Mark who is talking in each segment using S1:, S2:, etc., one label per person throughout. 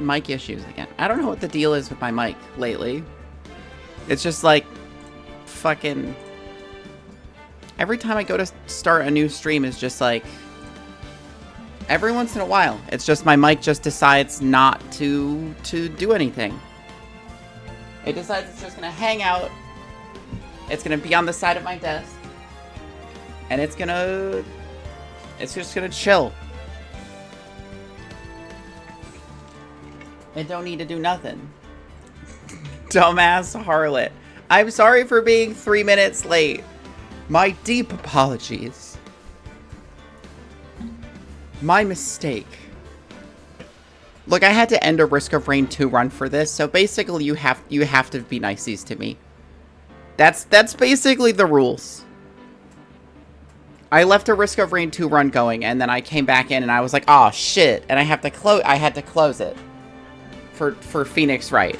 S1: mic issues again. I don't know what the deal is with my mic lately. It's just like fucking every time I go to start a new stream is just like every once in a while it's just my mic just decides not to do anything. It decides it's just gonna hang out. It's gonna be on the side of my desk. And it's just gonna chill. It don't need to do nothing. Dumbass harlot. I'm sorry for being 3 minutes late. My deep apologies. My mistake. Look, I had to end a Risk of Rain 2 run for this, so basically you have to be niceys to me. That's basically the rules. I left a Risk of Rain 2 run going, and then I came back in and I was like, oh shit, and I had to close it for Phoenix Wright.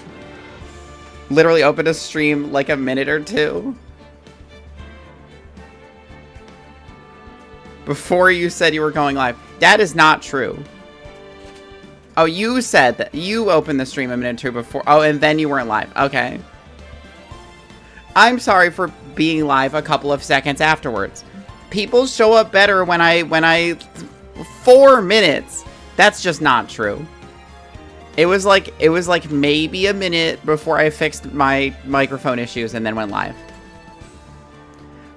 S1: Literally opened a stream like a minute or two before you said you were going live. That is not true. Oh, you said that you opened the stream a minute or two before. Oh, and then you weren't live. Okay. I'm sorry for being live a couple of seconds afterwards. People show up better when I 4 minutes. That's just not true. It was like maybe a minute before I fixed my microphone issues and then went live.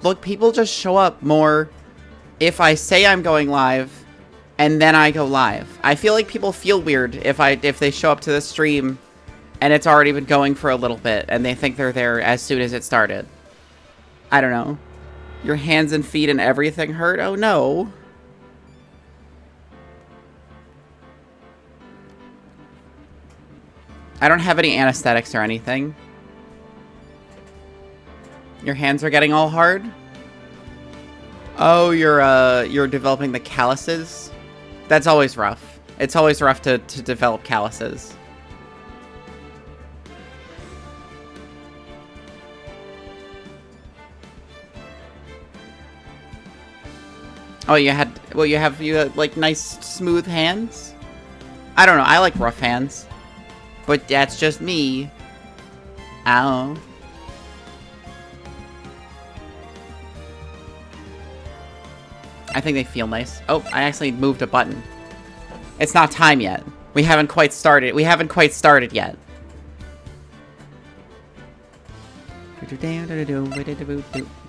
S1: Look, people just show up more if I say I'm going live and then I go live. I feel like people feel weird if they show up to the stream and it's already been going for a little bit and they think they're there as soon as it started. I don't know. Your hands and feet and everything hurt? Oh no. I don't have any anesthetics or anything. Your hands are getting all hard? Oh, you're developing the calluses? That's always rough. It's always rough to develop calluses. Oh, you had like nice smooth hands? I don't know, I like rough hands. But that's just me. Ow. I think they feel nice. Oh, I actually moved a button. It's not time yet. We haven't quite started. We haven't quite started yet.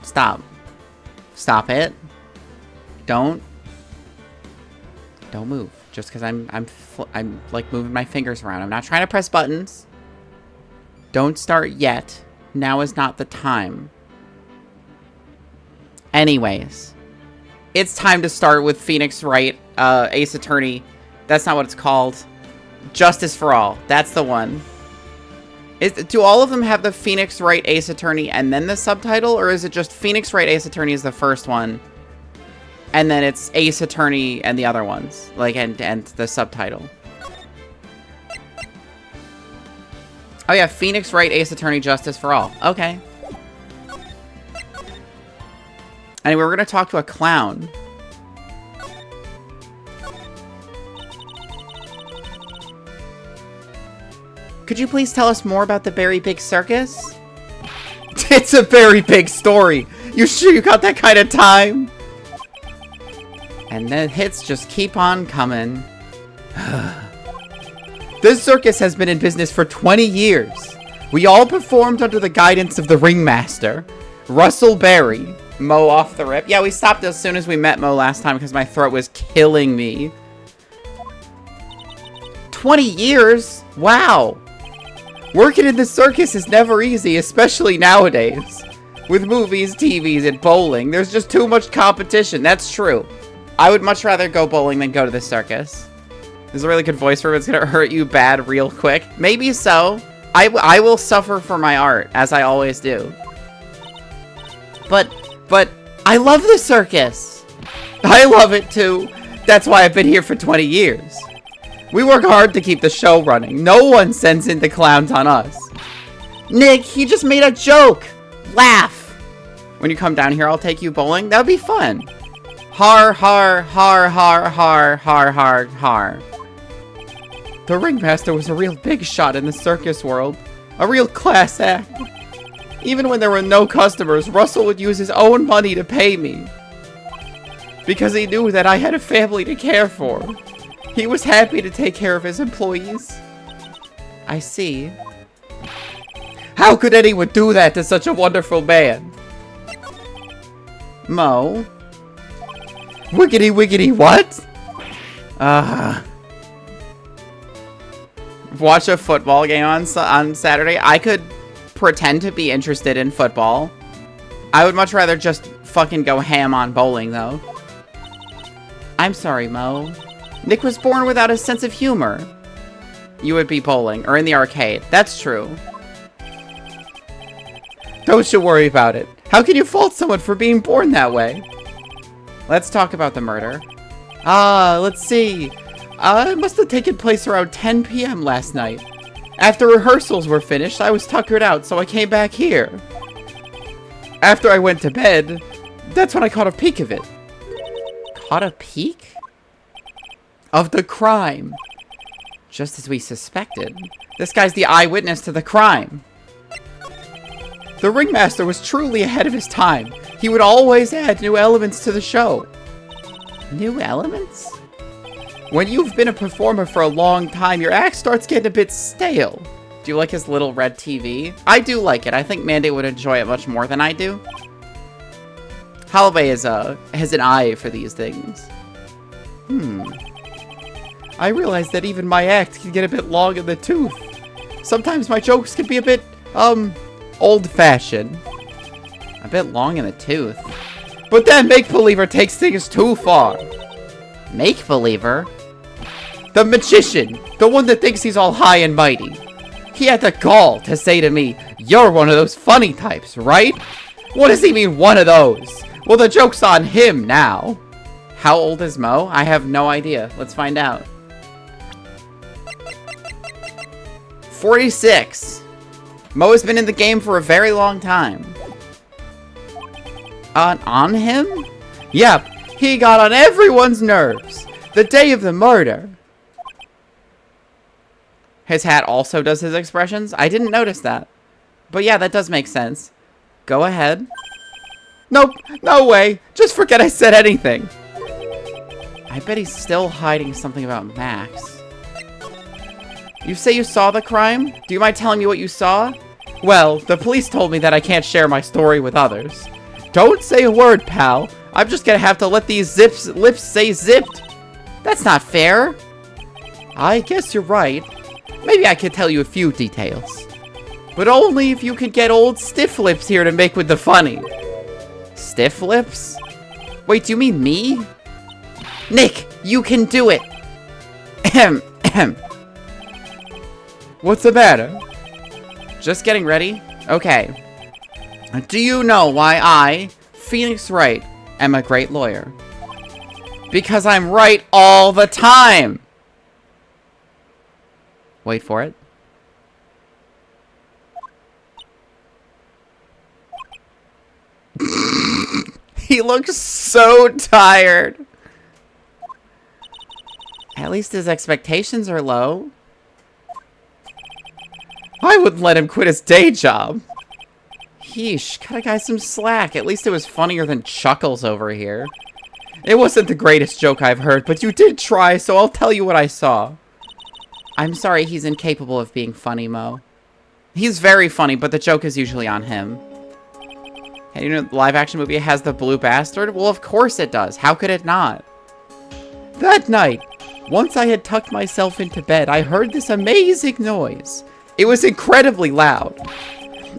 S1: Stop. Stop it. Don't move. Just because I'm like moving my fingers around. I'm not trying to press buttons. Don't start yet. Now is not the time. Anyways, it's time to start with Phoenix Wright, Ace Attorney. That's not what it's called. Justice for All. That's the one. Do all of them have the Phoenix Wright Ace Attorney and then the subtitle, or is it just Phoenix Wright Ace Attorney is the first one? And then it's Ace Attorney and the other ones. Like, and the subtitle. Oh yeah, Phoenix Wright, Ace Attorney, Justice for All. Okay. Anyway, we're gonna talk to a clown. Could you please tell us more about the Very Big Circus? It's a very big story. You sure you got that kind of time? And the hits just keep on coming. This circus has been in business for 20 years. We all performed under the guidance of the ringmaster, Russell Berry. Mo off the rip. Yeah, we stopped as soon as we met Mo last time because my throat was killing me. 20 years? Wow. Working in the circus is never easy, especially nowadays. With movies, TVs, and bowling, there's just too much competition. That's true. I would much rather go bowling than go to the circus. There's a really good voice for it. It's gonna hurt you bad real quick. Maybe so. I will suffer for my art, as I always do. But I love the circus. I love it too. That's why I've been here for 20 years. We work hard to keep the show running. No one sends in the clowns on us. Nick, he just made a joke. Laugh. When you come down here, I'll take you bowling. That would be fun. Har, har, har, har, har, har, har, har. The ringmaster was a real big shot in the circus world. A real class act. Even when there were no customers, Russell would use his own money to pay me. Because he knew that I had a family to care for. He was happy to take care of his employees. I see. How could anyone do that to such a wonderful man? Mo. Wiggity wiggity what? Watch a football game on Saturday. I could pretend to be interested in football. I would much rather just fucking go ham on bowling, though. I'm sorry, Mo. Nick was born without a sense of humor. You would be bowling, or in the arcade. That's true. Don't you worry about it. How can you fault someone for being born that way? Let's talk about the murder. Let's see. It must have taken place around 10 p.m. last night. After rehearsals were finished, I was tuckered out, so I came back here. After I went to bed, that's when I caught a peek of it. Caught a peek? Of the crime. Just as we suspected. This guy's the eyewitness to the crime. The ringmaster was truly ahead of his time. He would always add new elements to the show. New elements? When you've been a performer for a long time, your act starts getting a bit stale. Do you like his little red TV? I do like it. I think Mandy would enjoy it much more than I do. Halibay has an eye for these things. I realize that even my act can get a bit long in the tooth. Sometimes my jokes can be a bit, old-fashioned. A bit long in the tooth. But that make-believer takes things too far. Make-believer? The magician! The one that thinks he's all high and mighty. He had the gall to say to me, "You're one of those funny types, right?" What does he mean, one of those? Well, the joke's on him now. How old is Mo? I have no idea. Let's find out. 46. Mo has been in the game for a very long time. On him? Yep, he got on everyone's nerves. The day of the murder. His hat also does his expressions? I didn't notice that. But yeah, that does make sense. Go ahead. Nope, no way. Just forget I said anything. I bet he's still hiding something about Max. You say you saw the crime? Do you mind telling me what you saw? Well, the police told me that I can't share my story with others. Don't say a word, pal. I'm just gonna have to let these lips say zipped. That's not fair. I guess you're right. Maybe I could tell you a few details. But only if you could get old Stiff Lips here to make with the funny. Stiff Lips? Wait, do you mean me? Nick, you can do it! Ahem, ahem. What's the matter? Just getting ready? Okay. Do you know why I, Phoenix Wright, am a great lawyer? Because I'm right all the time! Wait for it. He looks so tired. At least his expectations are low. I wouldn't let him quit his day job. Yeesh, cut a guy some slack. At least it was funnier than Chuckles over here. It wasn't the greatest joke I've heard, but you did try, so I'll tell you what I saw. I'm sorry he's incapable of being funny, Mo. He's very funny, but the joke is usually on him. Hey, you know the live-action movie has the blue bastard? Well, of course it does. How could it not? That night, once I had tucked myself into bed, I heard this amazing noise. It was incredibly loud.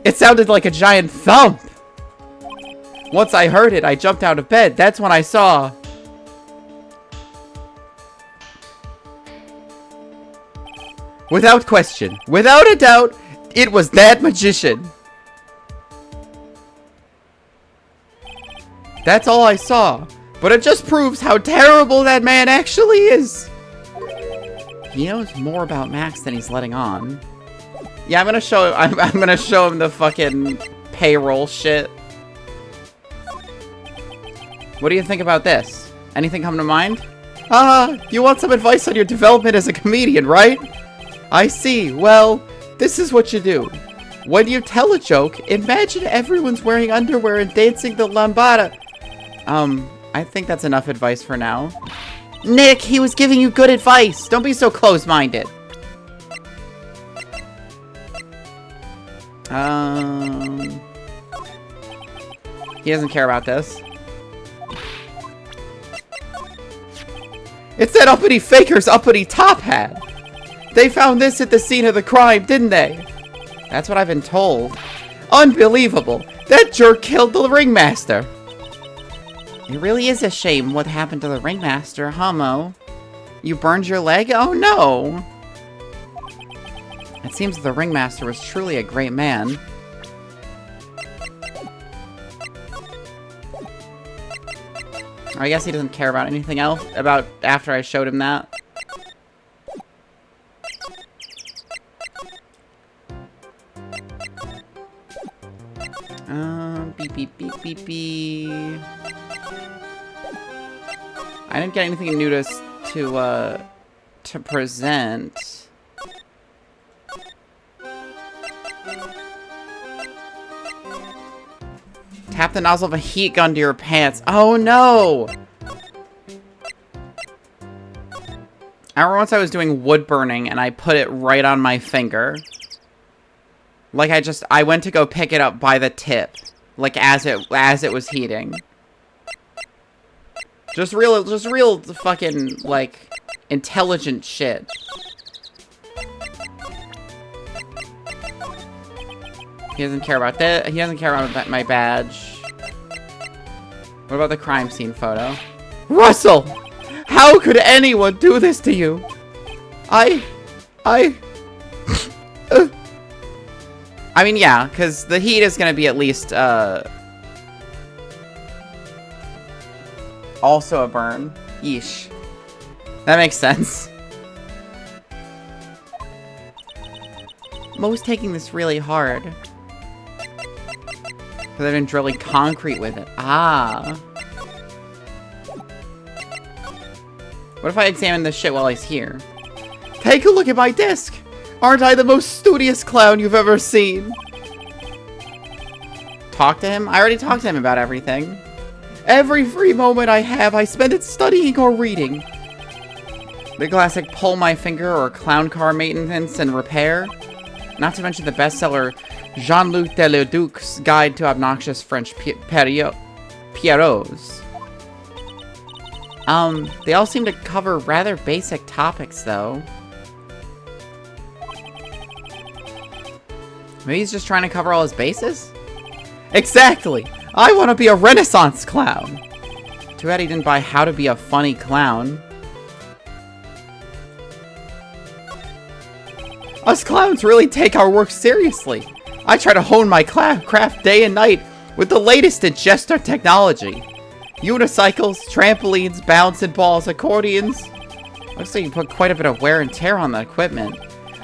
S1: It sounded like a giant thump. Once I heard it, I jumped out of bed. That's when I saw... Without question, without a doubt, it was that magician. That's all I saw, but it just proves how terrible that man actually is. He knows more about Max than he's letting on. Yeah, I'm gonna show him the fucking payroll shit. What do you think about this? Anything come to mind? Ah, you want some advice on your development as a comedian, right? I see. Well, this is what you do. When you tell a joke, imagine everyone's wearing underwear and dancing the lambada. I think that's enough advice for now. Nick, he was giving you good advice. Don't be so close-minded. He doesn't care about this. It's that uppity faker's uppity top hat. They found this at the scene of the crime, didn't they? That's what I've been told. Unbelievable. That jerk killed the ringmaster. It really is a shame what happened to the ringmaster, huh, Mo? You burned your leg? Oh, no. It seems the ringmaster was truly a great man. I guess he doesn't care about anything else about after I showed him that. Beep, beep, beep, beep, beep. I didn't get anything new to present. Tap the nozzle of a heat gun to your pants. Oh no! I remember once I was doing wood burning and I put it right on my finger. Like I went to go pick it up by the tip. Like as it was heating. Just real fucking, like, intelligent shit. He doesn't care about that. He doesn't care about my badge. What about the crime scene photo? Russell! How could anyone do this to you? I mean, yeah, because the heat is going to be at least, also a burn. Yeesh. That makes sense. Mo's taking this really hard. Because I've been drilling concrete with it. Ah. What if I examine this shit while he's here? Take a look at my disc! Aren't I the most studious clown you've ever seen? Talk to him? I already talked to him about everything. Every free moment I have, I spend it studying or reading. The classic pull my finger or clown car maintenance and repair. Not to mention the bestseller Jean-Luc Deleduc's Guide to Obnoxious French Pierrots. They all seem to cover rather basic topics, though. Maybe he's just trying to cover all his bases? Exactly! I want to be a Renaissance clown! Too bad he didn't buy How to Be a Funny Clown. Us clowns really take our work seriously. I try to hone my craft day and night with the latest in jester technology. Unicycles, trampolines, bouncing balls, accordions. Looks like you put quite a bit of wear and tear on the equipment.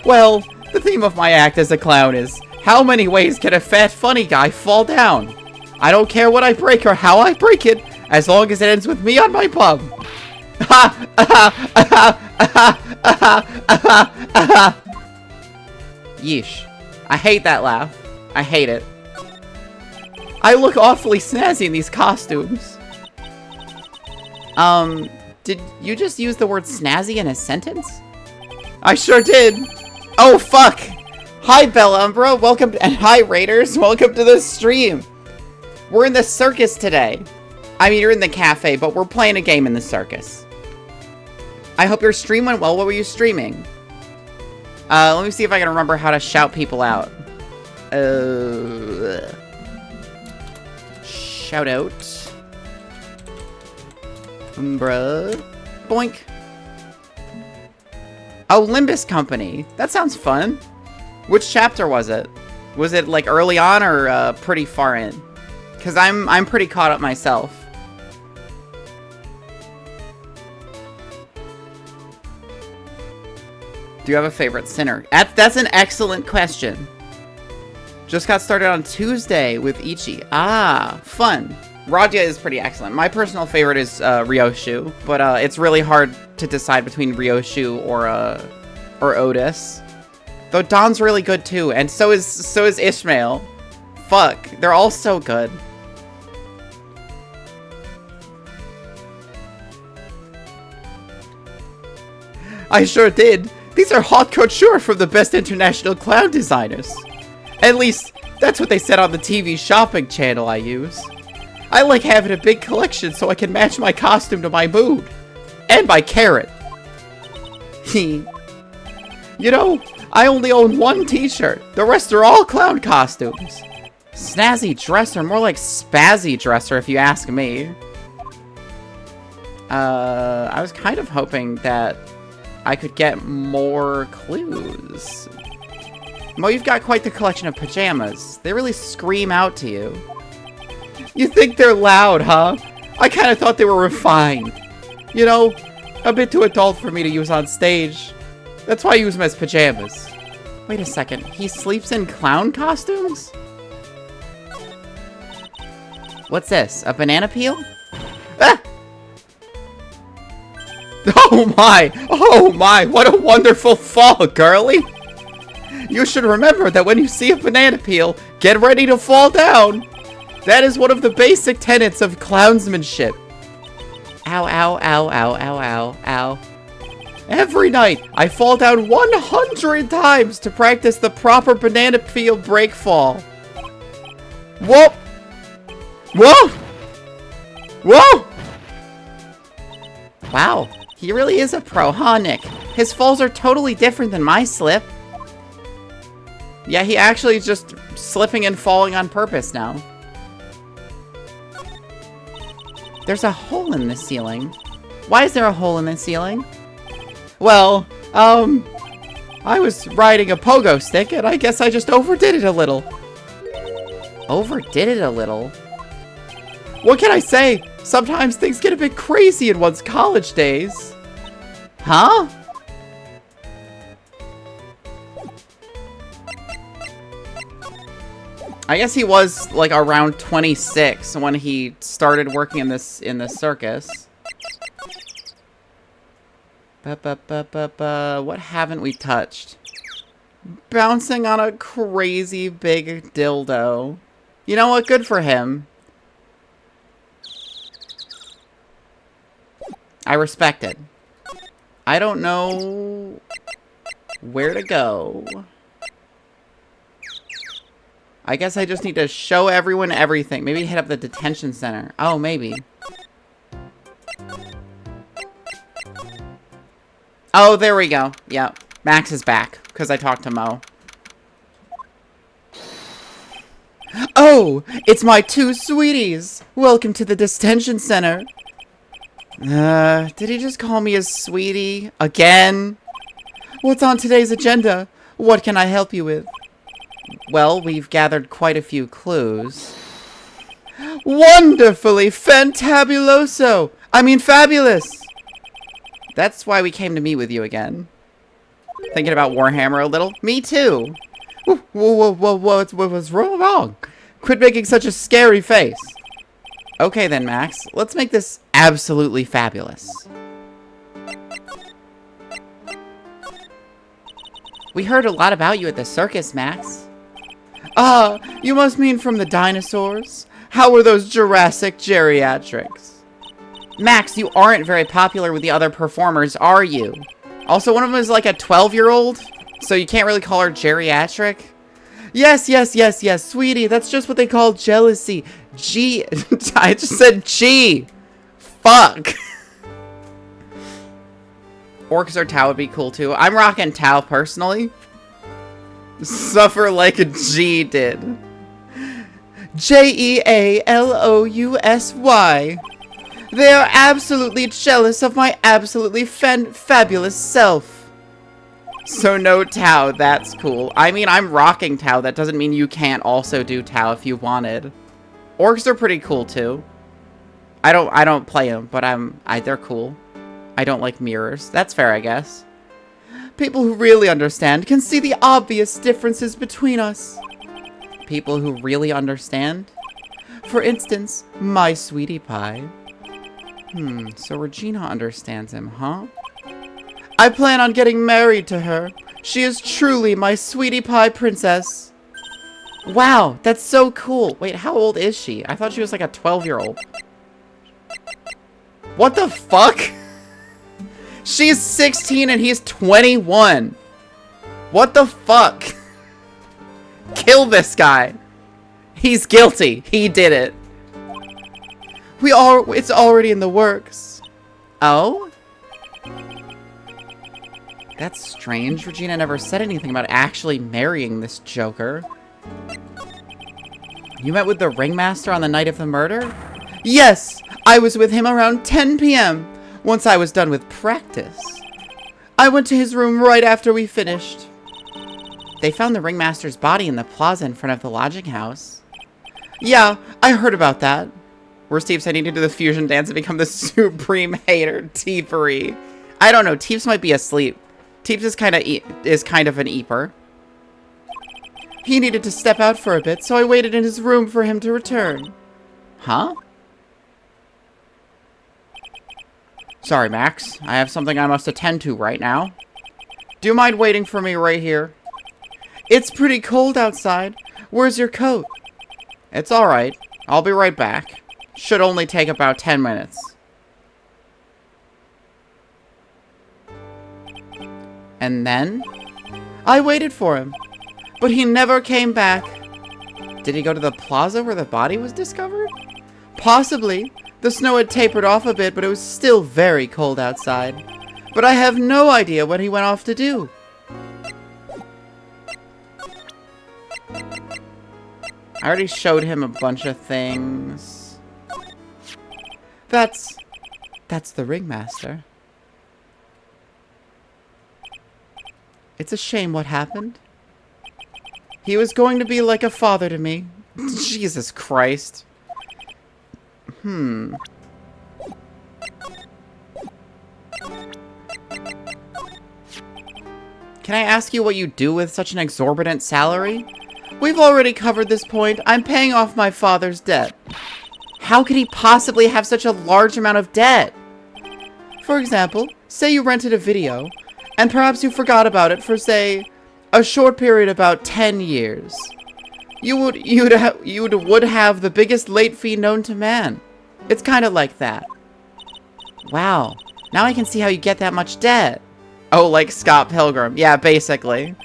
S1: Well, the theme of my act as a clown is, how many ways can a fat funny guy fall down? I don't care what I break or how I break it, as long as it ends with me on my bum. Yeesh. I hate that laugh. I hate it. I look awfully snazzy in these costumes. Did you just use the word snazzy in a sentence? I sure did. Oh, fuck. Hi, Bella Umbra. Welcome, and hi, Raiders. Welcome to the stream. We're in the circus today. I mean, you're in the cafe, but we're playing a game in the circus. I hope your stream went well. What were you streaming? Let me see if I can remember how to shout people out. Shout out. Bruh. Boink. Oh, Limbus Company. That sounds fun. Which chapter was it? Was it like early on or pretty far in? Because I'm pretty caught up myself. Do you have a favorite sinner? That's an excellent question. Just got started on Tuesday with Ichi. Ah, fun. Radia is pretty excellent. My personal favorite is Ryoshu, but it's really hard to decide between Ryoshu or Otis. Though Don's really good too, and so is Ishmael. Fuck, they're all so good. I sure did. These are haute couture from the best international clown designers. At least, that's what they said on the TV shopping channel I use. I like having a big collection so I can match my costume to my mood. And my carrot. You know, I only own one t-shirt. The rest are all clown costumes. Snazzy dresser, more like spazzy dresser if you ask me. I was kind of hoping that I could get more clues. Mo, you've got quite the collection of pajamas. They really scream out to you. You think they're loud, huh? I kind of thought they were refined. You know, a bit too adult for me to use on stage. That's why I use them as pajamas. Wait a second, he sleeps in clown costumes? What's this, a banana peel? Ah! Oh my, what a wonderful fall, girly! You should remember that when you see a banana peel, get ready to fall down! That is one of the basic tenets of clownsmanship. Ow, ow, ow, ow, ow, ow, ow. Every night, I fall down 100 times to practice the proper banana peel break fall. Whoa! Whoa! Whoa! Wow, he really is a pro, huh, Nick? His falls are totally different than my slip. Yeah, he actually is just slipping and falling on purpose now. There's a hole in the ceiling. Why is there a hole in the ceiling? Well, I was riding a pogo stick, and I guess I just overdid it a little. Overdid it a little? What can I say? Sometimes things get a bit crazy in one's college days. Huh? I guess he was like around 26 when he started working in this circus. What haven't we touched? Bouncing on a crazy big dildo. You know what? Good for him. I respect it. I don't know where to go. I guess I just need to show everyone everything. Maybe hit up the detention center. Oh, maybe. Oh, there we go. Yep. Max is back, because I talked to Mo. Oh, it's my two sweeties. Welcome to the detention center. Did he just call me a sweetie? Again? What's on today's agenda? What can I help you with? Well, we've gathered quite a few clues. Wonderfully fantabuloso! I mean fabulous! That's why we came to meet with you again. Thinking about Warhammer a little? Me too! Whoa, what's wrong? Quit making such a scary face. Okay then, Max. Let's make this absolutely fabulous. We heard a lot about you at the circus, Max. Ah, you must mean from the dinosaurs? How were those Jurassic geriatrics? Max, you aren't very popular with the other performers, are you? Also, one of them is like a 12-year-old, so you can't really call her geriatric. Yes, sweetie, that's just what they call jealousy. I just said G. Fuck. Orcs or Tau would be cool too. I'm rocking Tau personally. Suffer like a G did. Jealousy. They are absolutely jealous of my absolutely fabulous self. So no Tau, that's cool. I mean, I'm rocking Tau. That doesn't mean you can't also do Tau if you wanted. Orcs are pretty cool too. I don't play them, but they're cool. I don't like mirrors. That's fair, I guess. People who really understand can see the obvious differences between us. People who really understand? For instance, my sweetie pie. So Regina understands him, huh? I plan on getting married to her. She is truly my sweetie pie princess. Wow, that's so cool. Wait, how old is she? I thought she was like a 12-year-old. What the fuck? She's 16 and he's 21. What the fuck? Kill this guy. He's guilty. He did it. It's already in the works. Oh? That's strange. Regina never said anything about actually marrying this joker. You met with the ringmaster on the night of the murder? Yes! I was with him around 10 p.m. once I was done with practice. I went to his room right after we finished. They found the ringmaster's body in the plaza in front of the lodging house. Yeah, I heard about that. Where Steve said he needed to do the fusion dance and become the supreme hater, Teepery. I don't know, Teeps might be asleep. Teeps is kind of an eeper. He needed to step out for a bit, so I waited in his room for him to return. Huh? Sorry, Max. I have something I must attend to right now. Do you mind waiting for me right here? It's pretty cold outside. Where's your coat? It's alright. I'll be right back. Should only take about 10 minutes. And then? I waited for him, but he never came back. Did he go to the plaza where the body was discovered? Possibly. The snow had tapered off a bit, but it was still very cold outside. But I have no idea what he went off to do. I already showed him a bunch of things. That's the ringmaster. It's a shame what happened. He was going to be like a father to me. Jesus Christ. Can I ask you what you do with such an exorbitant salary? We've already covered this point. I'm paying off my father's debt. How could he possibly have such a large amount of debt? For example, say you rented a video, and perhaps you forgot about it for, say, a short period about 10 years. You would have the biggest late fee known to man. It's kind of like that. Wow. Now I can see how you get that much debt. Oh, like Scott Pilgrim. Yeah, basically.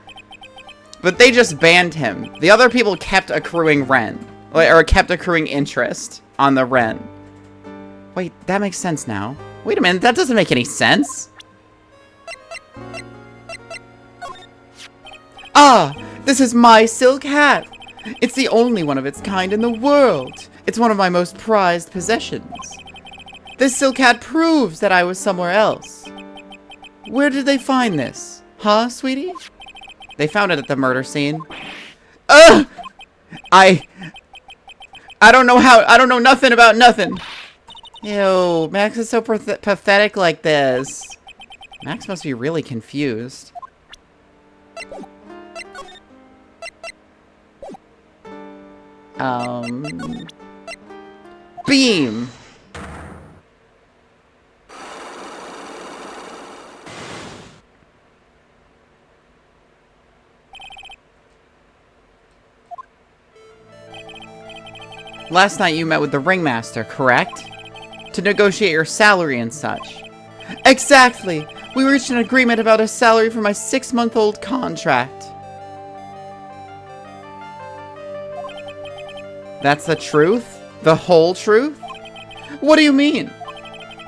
S1: But they just banned him. The other people kept accruing rent. Or kept accruing interest on the rent. Wait, that makes sense now. Wait a minute, that doesn't make any sense. Ah, this is my silk hat. It's the only one of its kind in the world. It's one of my most prized possessions. This silk hat proves that I was somewhere else. Where did they find this? Huh, sweetie? They found it at the murder scene. Ugh! I don't know how. I don't know nothing about nothing. Ew, Max is so pathetic like this. Max must be really confused. Beam! Last night you met with the ringmaster, correct? To negotiate your salary and such. Exactly! We reached an agreement about a salary for my 6-month-old contract. That's the truth? The whole truth? What do you mean?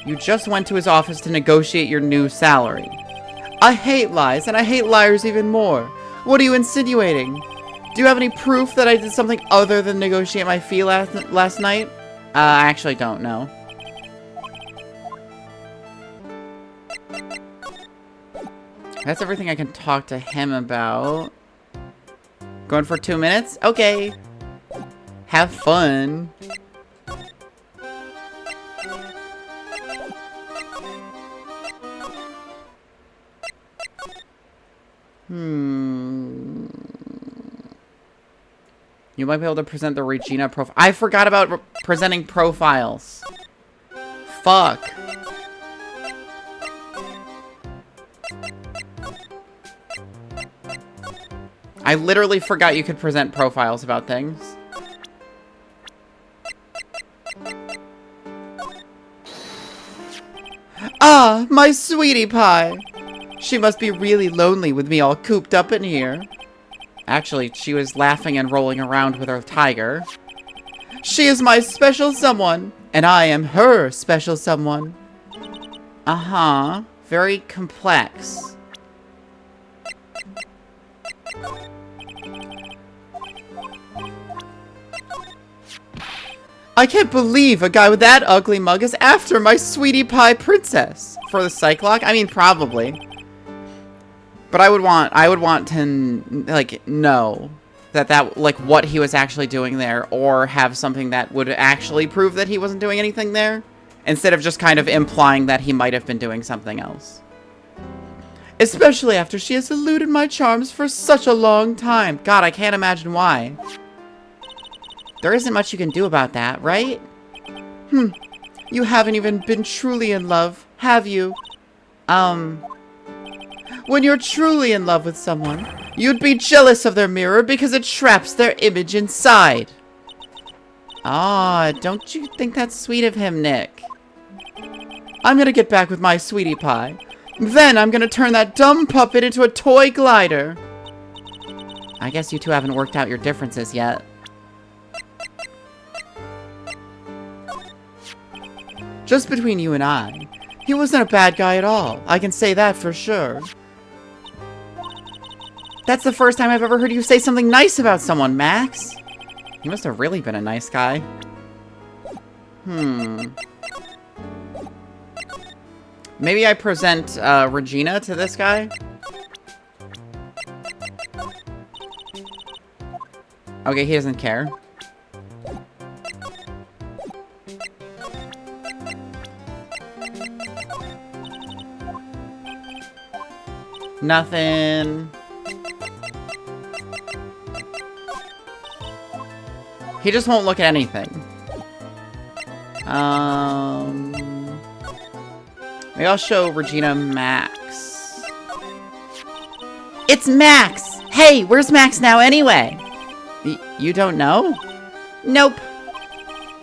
S1: You just went to his office to negotiate your new salary. I hate lies, and I hate liars even more. What are you insinuating? Do you have any proof that I did something other than negotiate my fee last night? I actually don't know. That's everything I can talk to him about. Going for 2 minutes? Okay. Have fun. You might be able to present the Regina profile. I forgot about presenting profiles. Fuck. I literally forgot you could present profiles about things. Ah, my sweetie pie. She must be really lonely with me all cooped up in here. Actually, she was laughing and rolling around with her tiger. She is my special someone, and I am her special someone. Uh-huh. Very complex. I can't believe a guy with that ugly mug is after my sweetie pie princess. For the Cyclock? I mean, probably. But I would want to, like, know that, like, what he was actually doing there, or have something that would actually prove that he wasn't doing anything there, instead of just kind of implying that he might have been doing something else. Especially after she has eluded my charms for such a long time. God, I can't imagine why. There isn't much you can do about that, right? You haven't even been truly in love, have you? When you're truly in love with someone, you'd be jealous of their mirror because it traps their image inside. Ah, don't you think that's sweet of him, Nick? I'm gonna get back with my sweetie pie. Then I'm gonna turn that dumb puppet into a toy glider. I guess you two haven't worked out your differences yet. Just between you and I, he wasn't a bad guy at all. I can say that for sure. That's the first time I've ever heard you say something nice about someone, Max. He must have really been a nice guy. Maybe I present Regina to this guy? Okay, he doesn't care. Nothing. He just won't look at anything. Maybe I'll show Regina Max. It's Max! Hey, where's Max now anyway? You don't know? Nope.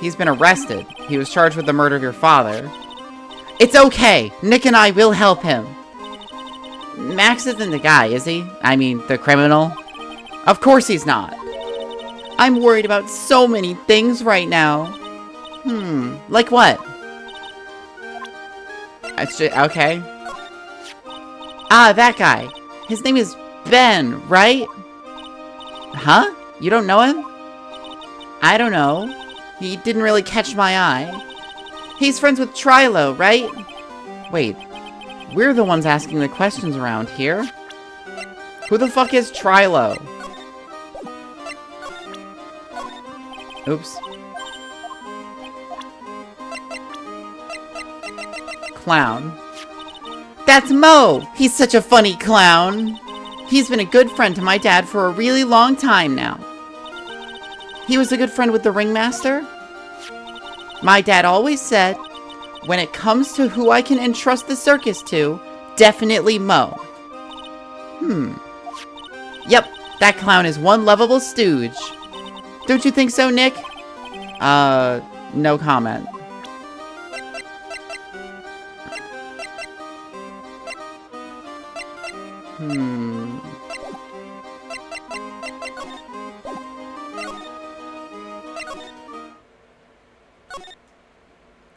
S1: He's been arrested. He was charged with the murder of your father. It's okay. Nick and I will help him. Max isn't the guy, is he? I mean, the criminal? Of course he's not. I'm worried about so many things right now. Like what? It's just, okay. Ah, that guy. His name is Ben, right? Huh? You don't know him? I don't know. He didn't really catch my eye. He's friends with Trilo, right? Wait. We're the ones asking the questions around here. Who the fuck is Trilo? Oops. Clown. That's Mo! He's such a funny clown! He's been a good friend to my dad for a really long time now. He was a good friend with the ringmaster? My dad always said, when it comes to who I can entrust the circus to, definitely Mo. Yep, that clown is one lovable stooge. Don't you think so, Nick? No comment.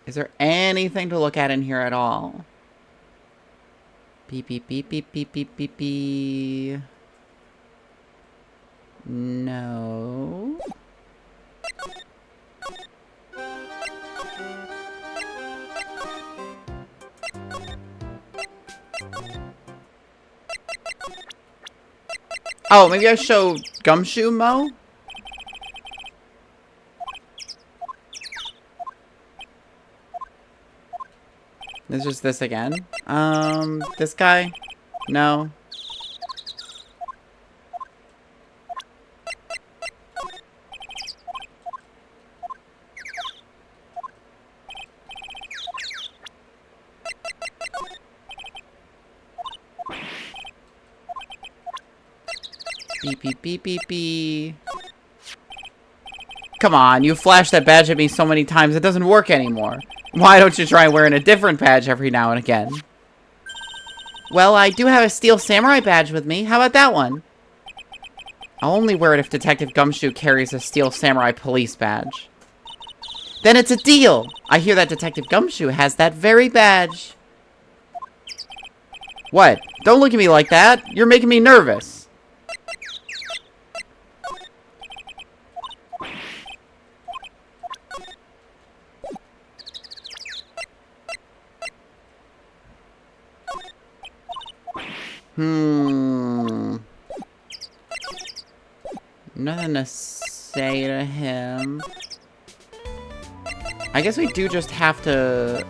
S1: Is there anything to look at in here at all? Beep, beep, beep, beep, beep, beep, beep, beep. No. Oh, maybe I show Gumshoe Mo? It's just this again. This guy? No. Beep, beep, beep, beep, beep. Come on, you flashed that badge at me so many times it doesn't work anymore. Why don't you try wearing a different badge every now and again? Well, I do have a Steel Samurai badge with me. How about that one? I'll only wear it if Detective Gumshoe carries a Steel Samurai police badge. Then it's a deal! I hear that Detective Gumshoe has that very badge. What? Don't look at me like that. You're making me nervous. Nothing to say to him. I guess we do just have to...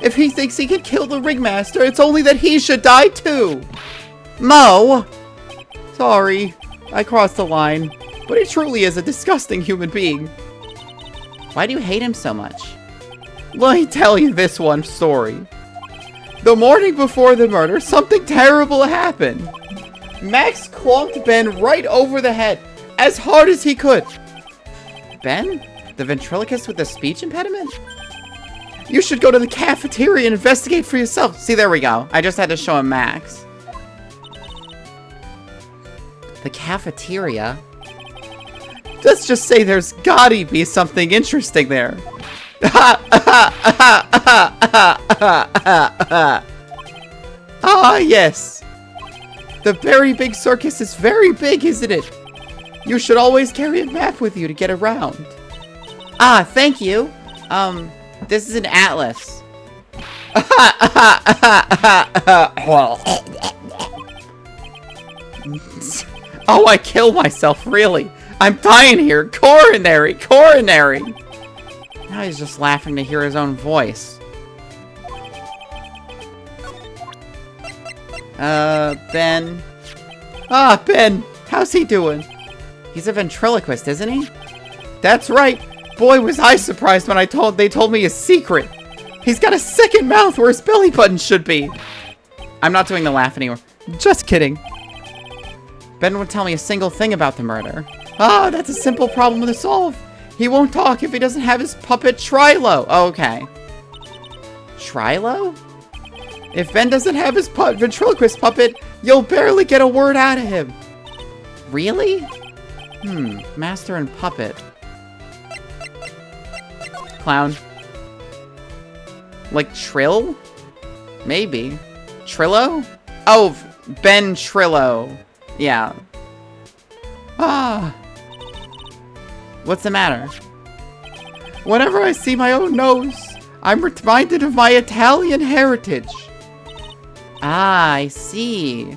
S1: If he thinks he can kill the Ringmaster, it's only that he should die too! Mo! Sorry, I crossed the line. But he truly is a disgusting human being. Why do you hate him so much? Let me tell you this one story. The morning before the murder, something terrible happened. Max clonked Ben right over the head, as hard as he could. Ben? The ventriloquist with the speech impediment? You should go to the cafeteria and investigate for yourself. See, there we go. I just had to show him Max. The cafeteria? Let's just say there's gotta be something interesting there. Ah, yes. The very big circus is very big, isn't it? You should always carry a map with you to get around. Ah, thank you. This is an atlas. Oh, I kill myself, really. I'm dying here. Coronary, coronary. Now he's just laughing to hear his own voice. Ben. Ah, Ben. How's he doing? He's a ventriloquist, isn't he? That's right. Boy, was I surprised when they told me his secret. He's got a second mouth where his belly button should be. I'm not doing the laugh anymore. Just kidding. Ben would tell me a single thing about the murder. Ah, that's a simple problem to solve. He won't talk if he doesn't have his puppet Trilo. Okay. Trilo? If Ben doesn't have his ventriloquist puppet, you'll barely get a word out of him. Really? Master and puppet. Clown. Like Trill? Maybe. Trillo? Oh, Ben Trillo. Yeah. Ah. What's the matter? Whenever I see my own nose, I'm reminded of my Italian heritage. Ah, I see.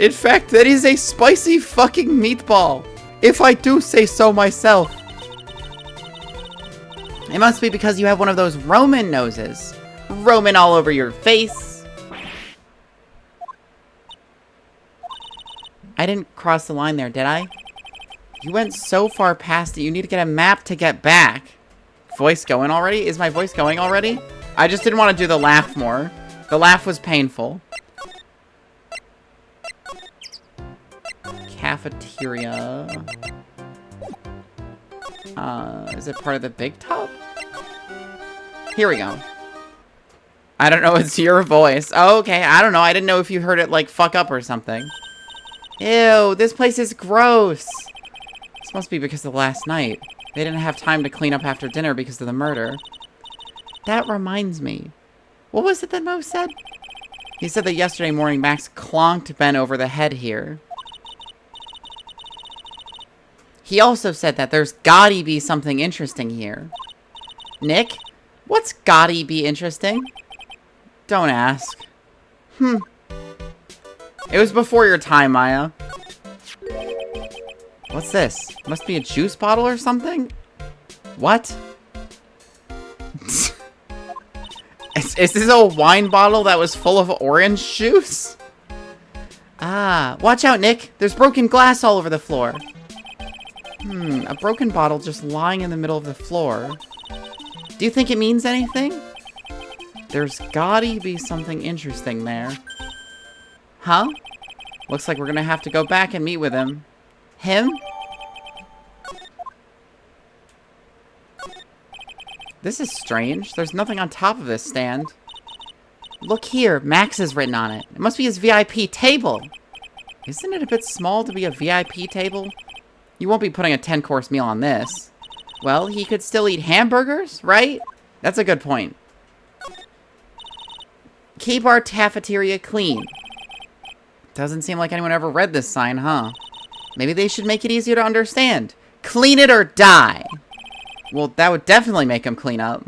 S1: In fact, that is a spicy fucking meatball, if I do say so myself. It must be because you have one of those Roman noses. Roman all over your face. I didn't cross the line there, did I? You went so far past it, you need to get a map to get back. Voice going already? Is my voice going already? I just didn't want to do the laugh more. The laugh was painful. Cafeteria. Is it part of the big top? Here we go. I don't know, it's your voice. Oh, okay, I don't know. I didn't know if you heard it, like, fuck up or something. Ew, this place is gross. This must be because of last night. They didn't have time to clean up after dinner because of the murder. That reminds me. What was it that Mo said? He said that yesterday morning Max clonked Ben over the head here. He also said that there's gotta be something interesting here. Nick? What's gotta be interesting? Don't ask. It was before your time, Maya. What's this? Must be a juice bottle or something? What? Is this a wine bottle that was full of orange juice? Ah, watch out, Nick. There's broken glass all over the floor. A broken bottle just lying in the middle of the floor. Do you think it means anything? There's gotta be something interesting there. Huh? Looks like we're gonna have to go back and meet with him. Him? This is strange. There's nothing on top of this stand. Look here, Max is written on it. It must be his VIP table. Isn't it a bit small to be a VIP table? You won't be putting a 10-course meal on this. Well, he could still eat hamburgers, right? That's a good point. Keep our cafeteria clean. Doesn't seem like anyone ever read this sign, huh? Maybe they should make it easier to understand. Clean it or die. Well, that would definitely make him clean up.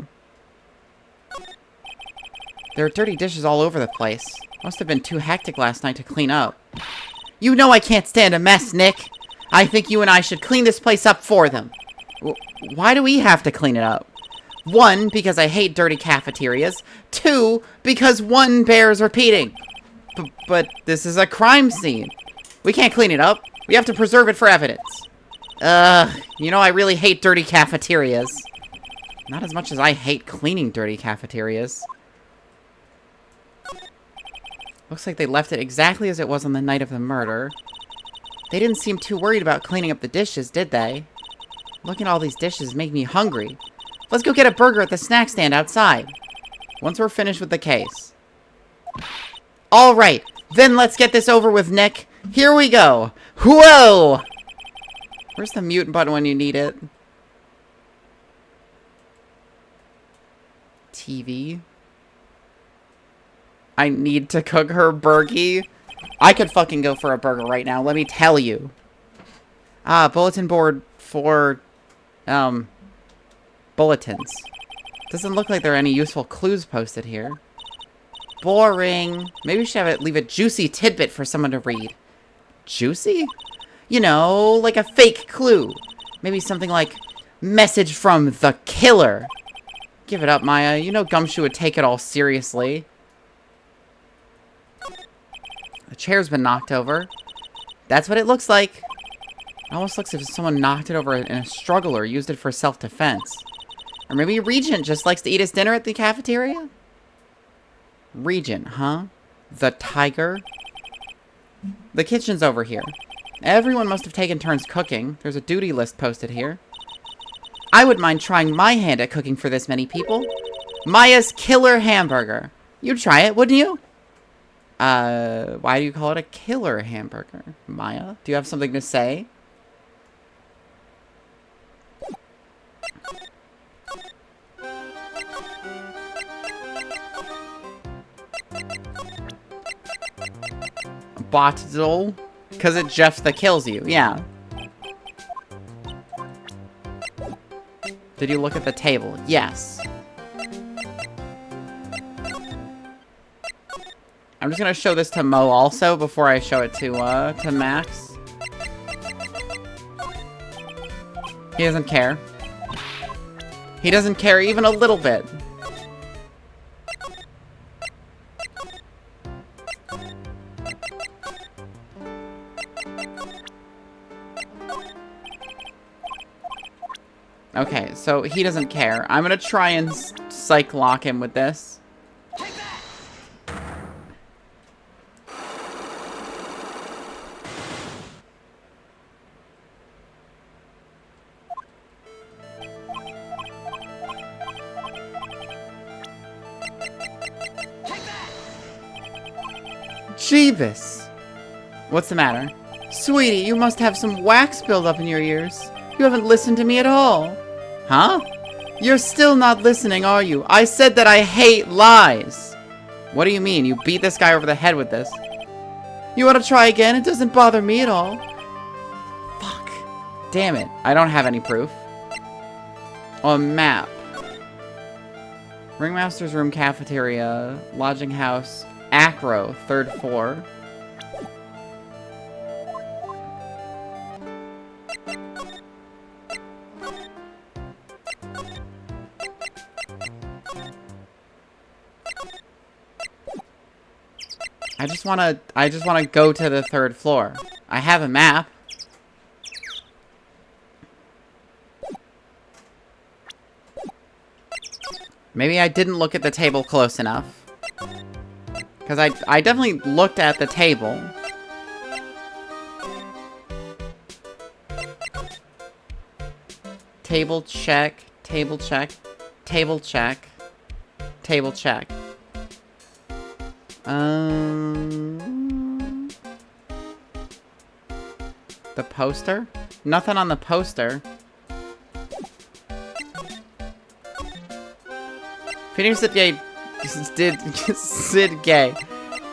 S1: There are dirty dishes all over the place. Must have been too hectic last night to clean up. You know I can't stand a mess, Nick. I think you and I should clean this place up for them. Why do we have to clean it up? 1, because I hate dirty cafeterias. 2, because 1 bears repeating. But this is a crime scene. We can't clean it up. We have to preserve it for evidence. You know I really hate dirty cafeterias. Not as much as I hate cleaning dirty cafeterias. Looks like they left it exactly as it was on the night of the murder. They didn't seem too worried about cleaning up the dishes, did they? Looking at all these dishes make me hungry. Let's go get a burger at the snack stand outside. Once we're finished with the case. Alright, then let's get this over with, Nick. Here we go. Whoa! Where's the mute button when you need it? TV. I need to cook her burgie. I could fucking go for a burger right now, let me tell you. Bulletin board for, bulletins. Doesn't look like there are any useful clues posted here. Boring. Maybe we should leave a juicy tidbit for someone to read. Juicy? You know, like a fake clue. Maybe something like, message from the killer. Give it up, Maya. You know Gumshoe would take it all seriously. The chair's been knocked over. That's what it looks like. It almost looks as if someone knocked it over in a struggle or used it for self-defense. Or maybe Regent just likes to eat his dinner at the cafeteria? Regent, huh? The tiger? The kitchen's over here. Everyone must have taken turns cooking. There's a duty list posted here. I wouldn't mind trying my hand at cooking for this many people. Maya's killer hamburger. You'd try it, wouldn't you? Why do you call it a killer hamburger, Maya? Do you have something to say? Bottle? Because it's Jeff that kills you, yeah. Did you look at the table? Yes. I'm just gonna show this to Mo also before I show it to Max. He doesn't care. He doesn't care even a little bit. Okay, so he doesn't care. I'm gonna try and psych lock him with this. Jeebus! What's the matter? Sweetie, you must have some wax buildup in your ears. You haven't listened to me at all. Huh? You're still not listening, are you? I said that I hate lies. What do you mean? You beat this guy over the head with this. You want to try again? It doesn't bother me at all. Fuck. Damn it. I don't have any proof. Oh, a map. Ringmaster's room, cafeteria, lodging house, Acro, 3rd floor. I just wanna go to the 3rd floor. I have a map. Maybe I didn't look at the table close enough. Because I definitely looked at the table. Table check. Table check. Table check. Table check. The poster? Nothing on the poster. Phoenix Sid Gay Sid Gay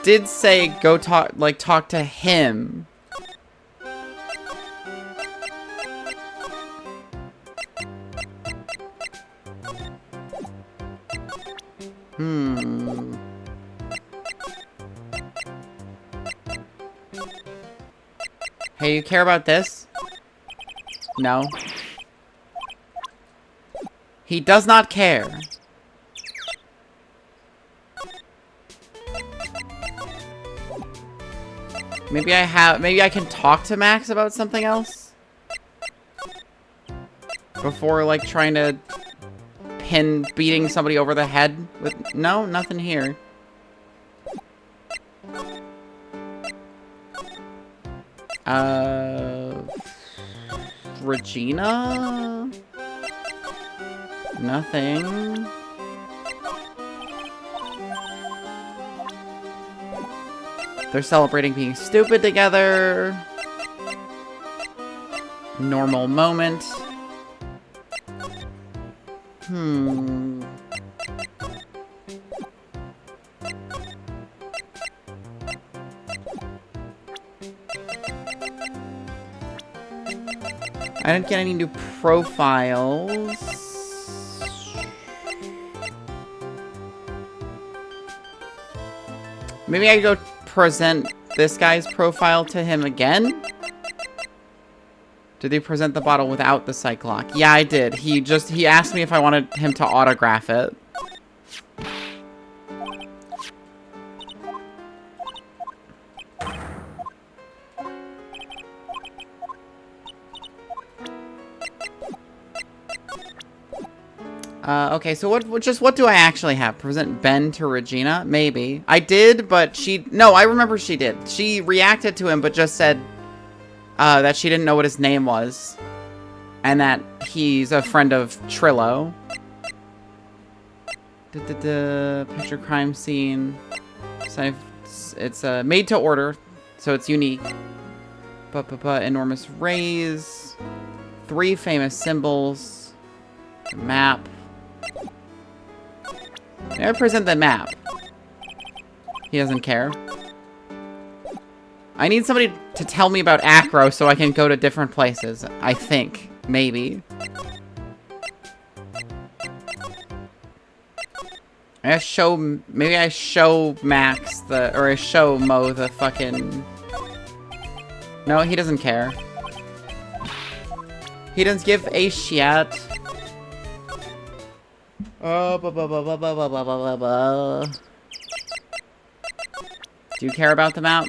S1: did say go talk to him. Hey, you care about this? No. He does not care. Maybe I can talk to Max about something else? Before, like, trying to beating somebody over the head with... No, nothing here. Regina? Nothing. They're celebrating being stupid together. Normal moment. I didn't get any new profiles. Maybe I go present this guy's profile to him again? Did he present the bottle without the psych lock? Yeah, I did. He asked me if I wanted him to autograph it. Okay, so what do I actually have? Present Ben to Regina? Maybe. I did, but no, I remember she did. She reacted to him, but just said, that she didn't know what his name was. And that he's a friend of Trillo. Picture crime scene. So it's made to order, so it's unique. Enormous raise. 3 famous symbols. Map. May I present the map? He doesn't care. I need somebody to tell me about Acro so I can go to different places. I think. Maybe. Maybe I show Max or I show Mo the fucking... No, he doesn't care. He doesn't give a shit. Oh, Do you care about the map?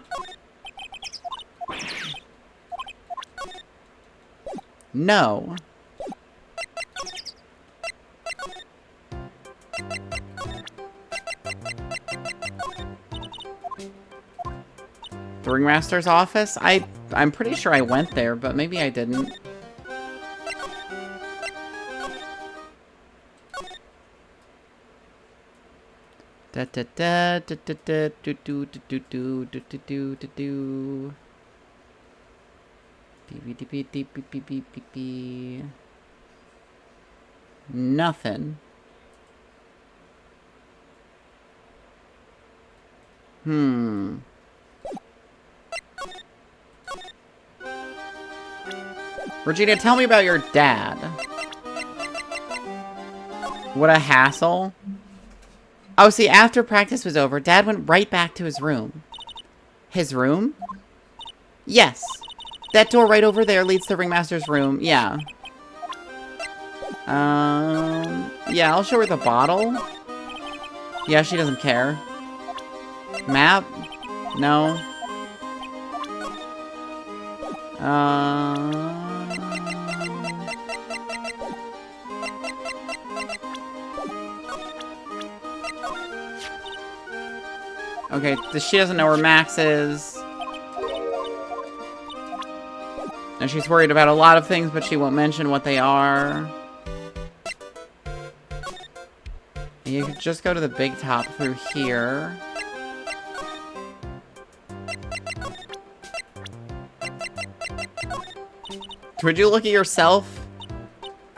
S1: No. The Ringmaster's office? I'm pretty sure I went there, but maybe I didn't. Da da da da da da do do do do do do do do do. Beep beep beep beep beep beep beep beep. Nothing. Regina, tell me about your dad. What a hassle. Oh, see, after practice was over, Dad went right back to his room. His room? Yes. That door right over there leads to the Ringmaster's room. Yeah. Yeah, I'll show her the bottle. Yeah, she doesn't care. Map? No. Okay, she doesn't know where Max is. And she's worried about a lot of things, but she won't mention what they are. You could just go to the big top through here. Would you look at yourself?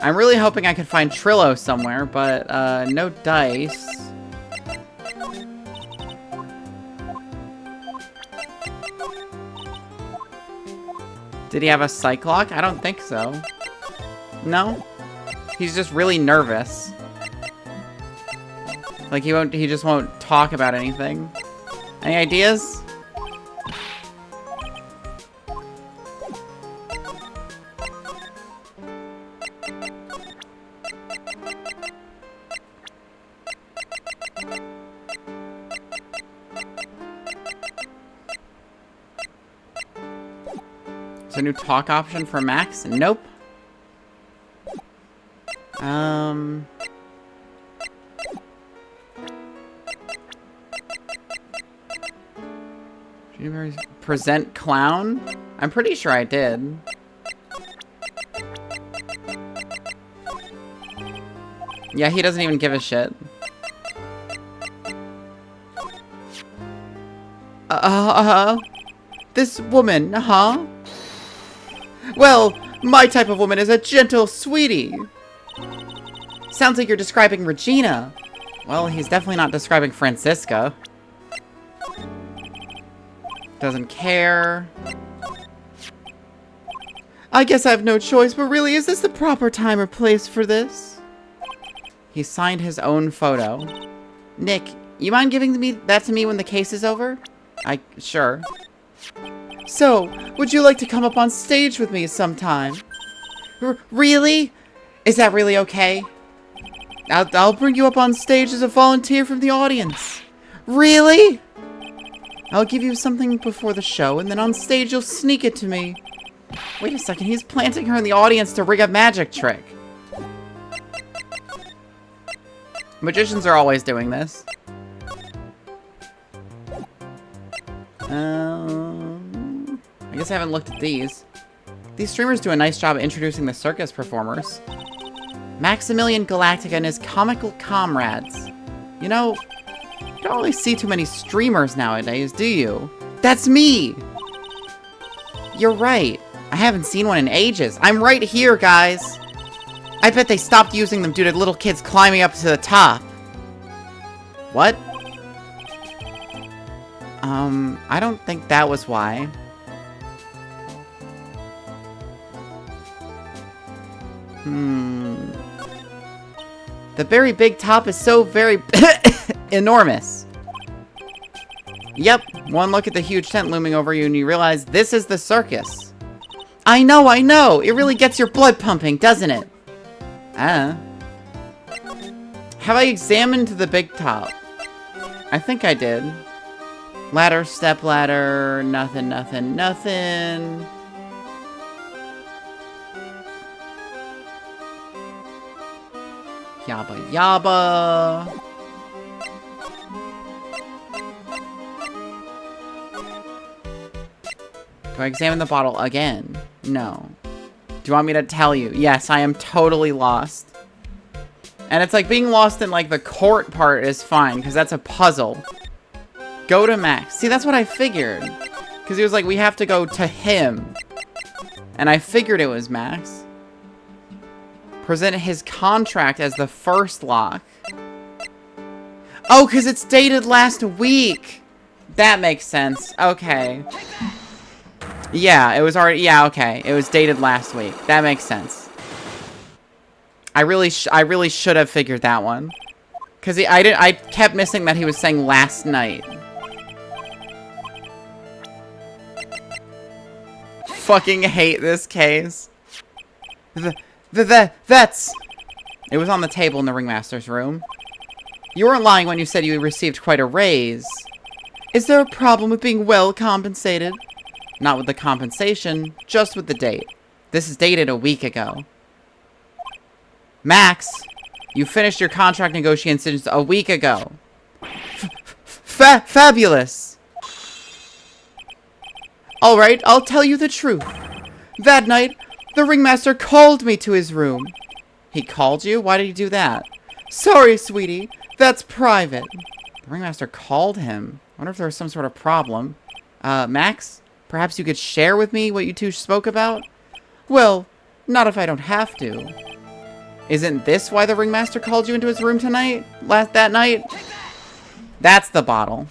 S1: I'm really hoping I could find Trillo somewhere, but no dice. Did he have a psych lock? I don't think so. No? He's just really nervous. Like he just won't talk about anything. Any ideas? Is there a new talk option for Max? Nope. Present clown? I'm pretty sure I did. Yeah, he doesn't even give a shit. This woman, huh? Well, my type of woman is a gentle sweetie. Sounds like you're describing Regina. Well, he's definitely not describing Francisca. Doesn't care. I guess I have no choice, but really, is this the proper time or place for this? He signed his own photo. Nick, you mind giving that to me when the case is over? Sure. So, would you like to come up on stage with me sometime? Really? Is that really okay? I'll bring you up on stage as a volunteer from the audience. Really? I'll give you something before the show, and then on stage you'll sneak it to me. Wait a second, he's planting her in the audience to rig a magic trick. Magicians are always doing this. I guess I haven't looked at these. These streamers do a nice job introducing the circus performers. Maximilian Galactica and his comical comrades. You know, you don't really see too many streamers nowadays, do you? That's me! You're right. I haven't seen one in ages. I'm right here, guys. I bet they stopped using them due to little kids climbing up to the top. What? I don't think that was why. The very big top is so very enormous. Yep, one look at the huge tent looming over you and you realize this is the circus. I know! It really gets your blood pumping, doesn't it? Have I examined the big top? I think I did. Ladder, step ladder, nothing. Yabba yabba. Do I examine the bottle again? No. Do you want me to tell you? Yes, I am totally lost. And it's like being lost in like the court part is fine, because that's a puzzle. Go to Max. See, that's what I figured. Because he was like, we have to go to him. And I figured it was Max. Present his contract as the first lock. Oh, because it's dated last week. That makes sense. Okay. Yeah, it was already... Yeah, okay. It was dated last week. That makes sense. I really should have figured that one. Because I kept missing that he was saying last night. Fucking hate this case. That's... It was on the table in the ringmaster's room. You weren't lying when you said you received quite a raise. Is there a problem with being well compensated? Not with the compensation, just with the date. This is dated a week ago. Max, you finished your contract negotiations a week ago. Fabulous! Alright, I'll tell you the truth. That night, the ringmaster called me to his room. He called you? Why did he do that? Sorry, sweetie. That's private. The ringmaster called him. I wonder if there was some sort of problem. Max? Perhaps you could share with me what you two spoke about? Well, not if I don't have to. Isn't this why the ringmaster called you into his room tonight? That night? That's the bottle.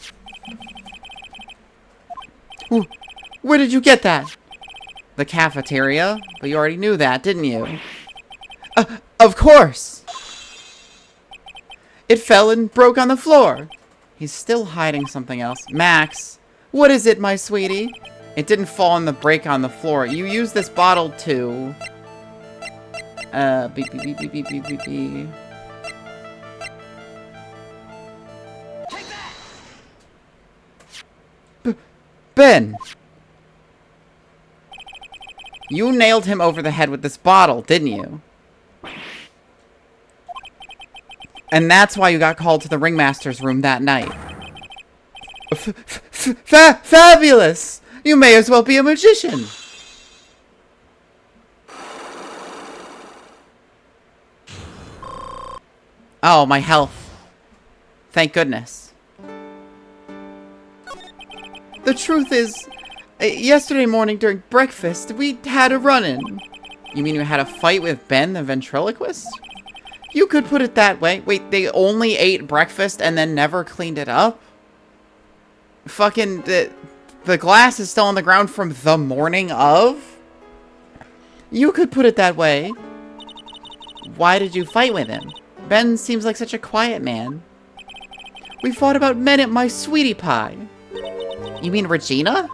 S1: Ooh, where did you get that? The cafeteria? But you already knew that, didn't you? Of course! It fell and broke on the floor. He's still hiding something else. Max, what is it, my sweetie? It didn't fall on the break on the floor. You used this bottle to... beep, beep, beep, beep, beep, beep, beep, beep. Ben! You nailed him over the head with this bottle, didn't you? And that's why you got called to the ringmaster's room that night. Fabulous! You may as well be a magician! Oh, my health. Thank goodness. The truth is, yesterday morning during breakfast, we had a run-in. You mean you had a fight with Ben, the ventriloquist? You could put it that way. Wait, they only ate breakfast and then never cleaned it up? Fucking, the glass is still on the ground from the morning of? You could put it that way. Why did you fight with him? Ben seems like such a quiet man. We fought about Minute, my sweetie pie. You mean Regina?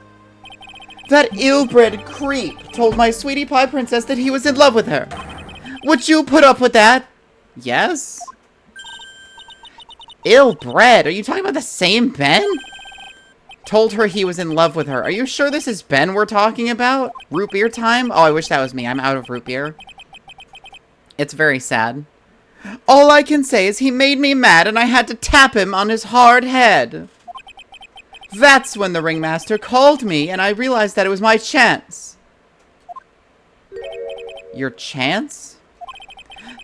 S1: That ill-bred creep told my sweetie pie princess that he was in love with her. Would you put up with that? Yes? Ill-bred? Are you talking about the same Ben? Told her he was in love with her. Are you sure this is Ben we're talking about? Root beer time? Oh, I wish that was me. I'm out of root beer. It's very sad. All I can say is he made me mad and I had to tap him on his hard head. That's when the ringmaster called me and I realized that it was my chance. Your chance?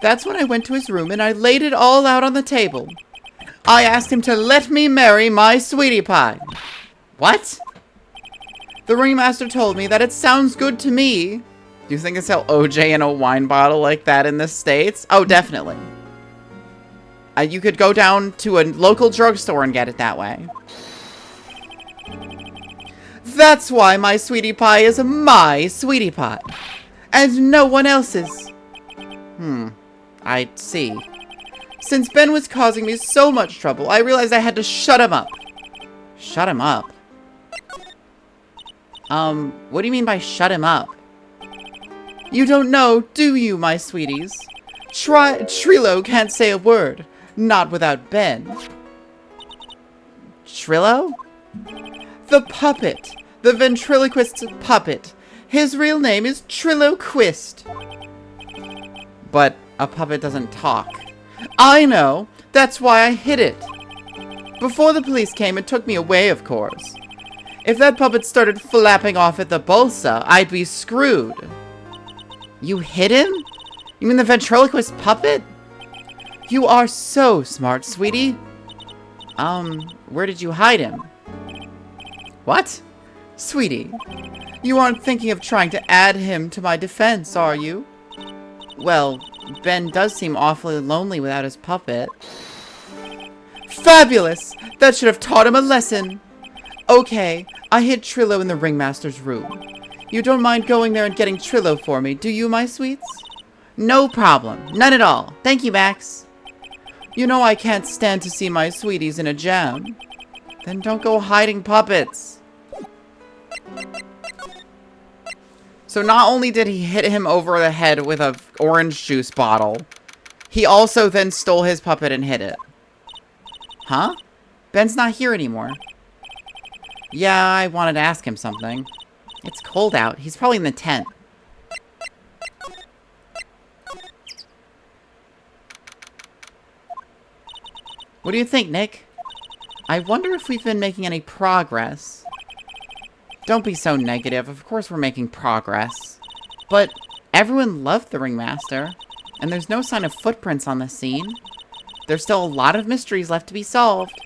S1: That's when I went to his room and I laid it all out on the table. I asked him to let me marry my sweetie pie. What? The ringmaster told me that it sounds good to me. Do you think they sell OJ in a wine bottle like that in the States? Oh, definitely. You could go down to a local drugstore and get it that way. That's why my sweetie pie is my sweetie pie. And no one else's. I see. Since Ben was causing me so much trouble, I realized I had to shut him up. Shut him up? What do you mean by shut him up? You don't know, do you, my sweeties? Trillo can't say a word. Not without Ben. Trillo? The puppet. The ventriloquist's puppet. His real name is Trillo Quist. But a puppet doesn't talk. I know. That's why I hid it. Before the police came, it took me away, of course. If that puppet started flapping off at the bolsa, I'd be screwed. You hid him? You mean the ventriloquist puppet? You are so smart, sweetie. Where did you hide him? What? Sweetie, you aren't thinking of trying to add him to my defense, are you? Well, Ben does seem awfully lonely without his puppet. Fabulous! That should have taught him a lesson. Okay, I hid Trillo in the ringmaster's room. You don't mind going there and getting Trillo for me, do you, my sweets? No problem. None at all. Thank you, Max. You know I can't stand to see my sweeties in a jam. Then don't go hiding puppets. So not only did he hit him over the head with an orange juice bottle, he also then stole his puppet and hid it. Huh? Ben's not here anymore. Yeah, I wanted to ask him something. It's cold out. He's probably in the tent. What do you think, Nick? I wonder if we've been making any progress. Don't be so negative. Of course we're making progress. But everyone loved the Ringmaster, and there's no sign of footprints on the scene. There's still a lot of mysteries left to be solved.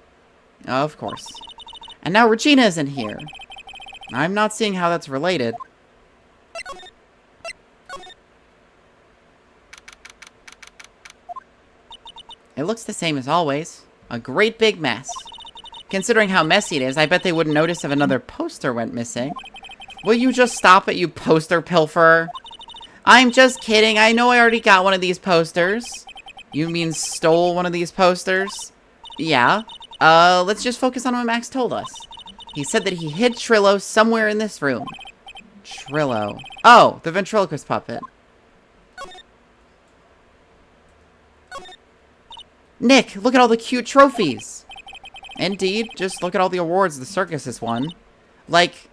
S1: Of course. And now Regina isn't here. I'm not seeing how that's related. It looks the same as always. A great big mess. Considering how messy it is, I bet they wouldn't notice if another poster went missing. Will you just stop it, you poster pilferer? I'm just kidding. I know I already got one of these posters. You mean stole one of these posters? Yeah. Let's just focus on what Max told us. He said that he hid Trillo somewhere in this room. Trillo. Oh, the ventriloquist puppet. Nick, look at all the cute trophies. Indeed, just look at all the awards the circus has won. Like,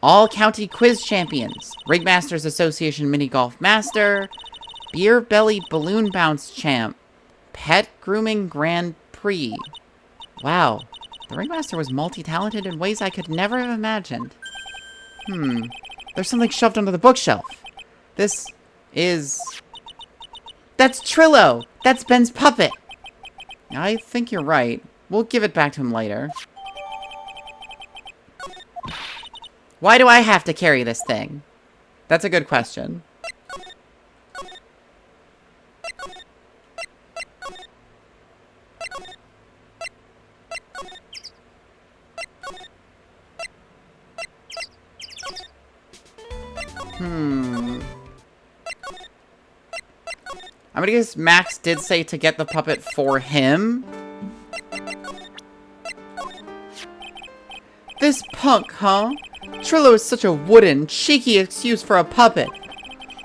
S1: all county quiz champions, Ringmasters Association mini golf master, beer belly balloon bounce champ, pet grooming grand prix. Wow, the Ringmaster was multi-talented in ways I could never have imagined. There's something shoved under the bookshelf. This is... That's Trillo! That's Ben's puppet! I think you're right. We'll give it back to him later. Why do I have to carry this thing? That's a good question. I'm gonna guess Max did say to get the puppet for him. This punk, huh? Trillo is such a wooden, cheeky excuse for a puppet.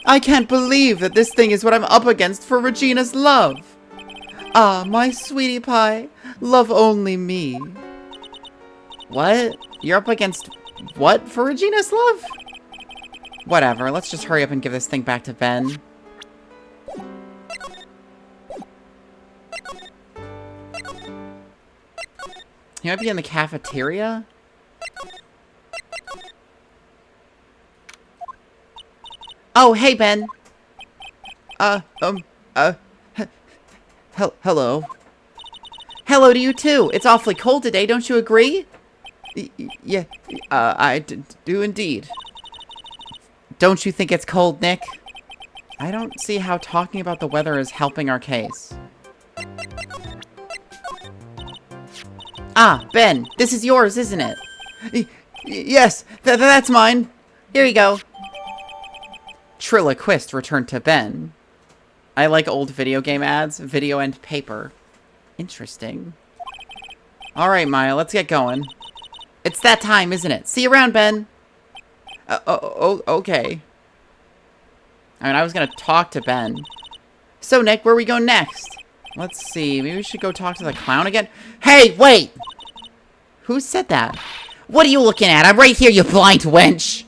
S1: I can't believe that this thing is what I'm up against for Regina's love. Ah, my sweetie pie. Love only me. What? You're up against what for Regina's love? Whatever, let's just hurry up and give this thing back to Ben. He might be in the cafeteria? Oh, hey, Ben. Hello. Hello to you, too. It's awfully cold today, don't you agree? Yeah, I do indeed. Don't you think it's cold, Nick? I don't see how talking about the weather is helping our case. Ah, Ben, this is yours, isn't it? Yes, that's mine. Here you go. Triloquist returned to Ben. I like old video game ads. Video and paper. Interesting. Alright, Maya, let's get going. It's that time, isn't it? See you around, Ben. Okay. I mean, I was gonna talk to Ben. So, Nick, where are we going next? Let's see. Maybe we should go talk to the clown again? Hey, wait! Who said that? What are you looking at? I'm right here, you blind wench!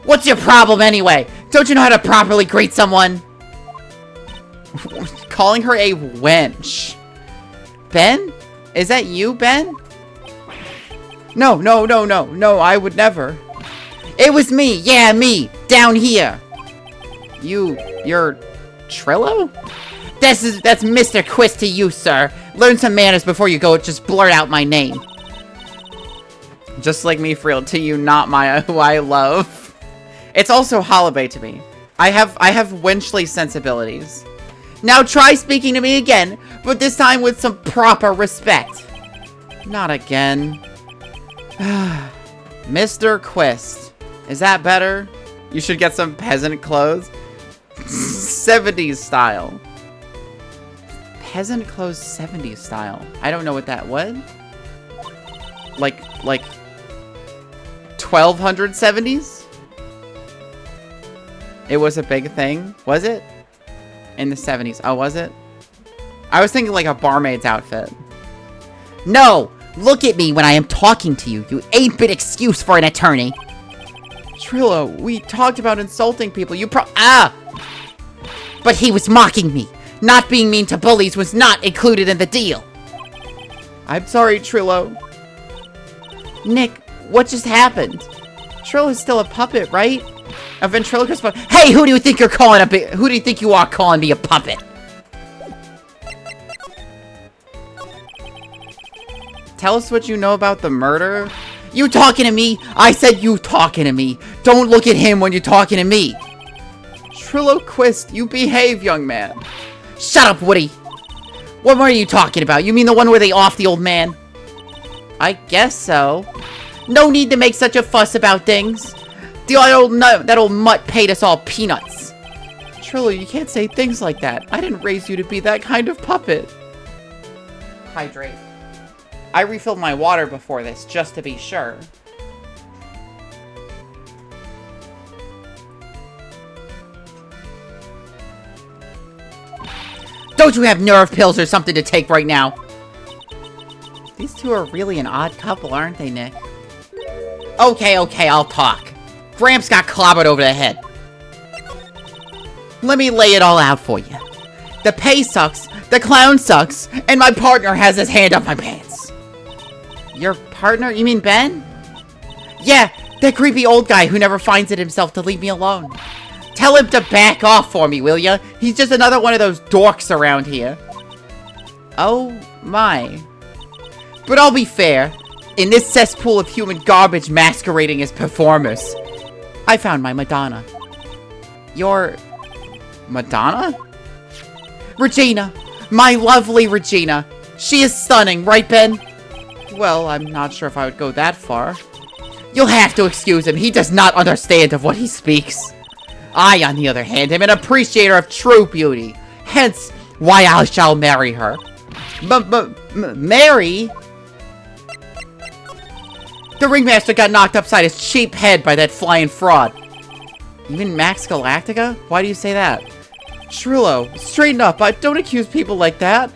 S1: What's your problem, anyway? Don't you know how to properly greet someone? Calling her a wench. Ben? Is that you, Ben? No, I would never. It was me, yeah, me, down here. You're Trillo? That's Mr. Quiz to you, sir. Learn some manners before you go just blurt out my name. Just like me, for real, to you, not Maya, who I love. It's also Holiday to me. I have wenchly sensibilities. Now try speaking to me again, but this time with some proper respect. Not again. Mr. Quist. Is that better? You should get some peasant clothes. 70s style. Peasant clothes 70s style. I don't know what that was. Like 1270s? It was a big thing. Was it? In the 70s. Oh, was it? I was thinking like a barmaid's outfit. No! Look at me when I am talking to you, you 8-bit excuse for an attorney. Trillo, we talked about insulting people. But he was mocking me. Not being mean to bullies was not included in the deal. I'm sorry, Trillo. Nick, what just happened? Trillo's still a puppet, right? A ventriloquist puppet. Hey, who do you think you're calling who do you think you are calling me a puppet? Tell us what you know about the murder. You talking to me? I said you talking to me. Don't look at him when you're talking to me. Trilloquist, you behave, young man. Shut up, Woody. What are you talking about? You mean the one where they off the old man? I guess so. No need to make such a fuss about things. That old mutt paid us all peanuts. Trillo, you can't say things like that. I didn't raise you to be that kind of puppet. Hydrate. I refilled my water before this, just to be sure. Don't you have nerve pills or something to take right now? These two are really an odd couple, aren't they, Nick? Okay, I'll talk. Gramps got clobbered over the head. Let me lay it all out for you. The pay sucks, the clown sucks, and my partner has his hand up my pants. Your partner? You mean Ben? Yeah, that creepy old guy who never finds it himself to leave me alone. Tell him to back off for me, will ya? He's just another one of those dorks around here. Oh, my. But I'll be fair. In this cesspool of human garbage masquerading as performers, I found my Madonna. Your... Madonna? Regina. My lovely Regina. She is stunning, right, Ben? Well, I'm not sure if I would go that far. You'll have to excuse him. He does not understand of what he speaks. I, on the other hand, am an appreciator of true beauty. Hence, why I shall marry her. Marry? The ringmaster got knocked upside his cheap head by that flying fraud. You mean Max Galactica? Why do you say that? Trillo, straighten up. Don't accuse people like that.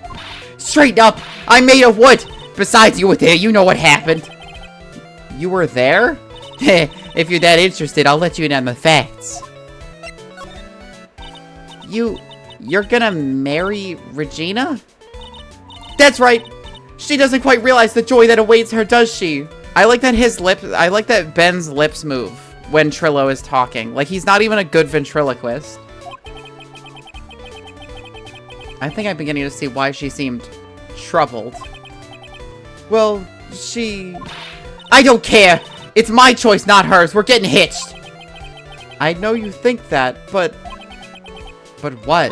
S1: Straighten up. I'm made of wood. Besides, you were there. You know what happened. You were there? If you're that interested, I'll let you in on the facts. You're gonna marry Regina? That's right. She doesn't quite realize the joy that awaits her, does she? I like that Ben's lips move when Trillo is talking. Like, he's not even a good ventriloquist. I think I'm beginning to see why she seemed troubled. Well, I don't care. It's my choice, not hers. We're getting hitched. I know you think that, but what?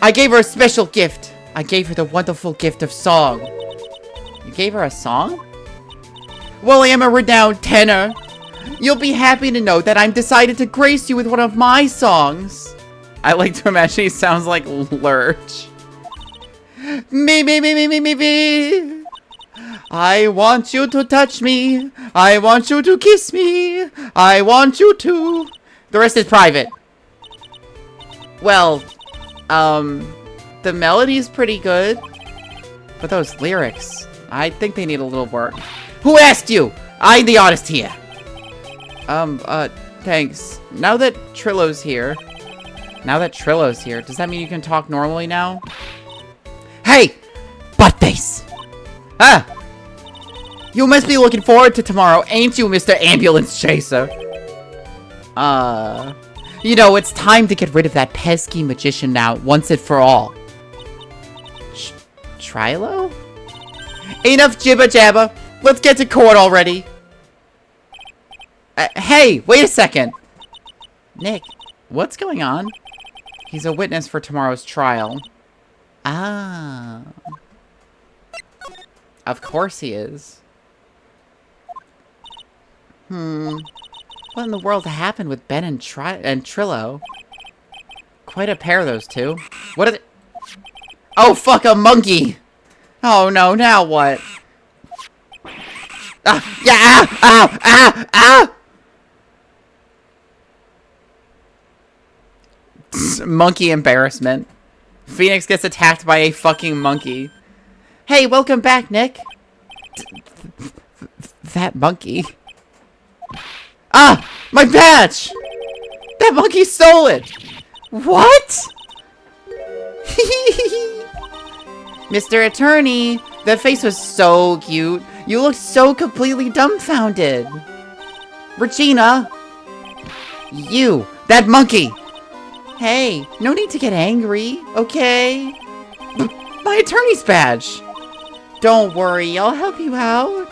S1: I gave her a special gift. I gave her the wonderful gift of song. You gave her a song? Well, I am a renowned tenor. You'll be happy to know that I'm decided to grace you with one of my songs. I like to imagine he sounds like Lurch. Me. I want you to touch me. I want you to kiss me. I want you to... The rest is private. Well, the melody's pretty good. But those lyrics, I think they need a little work. Who asked you? I'm the artist here. Thanks. Now that Trillo's here, does that mean you can talk normally now? Hey! Buttface! Ah! You must be looking forward to tomorrow, ain't you, Mr. Ambulance Chaser? You know, it's time to get rid of that pesky magician now, once and for all. Trilo? Enough jibba-jabba. Let's get to court already. Hey, wait a second. Nick, what's going on? He's a witness for tomorrow's trial. Ah. Of course he is. What in the world happened with Ben and Trillo? Quite a pair, those two. What are they? Oh, fuck, a monkey! Oh no, now what? Monkey embarrassment. Phoenix gets attacked by a fucking monkey. Hey, welcome back, Nick. That monkey. Ah! My badge! That monkey stole it! What? Mr. Attorney, that face was so cute. You looked so completely dumbfounded. Regina! You! That monkey! Hey, no need to get angry, okay? My attorney's badge! Don't worry, I'll help you out.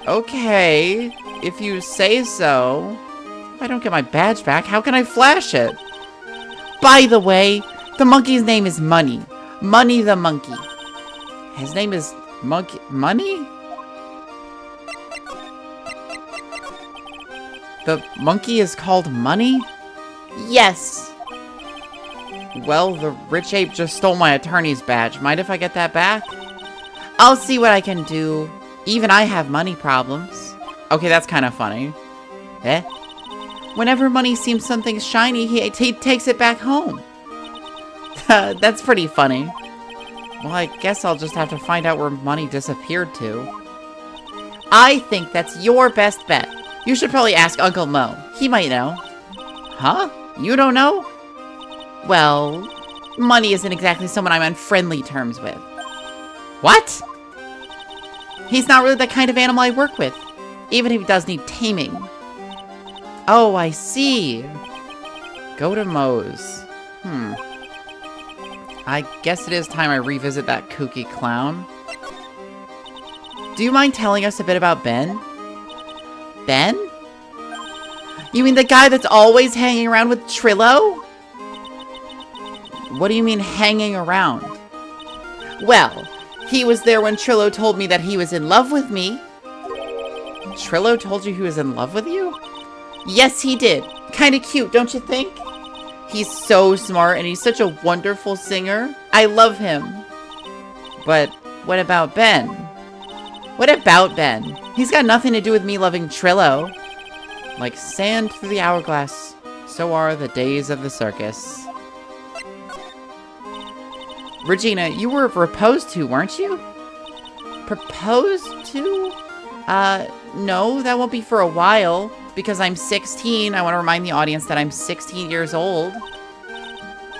S1: Okay, if you say so. If I don't get my badge back, how can I flash it? By the way, the monkey's name is Money. Money the monkey. His name is Money? The monkey is called Money? Yes. Well, the rich ape just stole my attorney's badge. Mind if I get that back? I'll see what I can do. Even I have money problems. Okay, that's kind of funny. Eh? Whenever Money seems something shiny, he takes it back home. That's pretty funny. Well, I guess I'll just have to find out where Money disappeared to. I think that's your best bet. You should probably ask Uncle Mo. He might know. Huh? You don't know? Well, Money isn't exactly someone I'm on friendly terms with. What? He's not really the kind of animal I work with, even if he does need taming. Oh, I see. Go to Moe's. I guess it is time I revisit that kooky clown. Do you mind telling us a bit about Ben? Ben? You mean the guy that's always hanging around with Trillo? What do you mean, hanging around? Well, he was there when Trillo told me that he was in love with me. Trillo told you he was in love with you? Yes, he did. Kinda cute, don't you think? He's so smart and he's such a wonderful singer. I love him. But what about Ben? What about Ben? He's got nothing to do with me loving Trillo. Like sand through the hourglass, so are the days of the circus. Regina, you were proposed to, weren't you? Proposed to? No, that won't be for a while. Because I'm 16, I want to remind the audience that I'm 16 years old.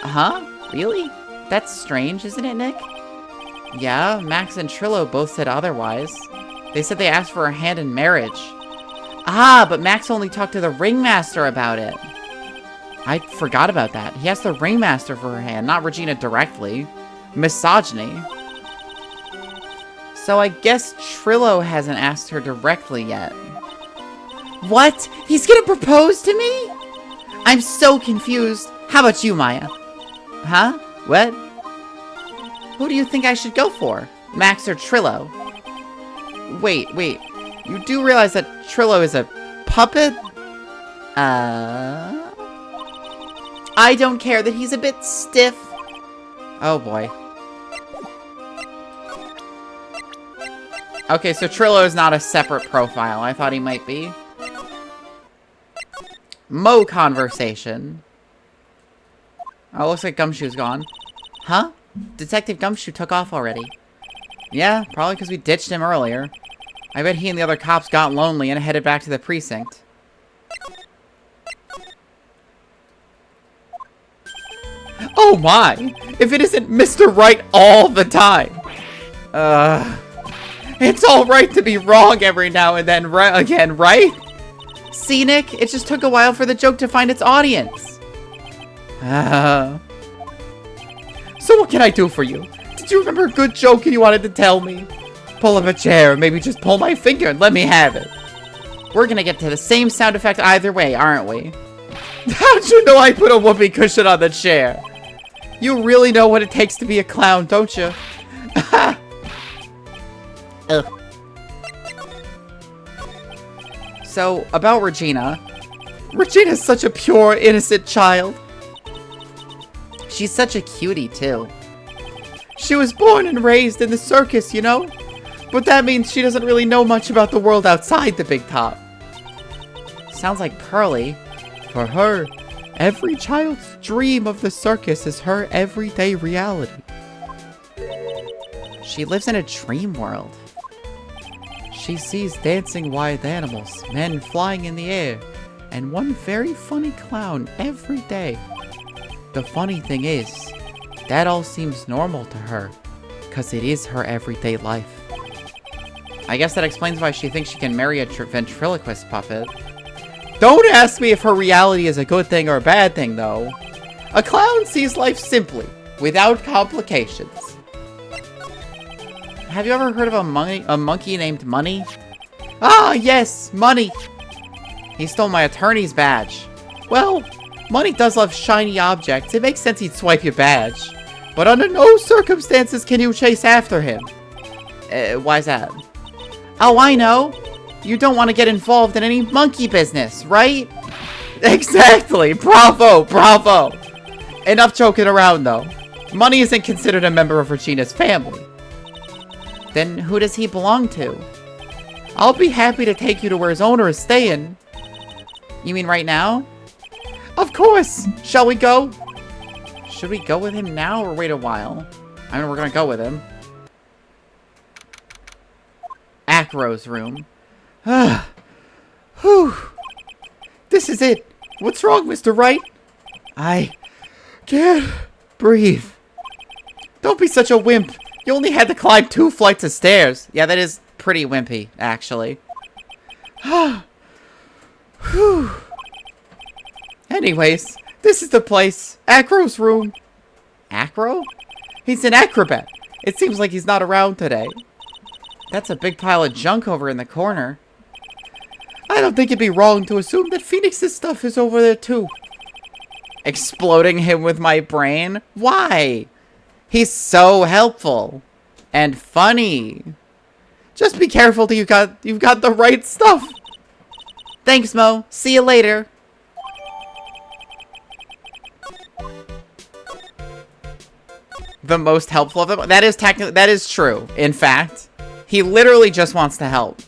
S1: Huh? Really? That's strange, isn't it, Nick? Yeah, Max and Trillo both said otherwise. They said they asked for her hand in marriage. Ah, but Max only talked to the ringmaster about it. I forgot about that. He asked the ringmaster for her hand, not Regina directly. Misogyny. So I guess Trillo hasn't asked her directly yet. What? He's gonna propose to me? I'm so confused. How about you, Maya? Huh? What? Who do you think I should go for? Max or Trillo? Wait. You do realize that Trillo is a puppet? I don't care that he's a bit stiff. Oh boy. Okay, so Trillo is not a separate profile. I thought he might be. Mo conversation. Oh, looks like Gumshoe's gone. Huh? Detective Gumshoe took off already. Yeah, probably because we ditched him earlier. I bet he and the other cops got lonely and headed back to the precinct. Oh my! If it isn't Mr. Right all the time! It's alright to be wrong every now and then again, right? See, Nick? It just took a while for the joke to find its audience. So what can I do for you? Did you remember a good joke you wanted to tell me? Pull up a chair, maybe just pull my finger and let me have it. We're gonna get to the same sound effect either way, aren't we? How'd you know I put a whoopee cushion on the chair? You really know what it takes to be a clown, don't you? Ugh. So, about Regina. Regina's such a pure, innocent child. She's such a cutie, too. She was born and raised in the circus, you know? But that means she doesn't really know much about the world outside the big top. Sounds like Pearly. For her, every child's dream of the circus is her everyday reality. She lives in a dream world. She sees dancing wild animals, men flying in the air, and one very funny clown every day. The funny thing is, that all seems normal to her, because it is her everyday life. I guess that explains why she thinks she can marry a ventriloquist puppet. Don't ask me if her reality is a good thing or a bad thing, though. A clown sees life simply, without complications. Have you ever heard of a monkey named Money? Ah, yes, Money. He stole my attorney's badge. Well, Money does love shiny objects. It makes sense he'd swipe your badge. But under no circumstances can you chase after him. Why's that? Oh, I know. You don't want to get involved in any monkey business, right? Exactly. Bravo, bravo. Enough joking around, though. Money isn't considered a member of Regina's family. Then who does he belong to? I'll be happy to take you to where his owner is staying. You mean right now? Of course! Shall we go? Should we go with him now or wait a while? I mean, we're gonna go with him. Acro's room. Whew. This is it. What's wrong, Mr. Wright? I can't breathe. Don't be such a wimp. You only had to climb 2 flights of stairs. Yeah, that is pretty wimpy, actually. Whew. Anyways, this is the place. Acro's room. Acro? He's an acrobat. It seems like he's not around today. That's a big pile of junk over in the corner. I don't think it'd be wrong to assume that Phoenix's stuff is over there too. Exploding him with my brain? Why? He's so helpful. And funny. Just be careful till you've got the right stuff. Thanks, Mo. See you later. The most helpful of them? That is true, in fact. He literally just wants to help.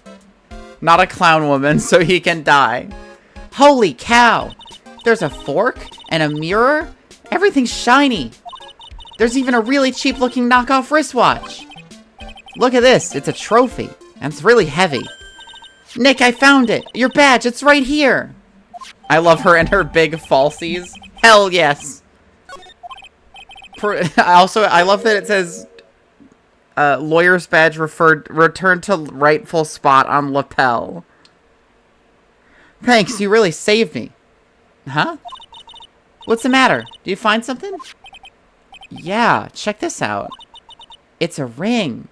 S1: Not a clown woman, so he can die. Holy cow! There's a fork and a mirror. Everything's shiny. There's even a really cheap-looking knockoff wristwatch. Look at this. It's a trophy, and it's really heavy. Nick, I found it. Your badge. It's right here. I love her and her big falsies. Hell yes. I love that it says lawyer's badge returned to rightful spot on lapel. Thanks, you really saved me. Huh? What's the matter? Did you find something? Yeah, check this out. It's a ring.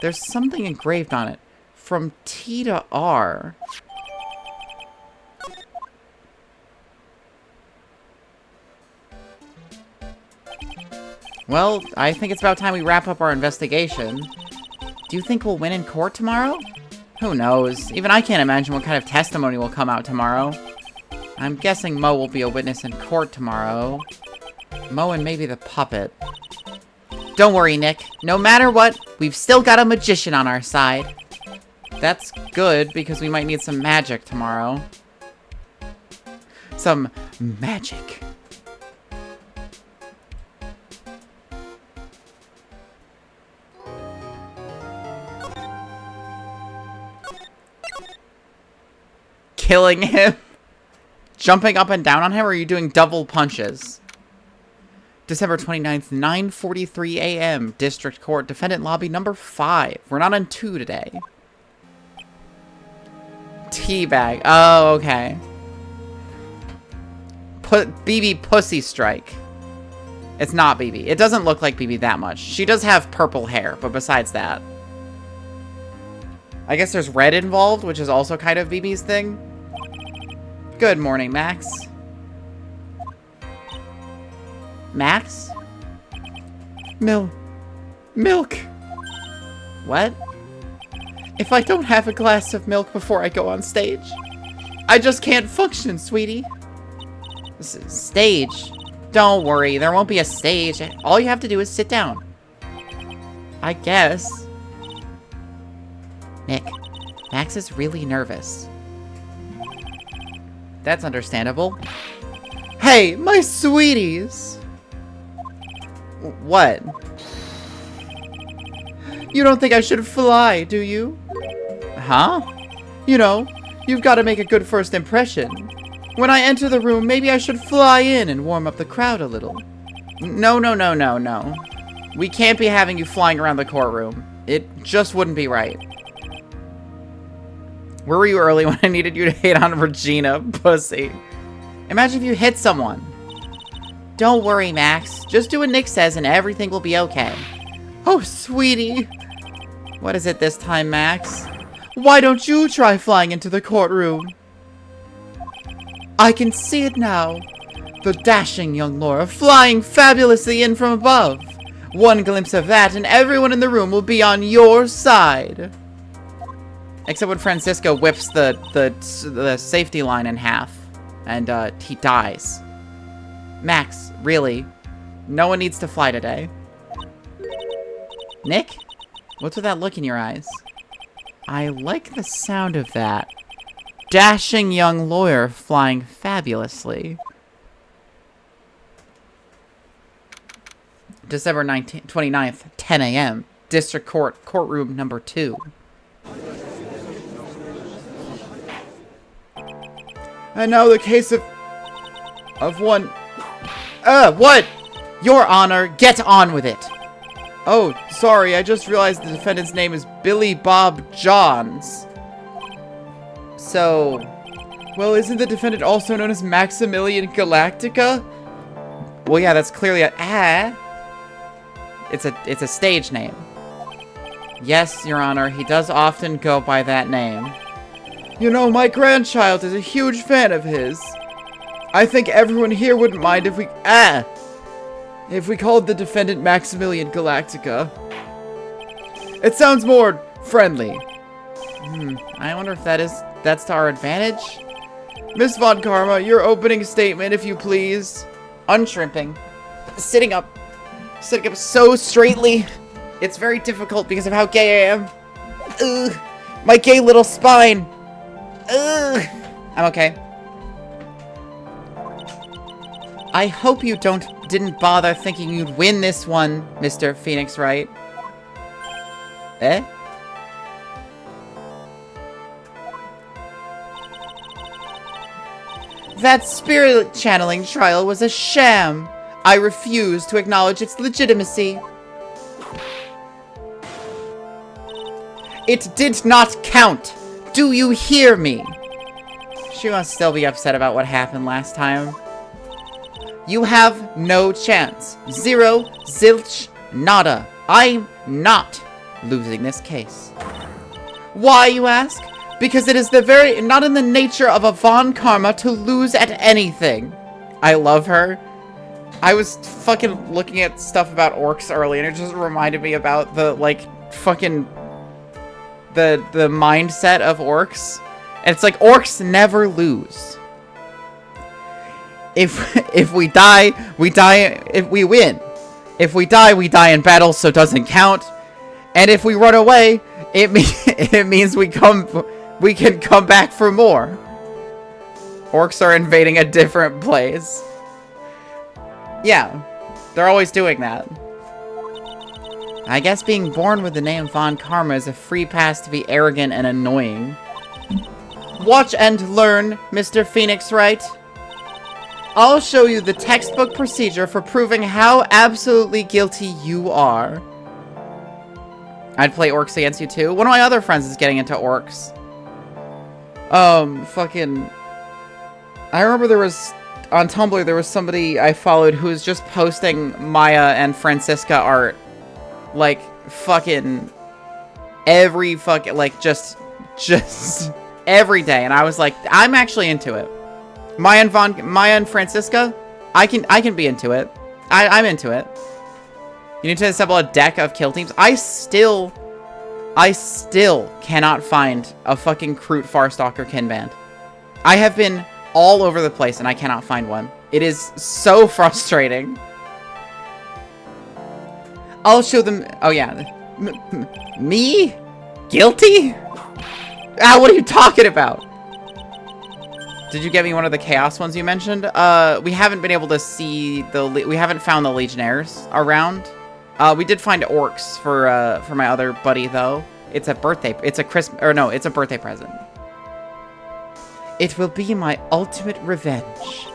S1: There's something engraved on it. From T to R. Well, I think it's about time we wrap up our investigation. Do you think we'll win in court tomorrow? Who knows? Even I can't imagine what kind of testimony will come out tomorrow. I'm guessing Mo will be a witness in court tomorrow. Mo and maybe the puppet. Don't worry, Nick. No matter what, we've still got a magician on our side. That's good, because we might need some magic tomorrow. Some magic. Killing him? Jumping up and down on him, or are you doing double punches? December 29th, 9:43 a.m. District Court, Defendant Lobby number 5. We're not on 2 today. Teabag. Oh, okay. BB Pussy Strike. It's not BB. It doesn't look like BB that much. She does have purple hair, but besides that. I guess there's red involved, which is also kind of BB's thing. Good morning, Max. Max? Milk. What? If I don't have a glass of milk before I go on stage, I just can't function, sweetie. Stage? Don't worry, there won't be a stage. All you have to do is sit down. I guess. Nick, Max is really nervous. That's understandable. Hey, my sweeties! What? You don't think I should fly, do you? Huh? You know, you've got to make a good first impression. When I enter the room, maybe I should fly in and warm up the crowd a little. No. We can't be having you flying around the courtroom. It just wouldn't be right. Where were you early when I needed you to hate on Regina, pussy? Imagine if you hit someone. Don't worry, Max. Just do what Nick says and everything will be okay. Oh, sweetie. What is it this time, Max? Why don't you try flying into the courtroom? I can see it now. The dashing young Laura flying fabulously in from above. One glimpse of that and everyone in the room will be on your side. Except when Francisco whips the safety line in half and he dies. Max, really? No one needs to fly today. Nick? What's with that look in your eyes? I like the sound of that. Dashing young lawyer flying fabulously. December 29th, 10 a.m. District Court, courtroom number 2. And now the case of one... what? Your Honor, get on with it. Oh, sorry, I just realized the defendant's name is Billy Bob Johns. So... Well, isn't the defendant also known as Maximilian Galactica? Well, yeah, that's clearly a... It's a stage name. Yes, Your Honor, he does often go by that name. You know, my grandchild is a huge fan of his. I think everyone here wouldn't mind if we called the defendant Maximilian Galactica. It sounds more friendly. I wonder if that's to our advantage? Miss Von Karma, your opening statement, if you please. Unshrimping. Sitting up so straightly. It's very difficult because of how gay I am. Ugh. My gay little spine. Ugh. I'm okay. I hope you didn't bother thinking you'd win this one, Mr. Phoenix Wright. Eh? That spirit channeling trial was a sham. I refuse to acknowledge its legitimacy. It did not count. Do you hear me? She must still be upset about what happened last time. You have no chance. Zero, zilch, nada. I'm not losing this case. Why, you ask? Because it is not in the nature of a Von Karma to lose at anything. I love her. I was fucking looking at stuff about orcs earlier, and it just reminded me about the, fucking... the mindset of orcs. And it's like, orcs never lose. If we die, we die if we win. If we die in battle, so it doesn't count. And if we run away, it means we can come back for more. Orcs are invading a different place. Yeah, they're always doing that. I guess being born with the name Von Karma is a free pass to be arrogant and annoying. Watch and learn, Mr. Phoenix Wright. I'll show you the textbook procedure for proving how absolutely guilty you are. I'd play orcs against you too. One of my other friends is getting into orcs. I remember there was, on Tumblr, there was somebody I followed who was just posting Maya and Francisca art. Like, fucking, every fucking, just every day. And I was like, I'm actually into it. Maya and Francisca, I can be into it. I'm into it. You need to assemble a deck of kill teams. I still cannot find a fucking Kroot Farstalker kin band. I have been all over the place and I cannot find one. It is so frustrating. I'll show them. Oh yeah, me? Guilty? Ah, what are you talking about? Did you get me one of the chaos ones you mentioned? We haven't been able to see we haven't found the Legionnaires around. We did find orcs for my other buddy though. It's a birthday. It's a birthday present. It will be my ultimate revenge.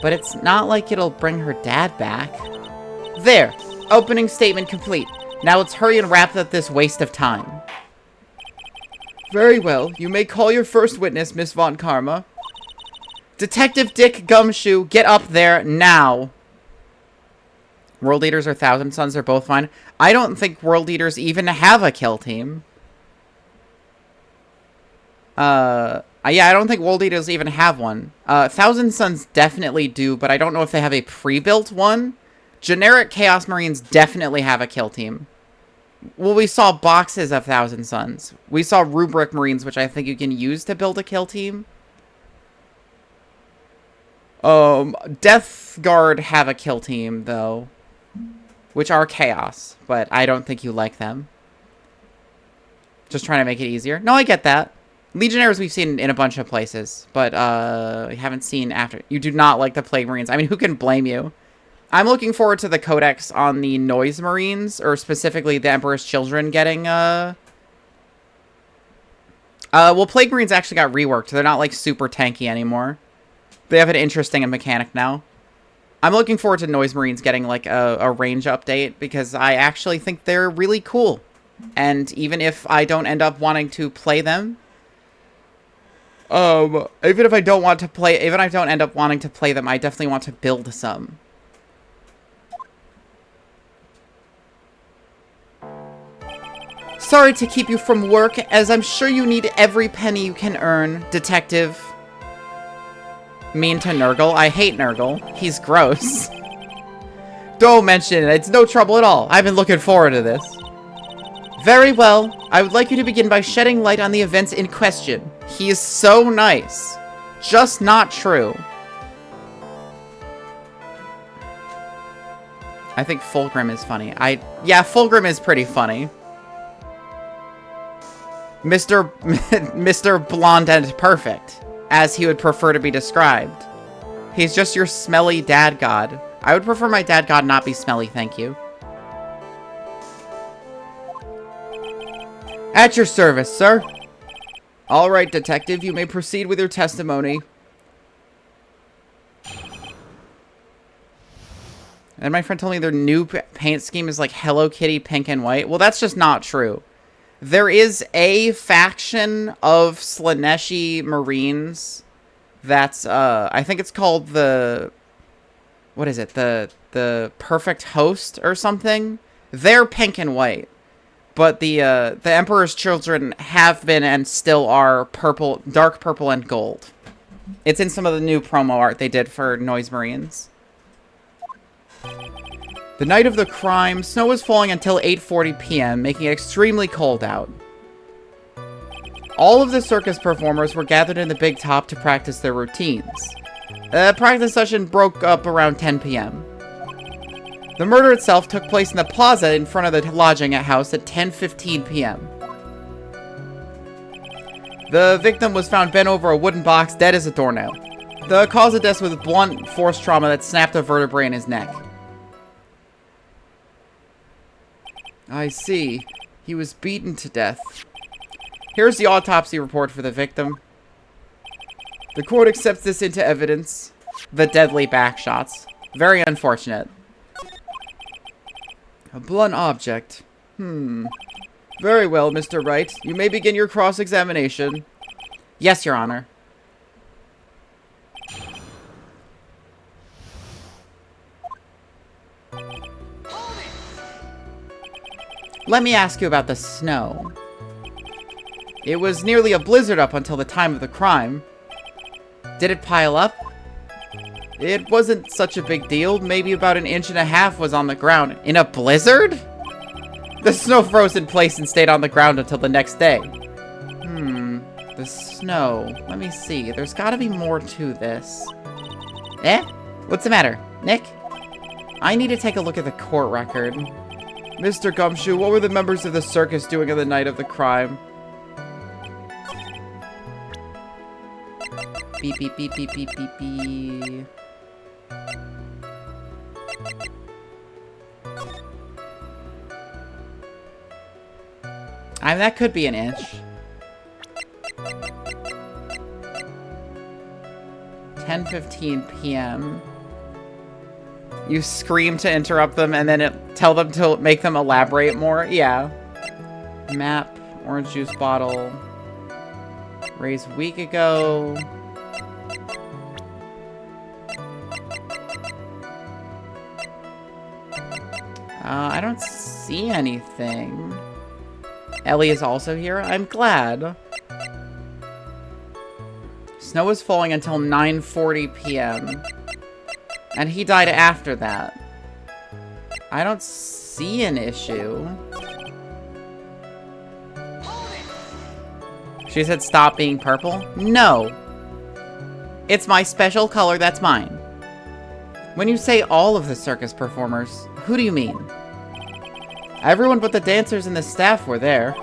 S1: But it's not like it'll bring her dad back. There. Opening statement complete. Now let's hurry and wrap up this waste of time. Very well. You may call your first witness, Miss Von Karma. Detective Dick Gumshoe, get up there now. World Eaters or Thousand Suns are both fine. I don't think World Eaters even have a kill team. Yeah, I don't think World Eaters even have one. Thousand Suns definitely do, but I don't know if they have a pre-built one. Generic Chaos Marines definitely have a kill team. Well, we saw boxes of Thousand Suns. We saw Rubric Marines, which I think you can use to build a kill team. Death Guard have a kill team, though. Which are Chaos, but I don't think you like them. Just trying to make it easier. No, I get that. Legionnaires we've seen in a bunch of places, but we haven't seen after. You do not like the Plague Marines. I mean, who can blame you? I'm looking forward to the Codex on the Noise Marines, or specifically the Emperor's Children getting, well, Plague Marines actually got reworked. They're not, like, super tanky anymore. They have an interesting mechanic now. I'm looking forward to Noise Marines getting, like, a range update, because I actually think they're really cool. And even if I don't end up wanting to play them, even if I don't end up wanting to play them, I definitely want to build some. Sorry to keep you from work, as I'm sure you need every penny you can earn, Detective. Mean to Nurgle. I hate Nurgle. He's gross. Don't mention it. It's no trouble at all. I've been looking forward to this. Very well. I would like you to begin by shedding light on the events in question. He is so nice. Just not true. I think Fulgrim is funny. Yeah, Fulgrim is pretty funny. Mr. Blonde and Perfect, as he would prefer to be described. He's just your smelly dad god. I would prefer my dad god not be smelly, thank you. At your service, sir. All right, detective, you may proceed with your testimony. And my friend told me their new paint scheme is like Hello Kitty pink and white. Well, that's just not true. There is a faction of Slaaneshi Marines that's, I think it's called the, what is it? The Perfect Host or something? They're pink and white. But the Emperor's Children have been and still are purple, dark purple and gold. It's in some of the new promo art they did for Noise Marines. The night of the crime, snow was falling until 8:40 p.m., making it extremely cold out. All of the circus performers were gathered in the big top to practice their routines. The practice session broke up around 10 p.m. The murder itself took place in the plaza in front of the lodging house at 10:15 p.m. The victim was found bent over a wooden box, dead as a doornail. The cause of death was blunt force trauma that snapped a vertebrae in his neck. I see. He was beaten to death. Here's the autopsy report for the victim. The court accepts this into evidence. The deadly back shots. Very unfortunate. A blunt object. Very well, Mr. Wright. You may begin your cross-examination. Yes, Your Honor. Let me ask you about the snow. It was nearly a blizzard up until the time of the crime. Did it pile up? It wasn't such a big deal. Maybe about 1.5 inches was on the ground. In a blizzard? The snow froze in place and stayed on the ground until the next day. The snow. Let me see. There's gotta be more to this. What's the matter? Nick? I need to take a look at the court record. Mr. Gumshoe, what were the members of the circus doing on the night of the crime? Beep, beep, beep, beep, beep, beep, beep. I mean, that could be 1 inch. 10:15 p.m. You scream to interrupt them and then tell them to make them elaborate more. Yeah. Map, orange juice bottle. Raised a week ago. I don't see anything. Ellie is also here. I'm glad. Snow was falling until 9:40 p.m. And he died after that. I don't see an issue. She said stop being purple? No. It's my special color that's mine. When you say all of the circus performers, who do you mean? Everyone but the dancers and the staff were there.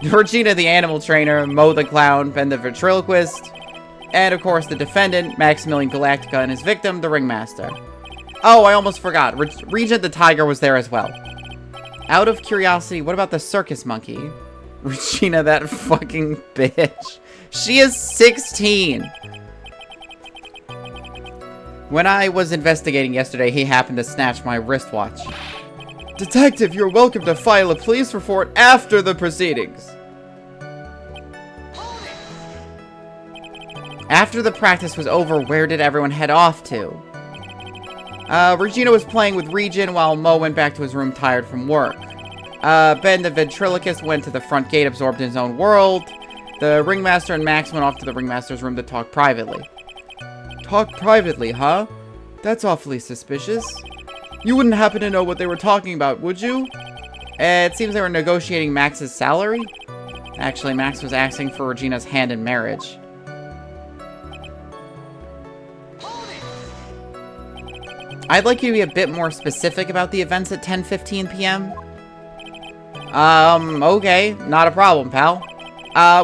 S1: Regina the animal trainer, Mo the clown, Ben the ventriloquist, and of course the defendant, Maximilian Galactica, and his victim, the ringmaster. Oh, I almost forgot. Regent the tiger was there as well. Out of curiosity, what about the circus monkey? Regina, that fucking bitch. She is 16. When I was investigating yesterday, he happened to snatch my wristwatch. Detective, you're welcome to file a police report after the proceedings. After the practice was over, where did everyone head off to? Regina was playing with Regin while Mo went back to his room tired from work. Ben the ventriloquist went to the front gate absorbed in his own world. The ringmaster and Max went off to the ringmaster's room to talk privately. Talk privately, huh? That's awfully suspicious. You wouldn't happen to know what they were talking about, would you? It seems they were negotiating Max's salary. Actually, Max was asking for Regina's hand in marriage. I'd like you to be a bit more specific about the events at 10:15 p.m. Okay. Not a problem, pal.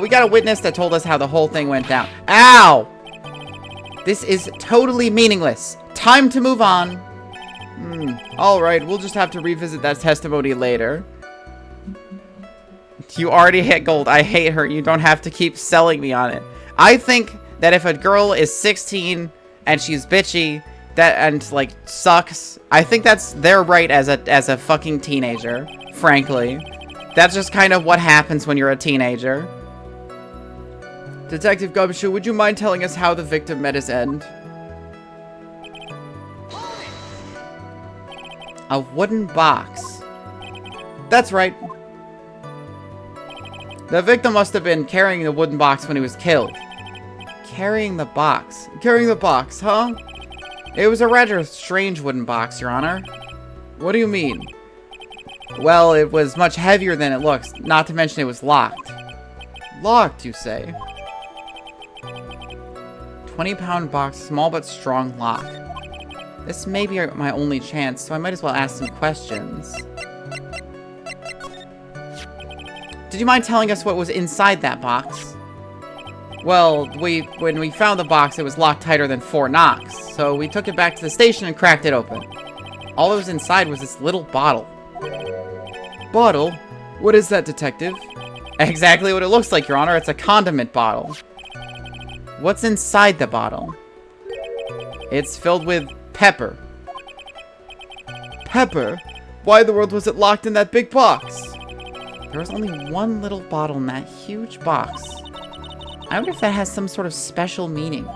S1: We got a witness that told us how the whole thing went down. Ow! This is totally meaningless. Time to move on. Alright, we'll just have to revisit that testimony later. You already hit gold. I hate her. You don't have to keep selling me on it. I think that if a girl is 16 and she's bitchy, and like sucks, I think that's their right as a fucking teenager, frankly. That's just kind of what happens when you're a teenager. Detective Gumshoe, would you mind telling us how the victim met his end? A wooden box. That's right. The victim must have been carrying the wooden box when he was killed. Carrying the box. Carrying the box, huh? It was a rather strange wooden box, Your Honor. What do you mean? Well, it was much heavier than it looks, not to mention it was locked. Locked, you say? 20-pound box, small but strong lock. This may be my only chance, so I might as well ask some questions. Did you mind telling us what was inside that box? Well, when we found the box, it was locked tighter than Fort Knox, so we took it back to the station and cracked it open. All that was inside was this little bottle. Bottle? What is that, detective? Exactly what it looks like, Your Honor. It's a condiment bottle. What's inside the bottle? It's filled with pepper. Pepper? Why in the world was it locked in that big box? There was only one little bottle in that huge box. I wonder if that has some sort of special meaning.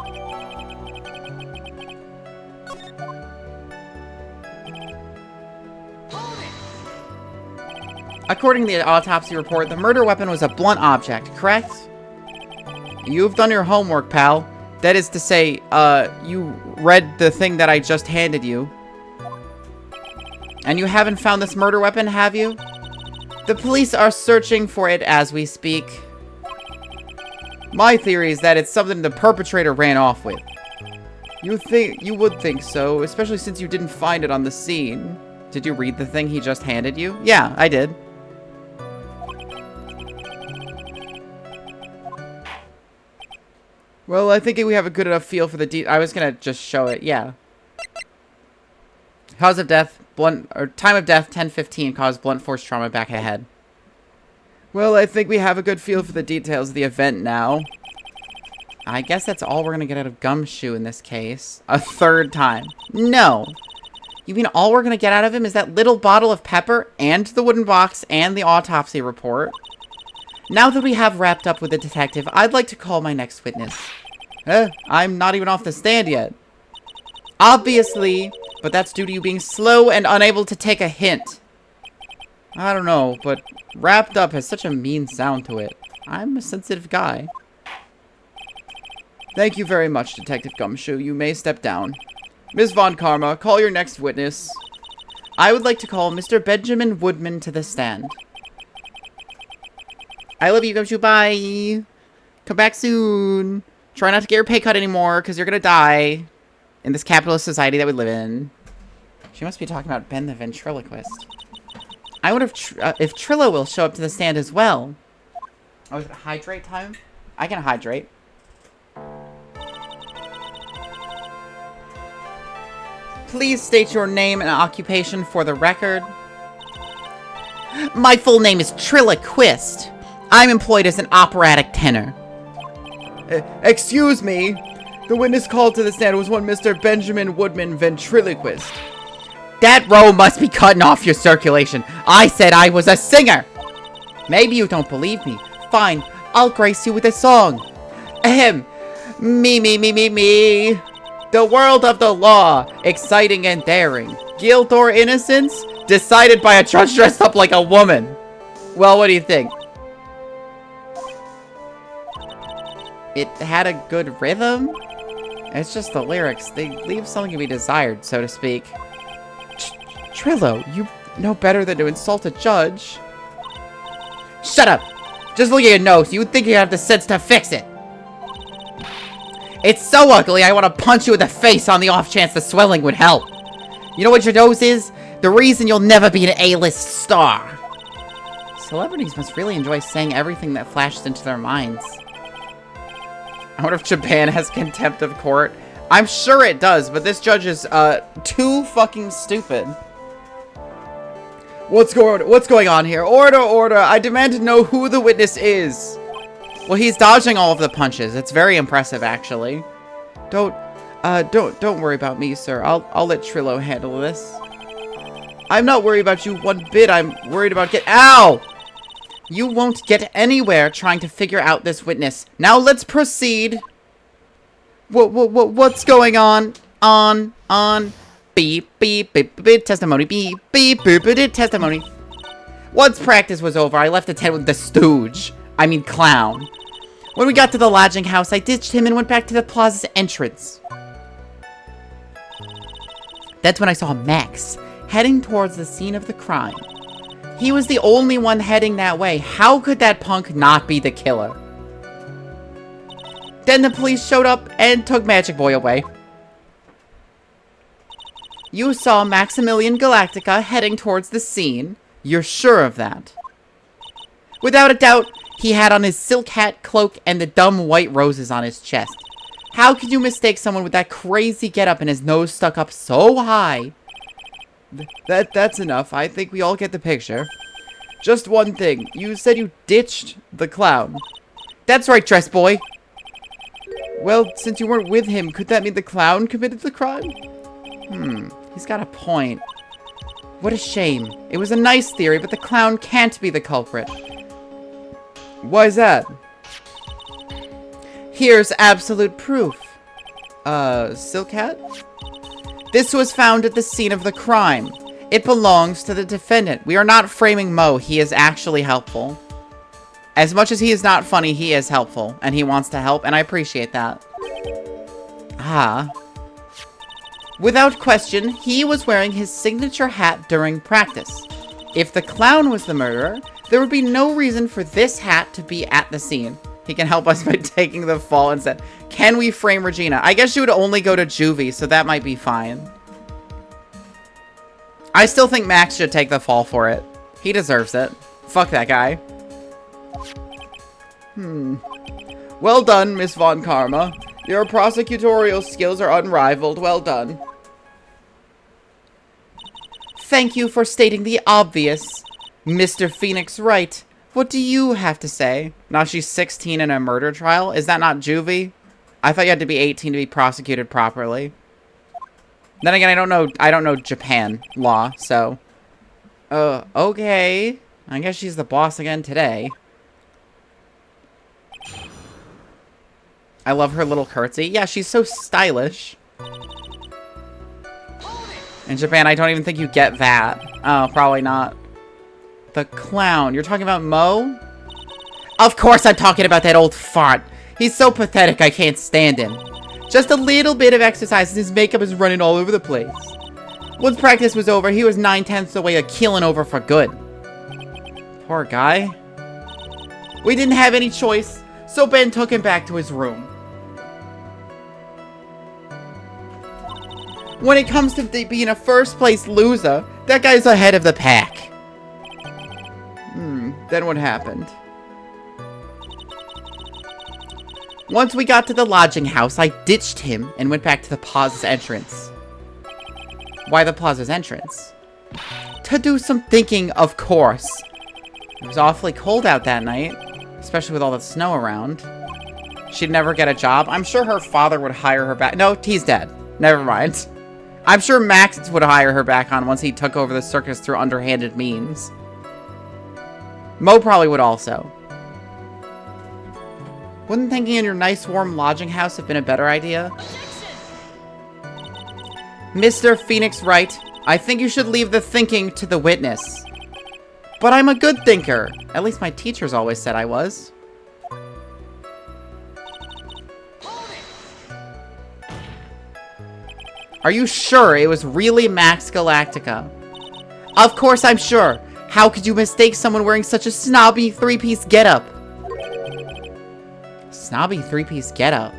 S1: According to the autopsy report, the murder weapon was a blunt object, correct? You've done your homework, pal. That is to say, you read the thing that I just handed you. And you haven't found this murder weapon, have you? The police are searching for it as we speak. My theory is that it's something the perpetrator ran off with. You would think so, especially since you didn't find it on the scene. Did you read the thing he just handed you? Yeah, I did. Well, I think we have a good enough feel for the I was gonna just show it, yeah. Cause of death, time of death, 10:15, caused blunt force trauma back ahead. Well, I think we have a good feel for the details of the event now. I guess that's all we're gonna get out of Gumshoe in this case. A third time. No. You mean all we're gonna get out of him is that little bottle of pepper and the wooden box and the autopsy report? Now that we have wrapped up with the detective, I'd like to call my next witness. I'm not even off the stand yet. Obviously, but that's due to you being slow and unable to take a hint. I don't know, but wrapped up has such a mean sound to it. I'm a sensitive guy. Thank you very much, Detective Gumshoe. You may step down. Ms. Von Karma, call your next witness. I would like to call Mr. Benjamin Woodman to the stand. I love you, Gumshoe. Bye. Come back soon. Try not to get your pay cut anymore, because you're going to die in this capitalist society that we live in. She must be talking about Ben the ventriloquist. I wonder if Trillo will show up to the stand as well. Oh, is it hydrate time? I can hydrate. Please state your name and occupation for the record. My full name is Trilla Quist. I'm employed as an operatic tenor. Excuse me. The witness called to the stand was one Mr. Benjamin Woodman Ventriloquist. That row must be cutting off your circulation. I said I was a singer. Maybe you don't believe me. Fine, I'll grace you with a song. Ahem. Me. The world of the law, exciting and daring. Guilt or innocence, decided by a judge dressed up like a woman. Well, what do you think? It had a good rhythm? It's just the lyrics. They leave something to be desired, so to speak. Trillo, you know better than to insult a judge. Shut up! Just look at your nose. You would think you have the sense to fix it. It's so ugly, I want to punch you in the face on the off chance the swelling would help. You know what your nose is? The reason you'll never be an A-list star. Celebrities must really enjoy saying everything that flashes into their minds. I wonder if Japan has contempt of court. I'm sure it does, but this judge is, too fucking stupid. What's going on here? Order! I demand to know who the witness is. Well, he's dodging all of the punches. It's very impressive, actually. Don't worry about me, sir. I'll let Trillo handle this. I'm not worried about you one bit. I'm worried about Ow! You won't get anywhere trying to figure out this witness. Now let's proceed. What's going on? Beep, testimony. Beep, testimony. Once practice was over, I left the tent with the stooge. I mean clown. When we got to the lodging house, I ditched him and went back to the plaza's entrance. That's when I saw Max heading towards the scene of the crime. He was the only one heading that way. How could that punk not be the killer? Then the police showed up and took Magic Boy away. You saw Maximilian Galactica heading towards the scene. You're sure of that? Without a doubt, he had on his silk hat, cloak, and the dumb white roses on his chest. How could you mistake someone with that crazy getup and his nose stuck up so high? That's enough. I think we all get the picture. Just one thing. You said you ditched the clown. That's right, dress boy. Well, since you weren't with him, could that mean the clown committed the crime? He's got a point. What a shame. It was a nice theory, but the clown can't be the culprit. Why is that? Here's absolute proof. Silk hat? This was found at the scene of the crime. It belongs to the defendant. We are not framing Mo. He is actually helpful. As much as he is not funny, he is helpful. And he wants to help, and I appreciate that. Without question, he was wearing his signature hat during practice. If the clown was the murderer, there would be no reason for this hat to be at the scene. He can help us by taking the fall instead. Can we frame Regina? I guess she would only go to juvie, so that might be fine. I still think Max should take the fall for it. He deserves it. Fuck that guy. Well done, Miss Von Karma. Your prosecutorial skills are unrivaled. Well done. Thank you for stating the obvious. Mr. Phoenix Wright, what do you have to say? Now she's 16 in a murder trial? Is that not juvie? I thought you had to be 18 to be prosecuted properly. Then again, I don't know Japan law, so. Okay. I guess she's the boss again today. I love her little curtsy. Yeah, she's so stylish. In Japan, I don't even think you get that. Oh, probably not. The clown. You're talking about Mo? Of course I'm talking about that old fart. He's so pathetic I can't stand him. Just a little bit of exercise and his makeup is running all over the place. Once practice was over, he was 9/10 away of keeling over for good. Poor guy. We didn't have any choice, so Ben took him back to his room. When it comes to being a first-place loser, that guy's ahead of the pack. Then what happened? Once we got to the lodging house, I ditched him and went back to the plaza's entrance. Why the plaza's entrance? To do some thinking, of course. It was awfully cold out that night, especially with all the snow around. She'd never get a job. I'm sure her father would hire her back. No, he's dead. Never mind. I'm sure Max would hire her back on once he took over the circus through underhanded means. Mo probably would also. Wouldn't thinking in your nice warm lodging house have been a better idea? Mr. Phoenix Wright, I think you should leave the thinking to the witness. But I'm a good thinker. At least my teachers always said I was. Are you sure it was really Max Galactica? Of course I'm sure. How could you mistake someone wearing such a snobby three-piece getup? Snobby three-piece getup?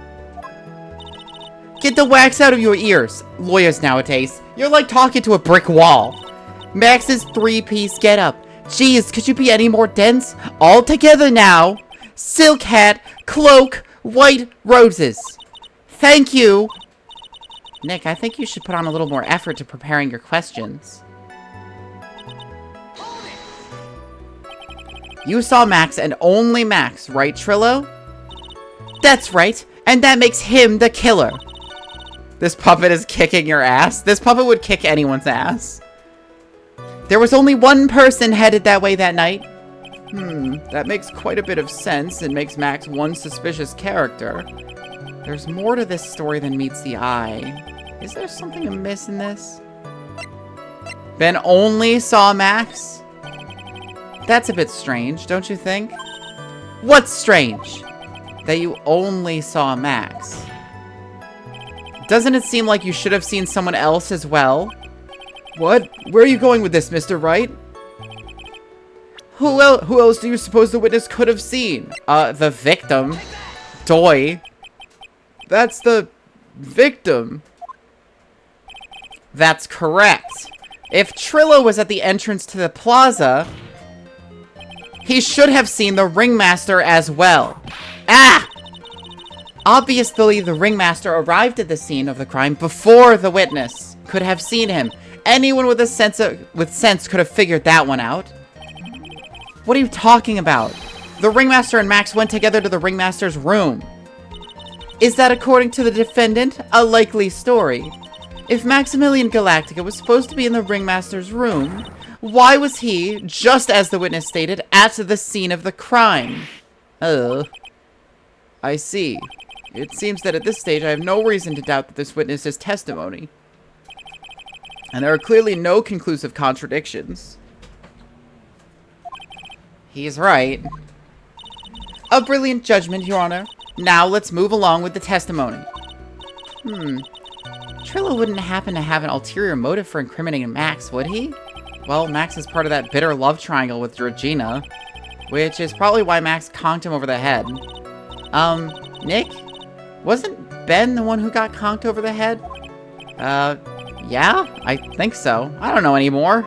S1: Get the wax out of your ears, lawyers nowadays. You're like talking to a brick wall. Max's three-piece getup. Jeez, could you be any more dense? All together now. Silk hat, cloak, white roses. Thank you. Nick, I think you should put on a little more effort to preparing your questions. You saw Max and only Max, right, Trillo? That's right, and that makes him the killer. This puppet is kicking your ass. This puppet would kick anyone's ass. There was only one person headed that way that night. That makes quite a bit of sense and makes Max one suspicious character. There's more to this story than meets the eye. Is there something amiss in this? Ben only saw Max? That's a bit strange, don't you think? What's strange? That you only saw Max. Doesn't it seem like you should have seen someone else as well? What? Where are you going with this, Mr. Wright? Who else do you suppose the witness could have seen? The victim. Doi. That's the victim. That's correct. If Trillo was at the entrance to the plaza, he should have seen the ringmaster as well. Ah! Obviously, the ringmaster arrived at the scene of the crime before the witness could have seen him. Anyone with sense could have figured that one out. What are you talking about? The ringmaster and Max went together to the ringmaster's room. Is that, according to the defendant, a likely story? If Maximilian Galactica was supposed to be in the ringmaster's room, why was he, just as the witness stated, at the scene of the crime? I see. It seems that at this stage I have no reason to doubt that this witness's testimony. And there are clearly no conclusive contradictions. He's right. A brilliant judgment, Your Honor. Now let's move along with the testimony. Trillo wouldn't happen to have an ulterior motive for incriminating Max, would he? Well, Max is part of that bitter love triangle with Georgina, which is probably why Max conked him over the head. Nick? Wasn't Ben the one who got conked over the head? Yeah? I think so. I don't know anymore.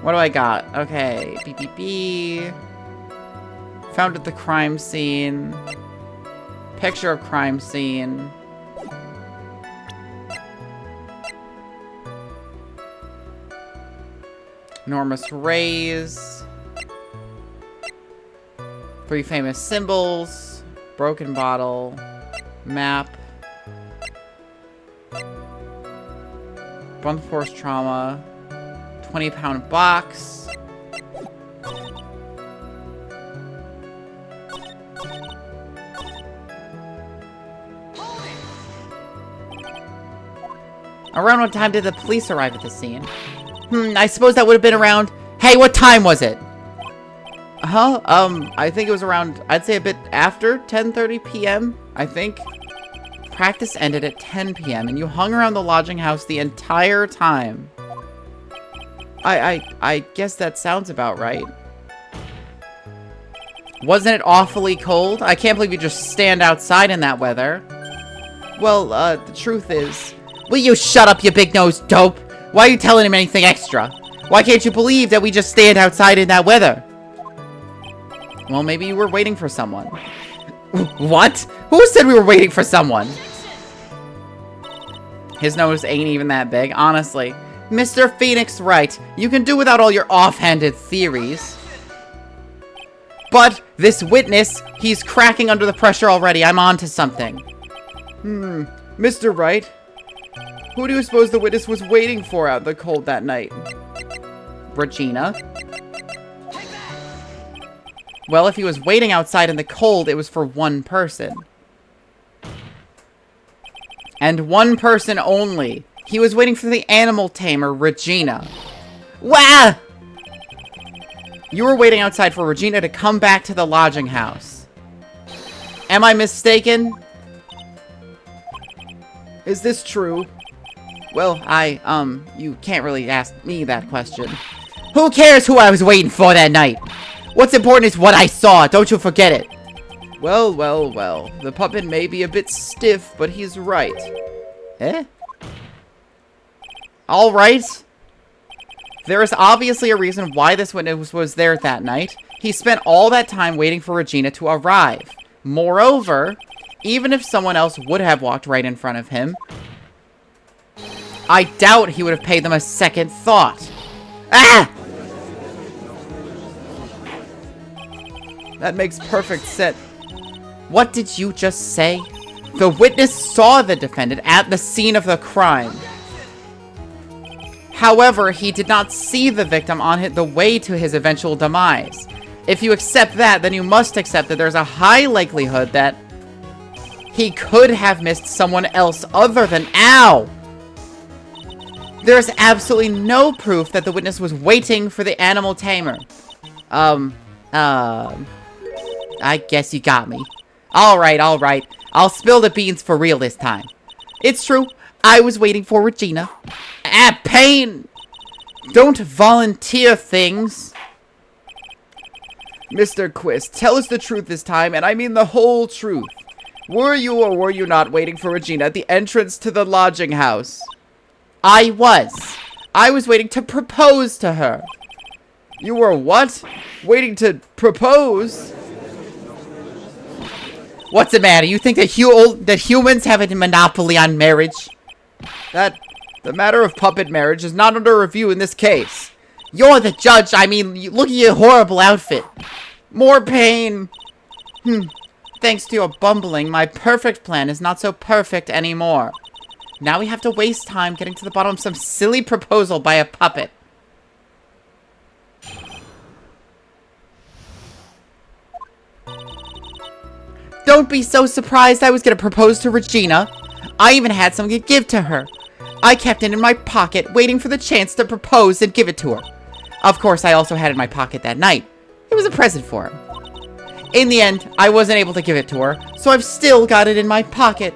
S1: What do I got? Okay. BBB. Found at the crime scene. Picture of crime scene. Enormous rays. 3 famous symbols. Broken bottle. Map. Blunt force trauma. 20-pound box. Around what time did the police arrive at the scene? I suppose that would have been around... Hey, what time was it? I think it was around, I'd say a bit after 10:30 p.m., I think. Practice ended at 10 p.m. and you hung around the lodging house the entire time. I guess that sounds about right. Wasn't it awfully cold? I can't believe you just stand outside in that weather. Well, the truth is... Will you shut up, you big-nosed dope? Why are you telling him anything extra? Why can't you believe that we just stand outside in that weather? Well, maybe you were waiting for someone. What? Who said we were waiting for someone? His nose ain't even that big, honestly. Mr. Phoenix, right. You can do without all your offhanded theories. But this witness, he's cracking under the pressure already. I'm on to something. Mr. Wright, who do you suppose the witness was waiting for out in the cold that night? Regina. Well, if he was waiting outside in the cold, it was for one person. And one person only. He was waiting for the animal tamer, Regina. Wah! You were waiting outside for Regina to come back to the lodging house. Am I mistaken? Is this true? Well, you can't really ask me that question. Who cares who I was waiting for that night? What's important is what I saw, don't you forget it. Well, well, well. The puppet may be a bit stiff, but he's right. Eh? Alright. There is obviously a reason why this witness was there that night. He spent all that time waiting for Regina to arrive. Moreover, even if someone else would have walked right in front of him, I doubt he would have paid them a second thought. Ah! That makes perfect sense. What did you just say? The witness saw the defendant at the scene of the crime. However, he did not see the victim on the way to his eventual demise. If you accept that, then you must accept that there's a high likelihood that he could have missed someone else other than... Ow! There's absolutely no proof that the witness was waiting for the animal tamer. I guess you got me. Alright, alright. I'll spill the beans for real this time. It's true. I was waiting for Regina. Ah, pain! Don't volunteer things. Mr. Quist, tell us the truth this time, and I mean the whole truth. Were you or were you not waiting for Regina at the entrance to the lodging house? I was. I was waiting to propose to her. You were what? Waiting to propose? What's the matter? You think that humans have a monopoly on marriage? The matter of puppet marriage is not under review in this case. You're the judge. I mean, look at your horrible outfit. More pain. Thanks to your bumbling, my perfect plan is not so perfect anymore. Now we have to waste time getting to the bottom of some silly proposal by a puppet. Don't be so surprised I was going to propose to Regina. I even had something to give to her. I kept it in my pocket, waiting for the chance to propose and give it to her. Of course, I also had it in my pocket that night. It was a present for her. In the end, I wasn't able to give it to her, so I've still got it in my pocket.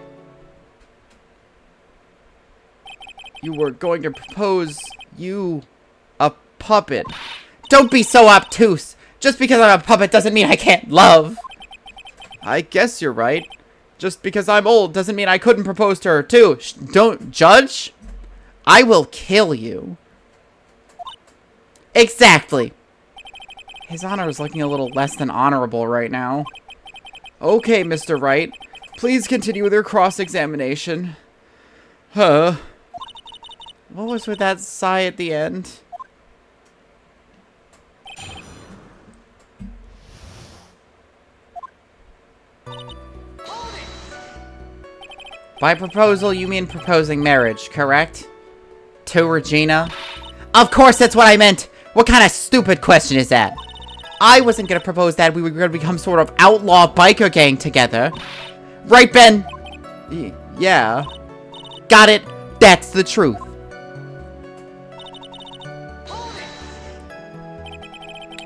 S1: You were going to propose a puppet. Don't be so obtuse. Just because I'm a puppet doesn't mean I can't love. I guess you're right. Just because I'm old doesn't mean I couldn't propose to her too. Don't judge. I will kill you. Exactly. His honor is looking a little less than honorable right now. Okay, Mr. Wright. Please continue with your cross-examination. What was with that sigh at the end? By proposal, you mean proposing marriage, correct? To Regina? Of course, that's what I meant! What kind of stupid question is that? I wasn't gonna propose that we were gonna become sort of outlaw biker gang together. Right, Ben? Yeah. Got it. That's the truth.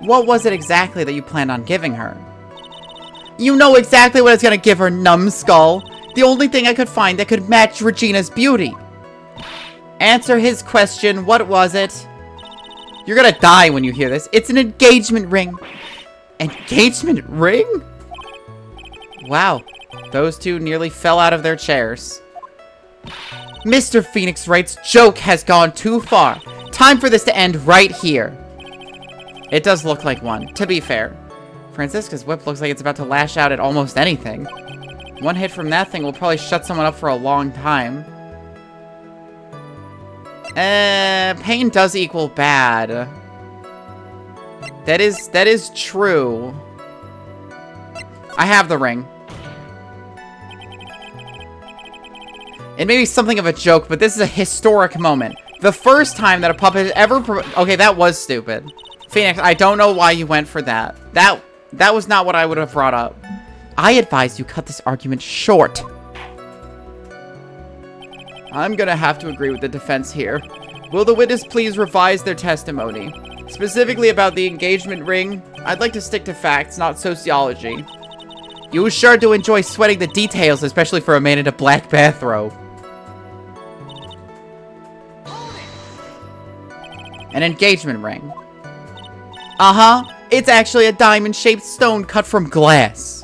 S1: What was it exactly that you planned on giving her? You know exactly what I was gonna give her, numbskull. The only thing I could find that could match Regina's beauty. Answer his question. What was it? You're gonna die when you hear this. It's an engagement ring. Engagement ring? Wow. Those two nearly fell out of their chairs. Mr. Phoenix Wright's joke has gone too far. Time for this to end right here. It does look like one, to be fair. Franziska's whip looks like it's about to lash out at almost anything. One hit from that thing will probably shut someone up for a long time. Pain does equal bad. That is true. I have the ring. It may be something of a joke, but this is a historic moment. The first time that a puppet ever... Okay, that was stupid. Phoenix, I don't know why you went for that. That was not what I would have brought up. I advise you cut this argument short. I'm gonna have to agree with the defense here. Will the witness please revise their testimony? Specifically about the engagement ring, I'd like to stick to facts, not sociology. You sure do enjoy sweating the details, especially for a man in a black bathrobe. An engagement ring. Uh-huh. It's actually a diamond-shaped stone cut from glass.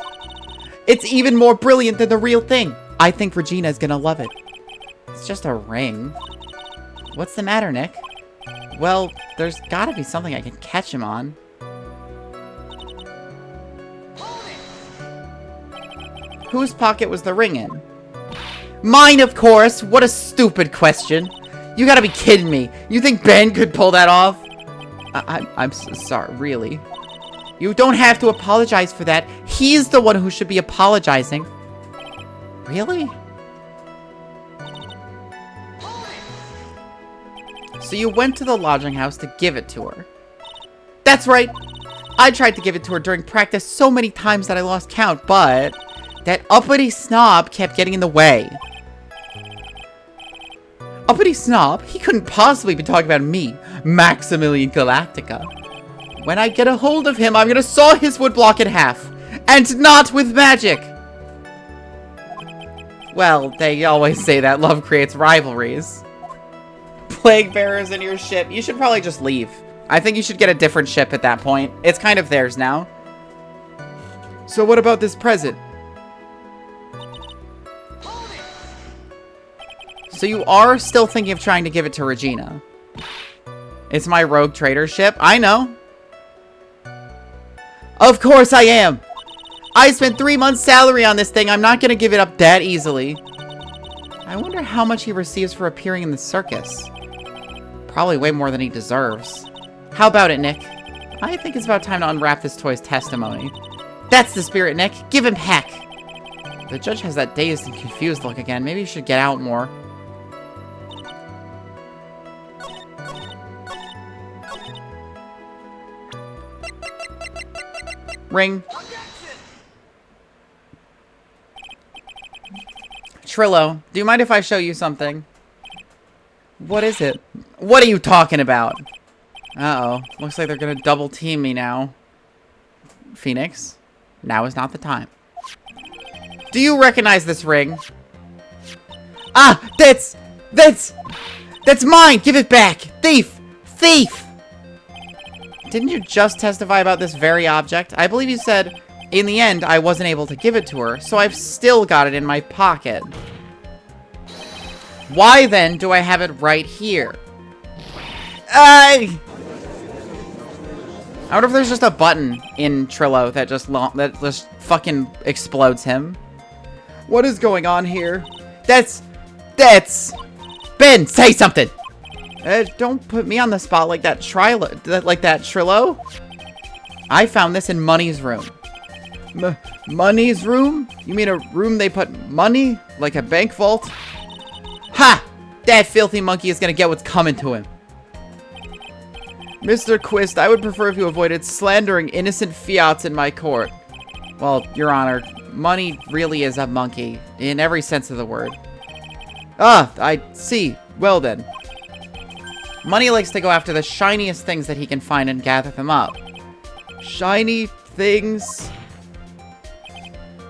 S1: It's even more brilliant than the real thing. I think Regina's gonna love it. It's just a ring. What's the matter, Nick? Well, there's gotta be something I can catch him on. Whose pocket was the ring in? Mine, of course! What a stupid question! You gotta be kidding me! You think Ben could pull that off? I'm so sorry, really. You don't have to apologize for that. He's the one who should be apologizing. Really? So you went to the lodging house to give it to her. That's right. I tried to give it to her during practice so many times that I lost count, but that uppity snob kept getting in the way. Uppity snob? He couldn't possibly be talking about me, Maximilian Galactica. When I get a hold of him, I'm gonna saw his woodblock in half. And not with magic! Well, they always say that love creates rivalries. Plague bearers in your ship. You should probably just leave. I think you should get a different ship at that point. It's kind of theirs now. So what about this present? So you are still thinking of trying to give it to Regina. It's my rogue trader ship. I know. Of course I am. I spent 3 months' salary on this thing. I'm not going to give it up that easily. I wonder how much he receives for appearing in the circus. Probably way more than he deserves. How about it, Nick? I think it's about time to unwrap this toy's testimony. That's the spirit, Nick. Give him heck. The judge has that dazed and confused look again. Maybe you should get out more. Ring. Trillo, do you mind if I show you something? What is it? What are you talking about? Uh-oh. Looks like they're gonna double team me now. Phoenix, now is not the time. Do you recognize this ring? Ah! That's mine! Give it back! Thief! Thief! Didn't you just testify about this very object? I believe you said, in the end, I wasn't able to give it to her, so I've still got it in my pocket. Why, then, do I have it right here? I wonder if there's just a button in Trillo that just fucking explodes him. What is going on here? That's... Ben, say something! Don't put me on the spot like that, Trillo. I found this in Money's room. Money's room? You mean a room they put money? Like a bank vault? Ha! That filthy monkey is gonna get what's coming to him. Mr. Quist, I would prefer if you avoided slandering innocent fiats in my court. Well, Your Honor, Money really is a monkey, in every sense of the word. Ah, I see. Well then. Money likes to go after the shiniest things that he can find and gather them up. Shiny things.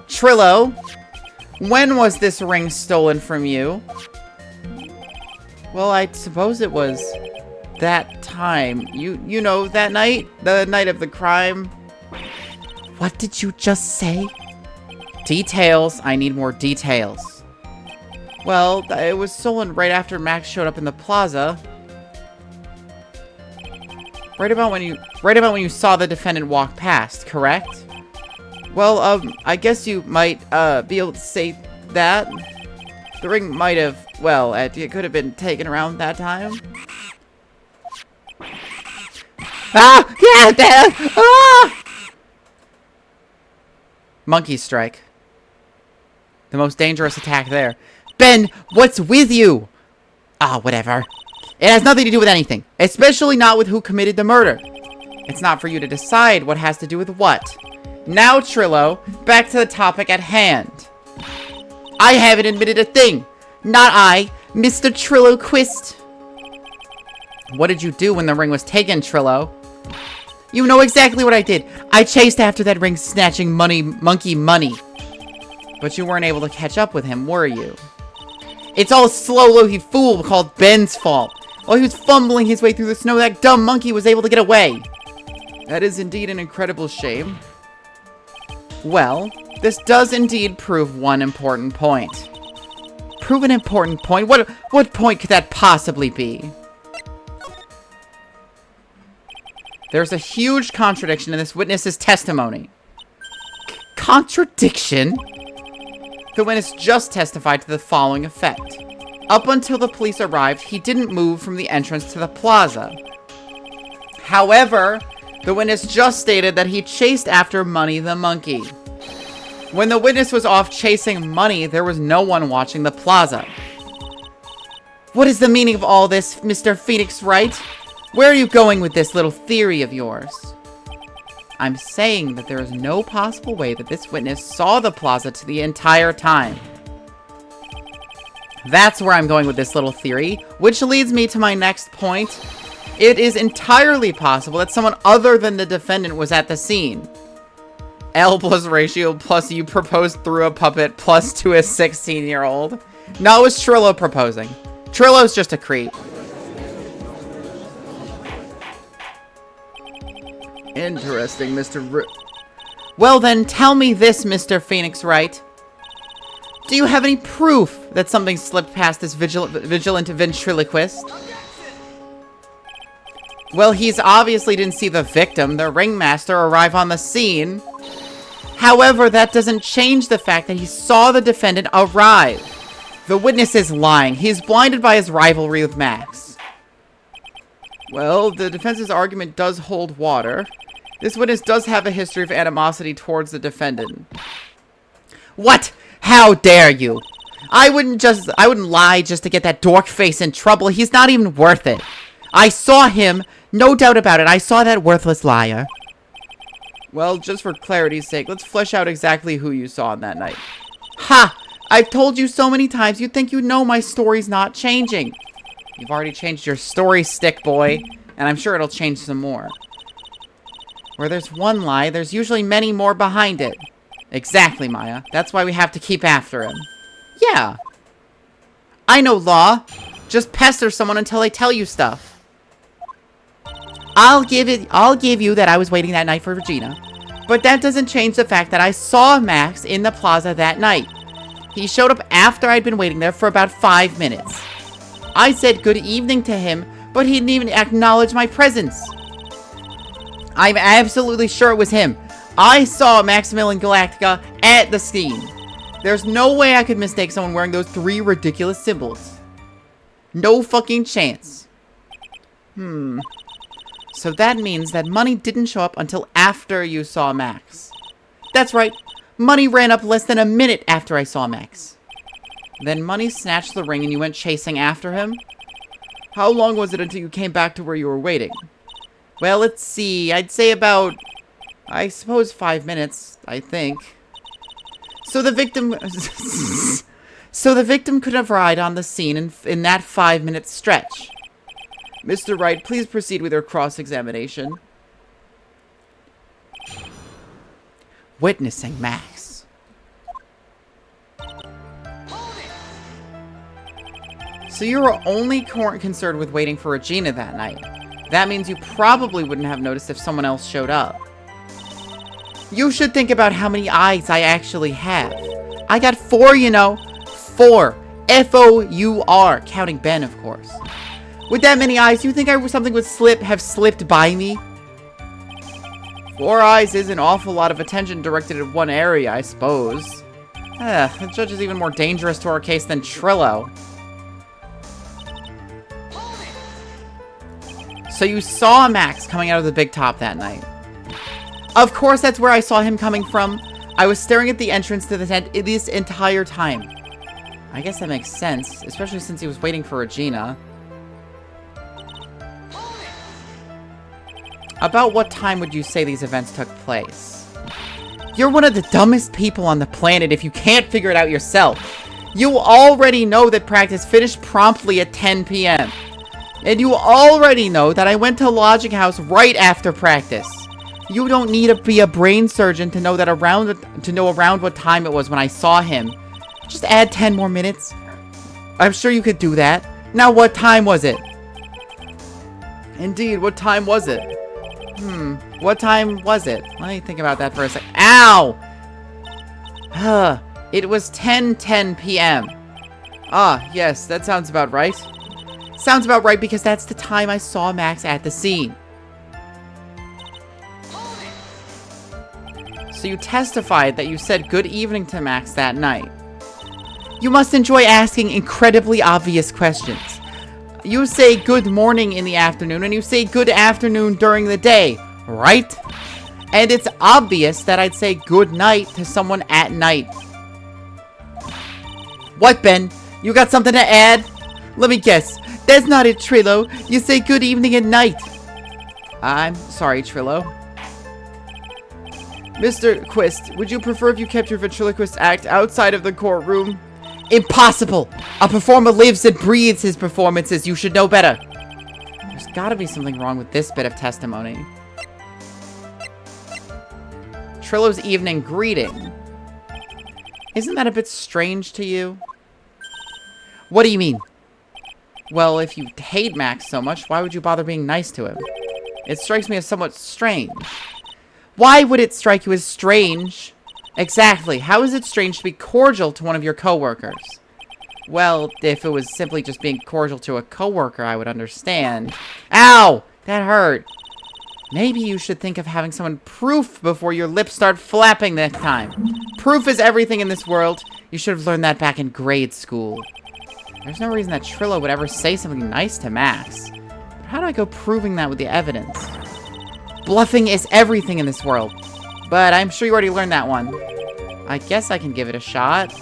S1: Trillo, when was this ring stolen from you? Well, I suppose it was that time. You know, that night? The night of the crime? What did you just say? Details. I need more details. Well, it was stolen right after Max showed up in the plaza. Right about when you saw the defendant walk past, correct? Well, I guess you might, be able to say that. The ring might have, well, it could have been taken around that time. Ah! Yeah, Dad! Ah! Monkey strike. The most dangerous attack there. Ben, what's with you? Ah, whatever. It has nothing to do with anything. Especially not with who committed the murder. It's not for you to decide what has to do with what. Now, Trillo, back to the topic at hand. I haven't admitted a thing. Not I, Mr. Trillo Quist. What did you do when the ring was taken, Trillo? You know exactly what I did. I chased after that ring, snatching monkey money. But you weren't able to catch up with him, were you? It's all slow-loafy fool called Ben's fault. While he was fumbling his way through the snow, that dumb monkey was able to get away. That is indeed an incredible shame. Well, this does indeed prove one important point. Prove an important point? What point could that possibly be? There's a huge contradiction in this witness's testimony. Contradiction? The witness just testified to the following effect. Up until the police arrived, he didn't move from the entrance to the plaza. However, the witness just stated that he chased after Money the monkey. When the witness was off chasing Money, there was no one watching the plaza. What is the meaning of all this, Mr. Phoenix Wright? Where are you going with this little theory of yours? I'm saying that there is no possible way that this witness saw the plaza to the entire time. That's where I'm going with this little theory, which leads me to my next point. It is entirely possible that someone other than the defendant was at the scene. L plus ratio plus you proposed through a puppet plus to a 16-year-old. No, it was Trillo proposing. Trillo's just a creep. Interesting, Mr. Well then, tell me this, Mr. Phoenix Wright. Do you have any proof that something slipped past this vigilant ventriloquist? Well, he's obviously didn't see the victim, the ringmaster, arrive on the scene. However, that doesn't change the fact that he saw the defendant arrive. The witness is lying. He's blinded by his rivalry with Max. Well, the defense's argument does hold water. This witness does have a history of animosity towards the defendant. What? How dare you? I wouldn't lie just to get that dork face in trouble. He's not even worth it. I saw him, no doubt about it. I saw that worthless liar. Well, just for clarity's sake, let's flesh out exactly who you saw on that night. Ha! I've told you so many times, you'd think you know my story's not changing. You've already changed your story, stick boy, and I'm sure it'll change some more. Where there's one lie, there's usually many more behind it. Exactly, Maya. That's why we have to keep after him. Yeah. I know law. Just pester someone until they tell you stuff. I'll give you that I was waiting that night for Regina. But that doesn't change the fact that I saw Max in the plaza that night. He showed up after I'd been waiting there for about 5 minutes. I said good evening to him, but he didn't even acknowledge my presence. I'm absolutely sure it was him. I saw Maximilian Galactica at the scene. There's no way I could mistake someone wearing those 3 ridiculous symbols. No fucking chance. So that means that Money didn't show up until after you saw Max. That's right. Money ran up less than a minute after I saw Max. Then Money snatched the ring and you went chasing after him? How long was it until you came back to where you were waiting? Well, let's see. I'd say about, I suppose 5 minutes, I think. So the victim... So the victim could have arrived on the scene in that 5-minute stretch. Mr. Wright, please proceed with your cross-examination. Witnessing Max. So you were only concerned with waiting for Regina that night. That means you probably wouldn't have noticed if someone else showed up. You should think about how many eyes I actually have. I got 4, you know. 4. F-O-U-R. Counting Ben, of course. With that many eyes, you think something would have slipped by me? 4 eyes is an awful lot of attention directed at one area, I suppose. The judge is even more dangerous to our case than Trillo. So you saw Max coming out of the big top that night. Of course, that's where I saw him coming from. I was staring at the entrance to the tent this entire time. I guess that makes sense, especially since he was waiting for Regina. About what time would you say these events took place? You're one of the dumbest people on the planet if you can't figure it out yourself. You already know that practice finished promptly at 10 p.m. And you already know that I went to Logic House right after practice. You don't need to be a brain surgeon to know around what time it was when I saw him. Just add 10 more minutes. I'm sure you could do that. Now, what time was it? Indeed, what time was it? What time was it? Let me think about that for a sec. Ow! It was 10:10 p.m. Ah, yes, that sounds about right. Sounds about right because that's the time I saw Max at the scene. So you testified that you said good evening to Max that night. You must enjoy asking incredibly obvious questions. You say good morning in the afternoon and you say good afternoon during the day, right? And it's obvious that I'd say good night to someone at night. What, Ben? You got something to add? Let me guess. That's not it, Trillo. You say good evening at night. I'm sorry, Trillo. Mr. Quist, would you prefer if you kept your ventriloquist act outside of the courtroom? Impossible! A performer lives and breathes his performances. You should know better. There's gotta be something wrong with this bit of testimony. Trillo's evening greeting. Isn't that a bit strange to you? What do you mean? Well, if you hate Max so much, why would you bother being nice to him? It strikes me as somewhat strange. Why would it strike you as strange? Exactly. How is it strange to be cordial to one of your coworkers? Well, if it was simply just being cordial to a coworker, I would understand. Ow! That hurt. Maybe you should think of having someone proof before your lips start flapping that time. Proof is everything in this world. You should have learned that back in grade school. There's no reason that Trillo would ever say something nice to Max. But how do I go proving that with the evidence? Bluffing is everything in this world. But I'm sure you already learned that one. I guess I can give it a shot.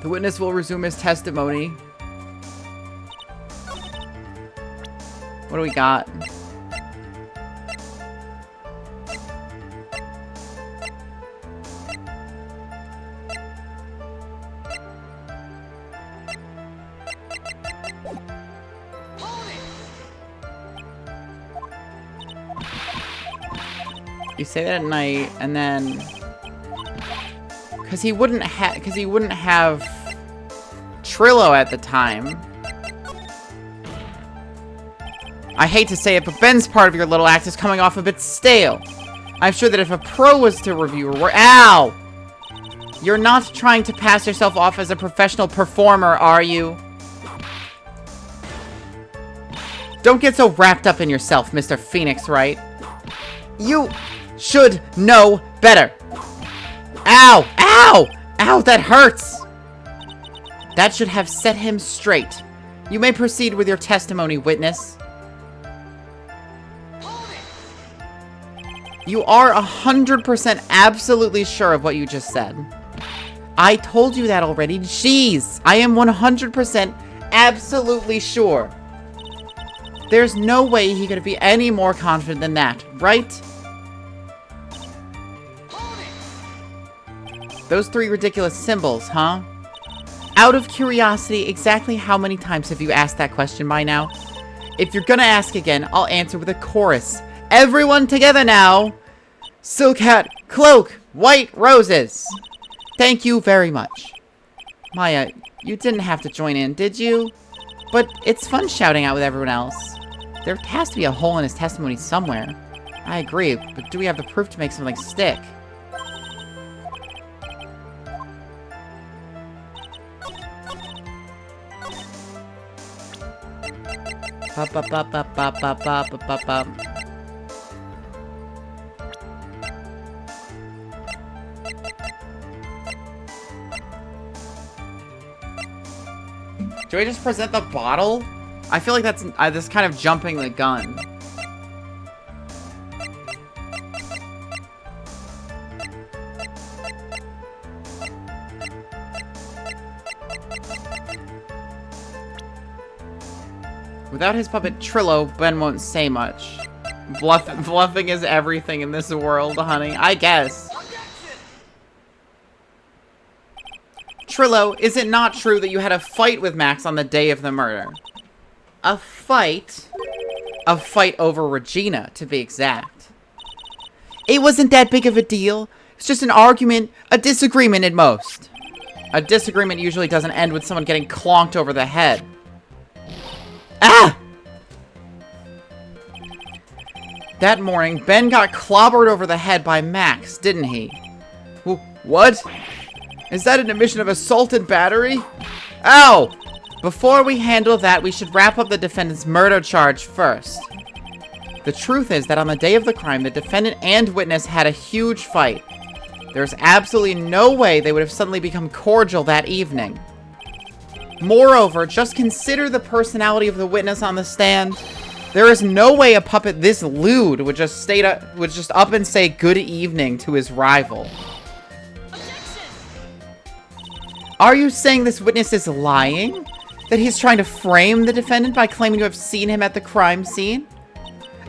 S1: The witness will resume his testimony. What do we got? You say that at night, and then, because he wouldn't have Trillo at the time. I hate to say it, but Ben's part of your little act is coming off a bit stale. I'm sure that if a pro was to review your work, ow! You're not trying to pass yourself off as a professional performer, are you? Don't get so wrapped up in yourself, Mr. Phoenix, right? You should know better. Ow! Ow! Ow, that hurts! That should have set him straight. You may proceed with your testimony, witness. You are 100% absolutely sure of what you just said. I told you that already. Jeez! I am 100% absolutely sure. There's no way he could be any more confident than that, right? Those 3 ridiculous symbols, huh? Out of curiosity, exactly how many times have you asked that question by now? If you're gonna ask again, I'll answer with a chorus. Everyone together now! Silk hat, cloak, white roses! Thank you very much. Maya, you didn't have to join in, did you? But it's fun shouting out with everyone else. There has to be a hole in his testimony somewhere. I agree, but do we have the proof to make something stick? Do I just present the bottle? I feel like that's kind of jumping the gun. Without his puppet Trillo, Ben won't say much. Bluffing is everything in this world, honey. I guess. Trillo, is it not true that you had a fight with Max on the day of the murder? A fight? A fight over Regina, to be exact. It wasn't that big of a deal. It's just an argument, a disagreement at most. A disagreement usually doesn't end with someone getting clonked over the head. Ah! That morning, Ben got clobbered over the head by Max, didn't he? What? Is that an admission of assault and battery? Ow! Before we handle that, we should wrap up the defendant's murder charge first. The truth is that on the day of the crime, the defendant and witness had a huge fight. There's absolutely no way they would have suddenly become cordial that evening. Moreover, just consider the personality of the witness on the stand. There is no way a puppet this lewd would just up and say good evening to his rival. Are you saying this witness is lying? That he's trying to frame the defendant by claiming to have seen him at the crime scene?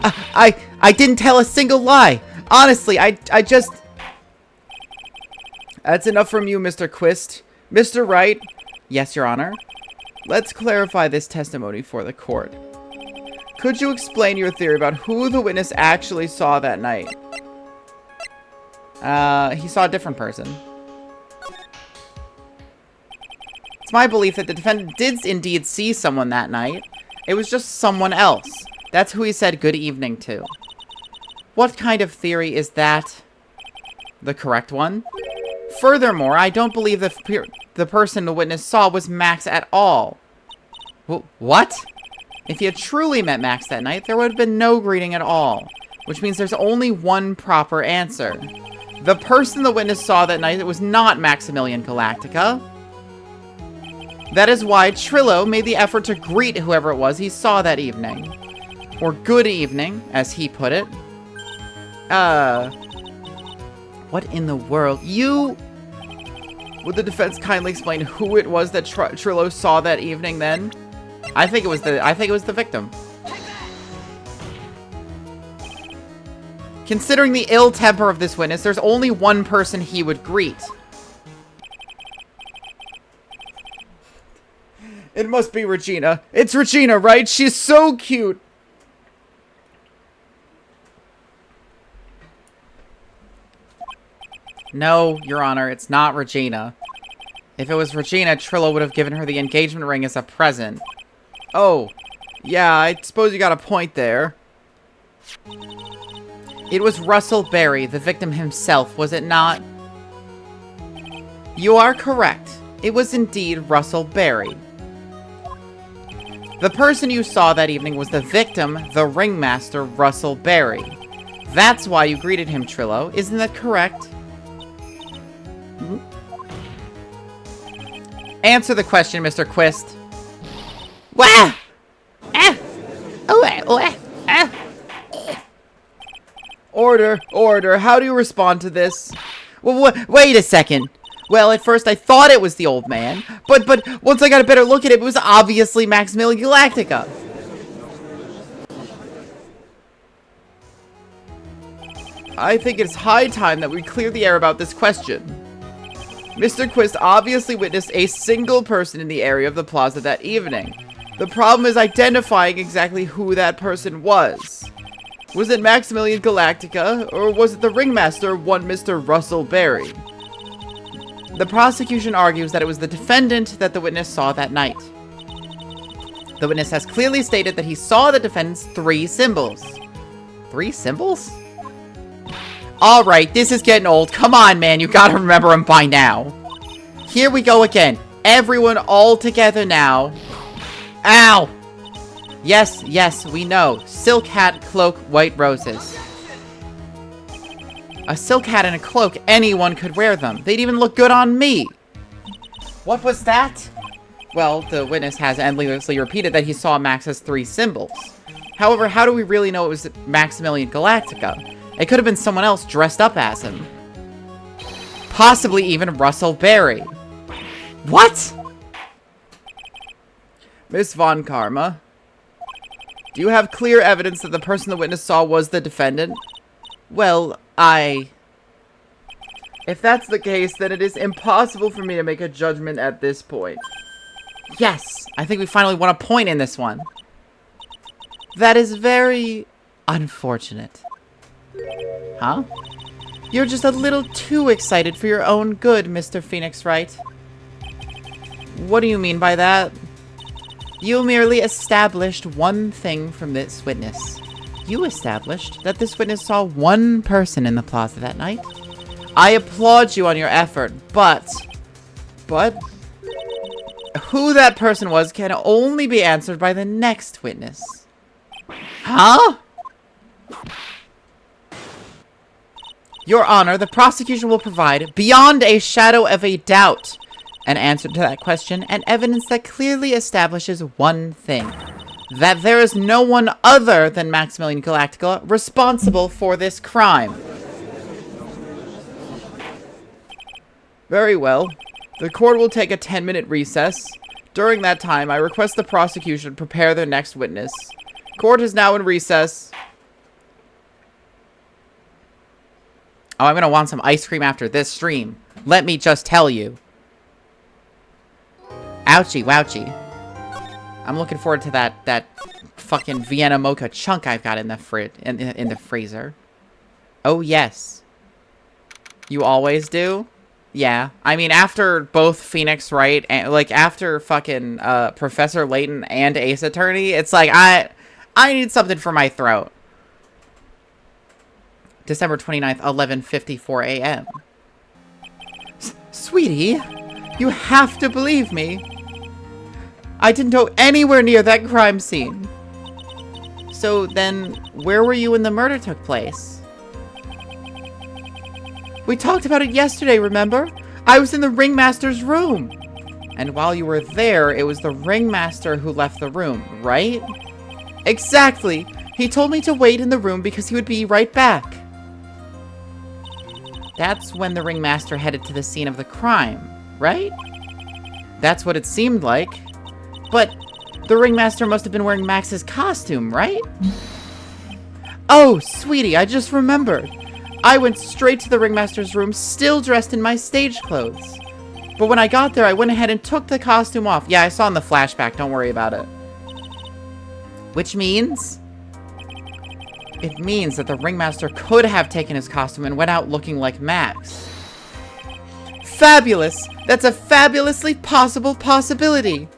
S1: I didn't tell a single lie. Honestly, I just... That's enough from you, Mr. Quist. Mr. Wright. Yes, Your Honor. Let's clarify this testimony for the court. Could you explain your theory about who the witness actually saw that night? He saw a different person. It's my belief that the defendant did indeed see someone that night. It was just someone else. That's who he said good evening to. What kind of theory is that? The correct one? Furthermore, I don't believe the person the witness saw was Max at all. What? If he had truly met Max that night, there would have been no greeting at all. Which means there's only one proper answer. The person the witness saw that night was not Maximilian Galactica. That is why Trillo made the effort to greet whoever it was he saw that evening. Or good evening, as he put it. What in the world? Would the defense kindly explain who it was that Trillo saw that evening then? I think it was the victim. Considering the ill temper of this witness, there's only one person he would greet. It must be Regina. It's Regina, right? She's so cute. No, Your Honor, it's not Regina. If it was Regina, Trillo would have given her the engagement ring as a present. Oh, yeah, I suppose you got a point there. It was Russell Berry, the victim himself, was it not? You are correct. It was indeed Russell Berry. The person you saw that evening was the victim, the ringmaster, Russell Berry. That's why you greeted him, Trillo. Isn't that correct? Answer the question, Mr. Quist. Wah! Order. How do you respond to this? Well, wait a second. Well, at first I thought it was the old man, but once I got a better look at it, it was obviously Maximilian Galactica. I think it's high time that we clear the air about this question. Mr. Quist obviously witnessed a single person in the area of the plaza that evening. The problem is identifying exactly who that person was. Was it Maximilian Galactica, or was it the ringmaster, one Mr. Russell Berry? The prosecution argues that it was the defendant that the witness saw that night. The witness has clearly stated that he saw the defendant's 3 symbols. 3 symbols? Alright, this is getting old. Come on, man. You gotta remember them by now. Here we go again. Everyone all together now. Ow! Yes, yes, we know. Silk hat, cloak, white roses. A silk hat and a cloak, anyone could wear them. They'd even look good on me. What was that? Well, the witness has endlessly repeated that he saw Max's 3 symbols. However, how do we really know it was Maximilian Galactica? It could have been someone else dressed up as him. Possibly even Russell Berry. What? Miss Von Karma, do you have clear evidence that the person the witness saw was the defendant? Well, if that's the case, then it is impossible for me to make a judgment at this point. Yes, I think we finally won a point in this one. That is very unfortunate. Huh? You're just a little too excited for your own good, Mr. Phoenix Wright. What do you mean by that? You merely established one thing from this witness. You established that this witness saw one person in the plaza that night. I applaud you on your effort, but who that person was can only be answered by the next witness. Huh? Your Honor, the prosecution will provide, beyond a shadow of a doubt, an answer to that question and evidence that clearly establishes one thing. That there is no one other than Maximilian Galactica responsible for this crime. Very well. The court will take a 10-minute recess. During that time, I request the prosecution prepare their next witness. Court is now in recess. Oh, I'm gonna want some ice cream after this stream. Let me just tell you. Ouchie, wouchie. I'm looking forward to that fucking Vienna mocha chunk I've got in the in the freezer. Oh yes. You always do? Yeah. I mean, after both Phoenix Wright and like after fucking Professor Layton and Ace Attorney, it's like I need something for my throat. December 29th, 11:54 a.m. Sweetie, you have to believe me. I didn't go anywhere near that crime scene. So then, where were you when the murder took place? We talked about it yesterday, remember? I was in the ringmaster's room. And while you were there, it was the ringmaster who left the room, right? Exactly. He told me to wait in the room because he would be right back. That's when the ringmaster headed to the scene of the crime, right? That's what it seemed like. But the ringmaster must have been wearing Max's costume, right? Oh, sweetie, I just remembered. I went straight to the ringmaster's room, still dressed in my stage clothes. But when I got there, I went ahead and took the costume off. Yeah, I saw in the flashback, don't worry about it. Which means... it means that the ringmaster could have taken his costume and went out looking like Max. Fabulous! That's a fabulously possible possibility!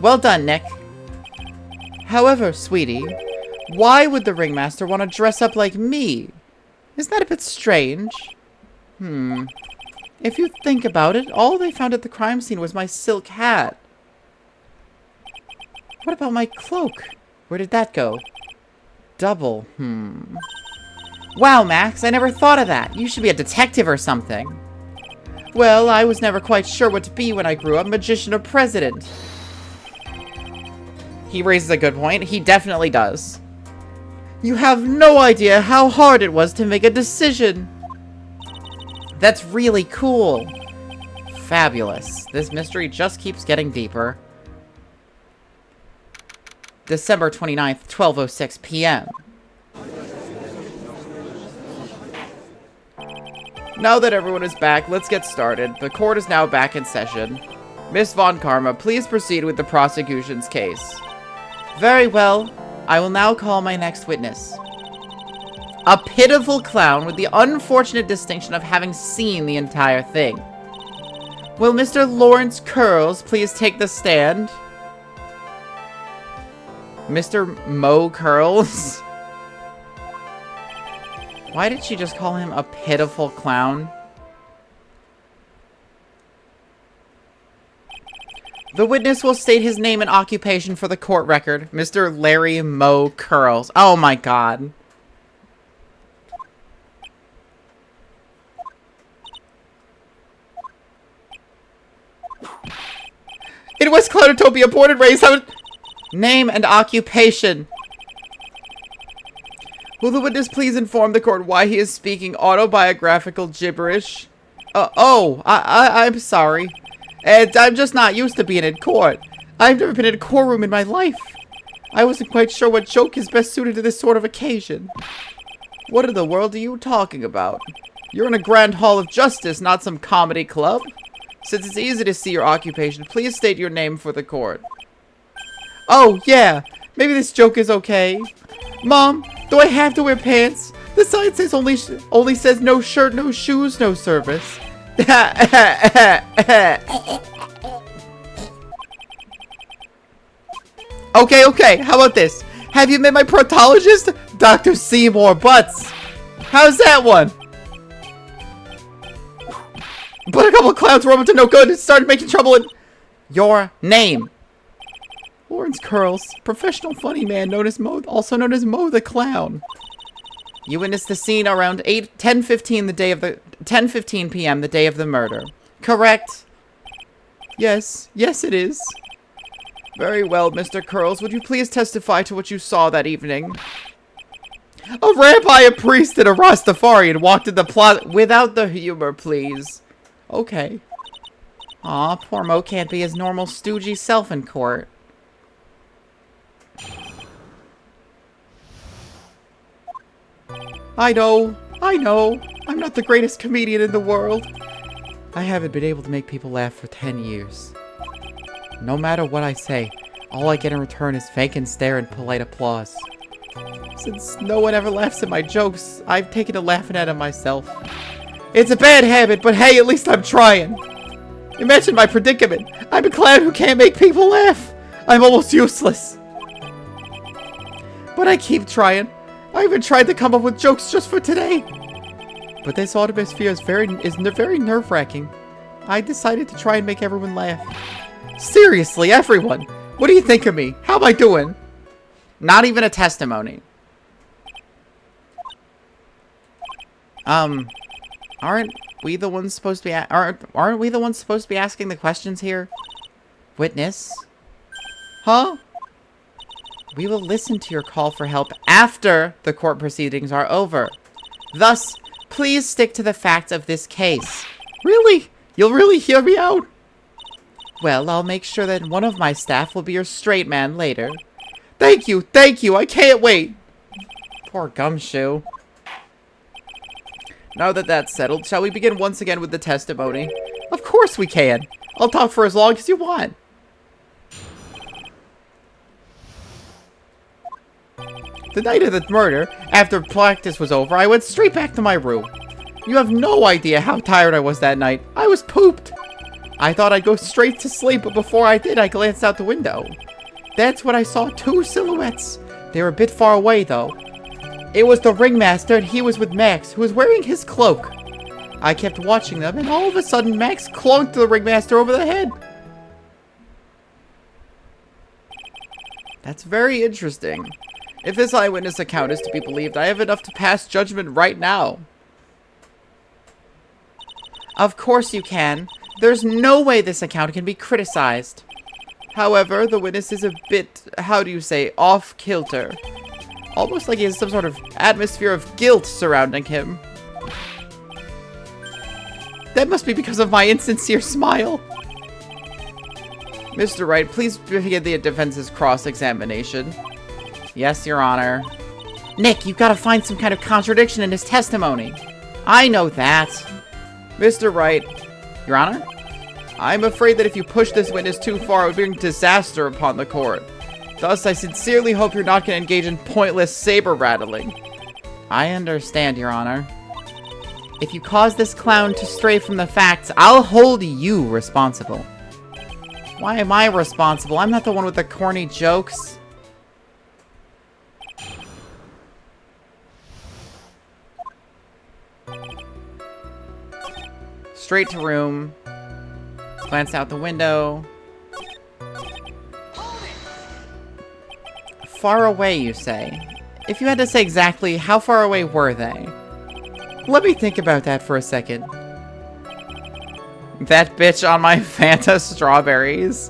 S1: Well done, Nick. However, sweetie, why would the ringmaster want to dress up like me? Isn't that a bit strange? If you think about it, all they found at the crime scene was my silk hat. What about my cloak? Where did that go? Double, Wow, Max, I never thought of that. You should be a detective or something. Well, I was never quite sure what to be when I grew up, magician or president. He raises a good point. He definitely does. You have no idea how hard it was to make a decision. That's really cool. Fabulous. This mystery just keeps getting deeper. December 29th, 12:06 p.m. Now that everyone is back, let's get started. The court is now back in session. Miss Von Karma, please proceed with the prosecution's case. Very well. I will now call my next witness. A pitiful clown with the unfortunate distinction of having seen the entire thing. Will Mr. Lawrence Curls please take the stand? Mr. Mo Curls? Why did she just call him a pitiful clown? The witness will state his name and occupation for the court record. Mr. Larry Mo Curls. Oh my god. In West Cloudotopia, born and raised. Name and occupation. Will the witness please inform the court why he is speaking autobiographical gibberish? I'm sorry. I'm just not used to being in court. I've never been in a courtroom in my life. I wasn't quite sure what joke is best suited to this sort of occasion. What in the world are you talking about? You're in a grand hall of justice, not some comedy club. Since it's easy to see your occupation, please state your name for the court. Oh, yeah. Maybe this joke is okay. Mom, do I have to wear pants? The sign says only says no shirt, no shoes, no service. Okay. How about this? Have you met my proctologist? Dr. Seymour Butts. How's that one? But a couple of clowns were up to no good and started making trouble in... Your name. Lawrence Curls, professional funny man known as Mo, also known as Mo the Clown. You witnessed the scene around 10:15 p.m. the day of the murder. Correct? Yes, it is. Very well, Mr. Curls. Would you please testify to what you saw that evening? A rabbi, a priest, and a Rastafarian walked in the plaza without the humor, please. Okay. Aw, poor Mo can't be his normal stoogey self in court. I know. I'm not the greatest comedian in the world. I haven't been able to make people laugh for 10 years. No matter what I say, all I get in return is vacant stare and polite applause. Since no one ever laughs at my jokes, I've taken to laughing at them myself. It's a bad habit, but hey, at least I'm trying. Imagine my predicament. I'm a clown who can't make people laugh. I'm almost useless. But I keep trying. I even tried to come up with jokes just for today. But this atmosphere is very nerve-wracking. I decided to try and make everyone laugh. Seriously, everyone. What do you think of me? How am I doing? Not even a testimony. Aren't we the ones supposed to be aren't we the ones supposed to be asking the questions here? Witness? Huh? We will listen to your call for help after the court proceedings are over. Thus, please stick to the facts of this case. Really? You'll really hear me out? Well, I'll make sure that one of my staff will be your straight man later. Thank you, I can't wait. Poor Gumshoe. Now that that's settled, shall we begin once again with the testimony? Of course we can. I'll talk for as long as you want. The night of the murder, after practice was over, I went straight back to my room. You have no idea how tired I was that night. I was pooped. I thought I'd go straight to sleep, but before I did, I glanced out the window. That's when I saw two silhouettes. They were a bit far away, though. It was the ringmaster, and he was with Max, who was wearing his cloak. I kept watching them, and all of a sudden, Max clunked the ringmaster over the head. That's very interesting. If this eyewitness account is to be believed, I have enough to pass judgment right now. Of course you can. There's no way this account can be criticized. However, the witness is a bit, how do you say, off-kilter. Almost like he has some sort of atmosphere of guilt surrounding him. That must be because of my insincere smile. Mr. Wright, please begin the defense's cross-examination. Yes, Your Honor. Nick, you've got to find some kind of contradiction in his testimony. I know that. Mr. Wright, Your Honor? I'm afraid that if you push this witness too far, it would bring disaster upon the court. Thus, I sincerely hope you're not going to engage in pointless saber-rattling. I understand, Your Honor. If you cause this clown to stray from the facts, I'll hold you responsible. Why am I responsible? I'm not the one with the corny jokes. Straight to room. Glance out the window. Far away, you say? If you had to say exactly, how far away were they? Let me think about that for a second. That bitch on my Fanta strawberries.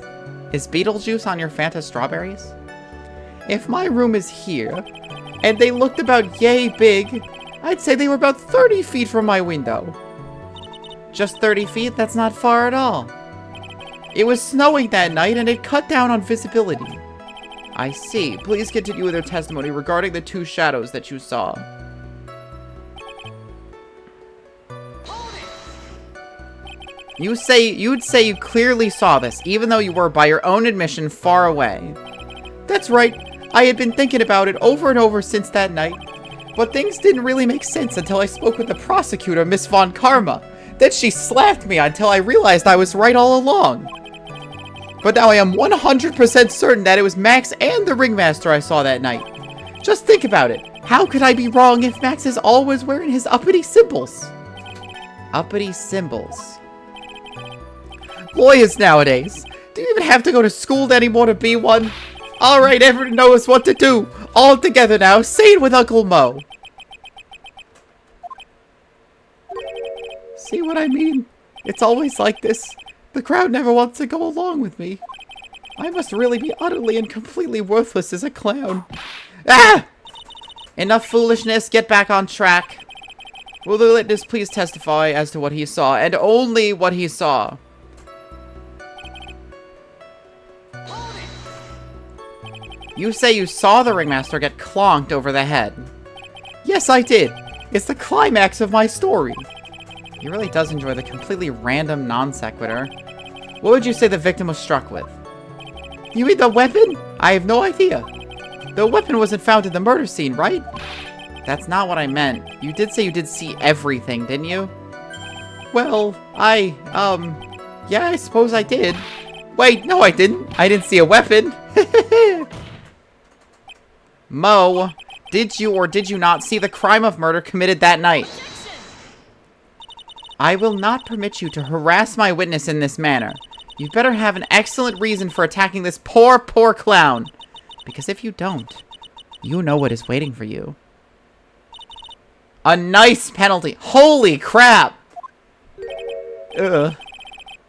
S1: Is Beetlejuice on your Fanta strawberries? If my room is here, and they looked about yay big, I'd say they were about 30 feet from my window. Just 30 feet? That's not far at all. It was snowing that night, and it cut down on visibility. I see. Please continue with your testimony regarding the two shadows that you saw. You'd say you clearly saw this, even though you were, by your own admission, far away. That's right. I had been thinking about it over and over since that night. But things didn't really make sense until I spoke with the prosecutor, Miss Von Karma. Then she slapped me until I realized I was right all along. But now I am 100% certain that it was Max and the ringmaster I saw that night. Just think about it. How could I be wrong if Max is always wearing his uppity symbols? Uppity symbols. Lawyers nowadays. Do you even have to go to school anymore to be one? Alright, everyone knows what to do. All together now. Say it with Uncle Mo. See what I mean? It's always like this. The crowd never wants to go along with me. I must really be utterly and completely worthless as a clown. Ah! Enough foolishness. Get back on track. Will the witness please testify as to what he saw, and only what he saw? You say you saw the ringmaster get clonked over the head. Yes, I did. It's the climax of my story. He really does enjoy the completely random non-sequitur. What would you say the victim was struck with? You mean the weapon? I have no idea. The weapon wasn't found in the murder scene, right? That's not what I meant. You did say you did see everything, didn't you? Well, yeah, I suppose I did. Wait, no I didn't. I didn't see a weapon. Mo, did you or did you not see the crime of murder committed that night? I will not permit you to harass my witness in this manner. You'd better have an excellent reason for attacking this poor, poor clown. Because if you don't, you know what is waiting for you. A nice penalty. Holy crap! Ugh.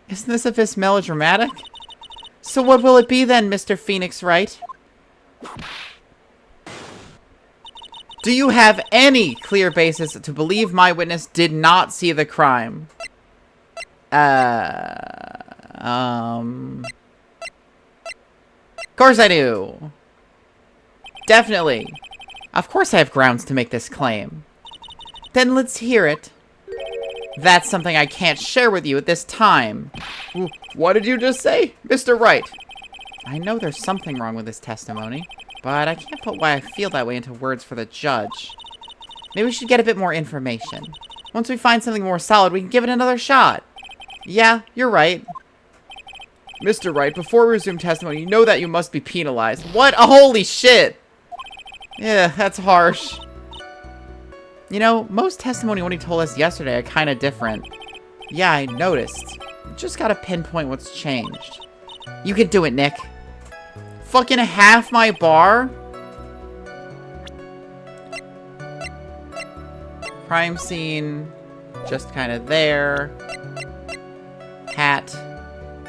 S1: Isn't this a bit melodramatic? So what will it be then, Mr. Phoenix Wright? Do you have any clear basis to believe my witness did not see the crime? Of course I do. Definitely. Of course I have grounds to make this claim. Then let's hear it. That's something I can't share with you at this time. What did you just say, Mr. Wright? I know there's something wrong with this testimony, but I can't put why I feel that way into words for the judge. Maybe we should get a bit more information. Once we find something more solid, we can give it another shot. Yeah, you're right. Mr. Wright, before we resume testimony, you know that you must be penalized. What? Oh, holy shit! Yeah, that's harsh. You know, most testimony when he told us yesterday are kind of different. Yeah, I noticed. Just gotta pinpoint what's changed. You can do it, Nick. Fucking half my bar? Crime scene. Just kind of there. Hat.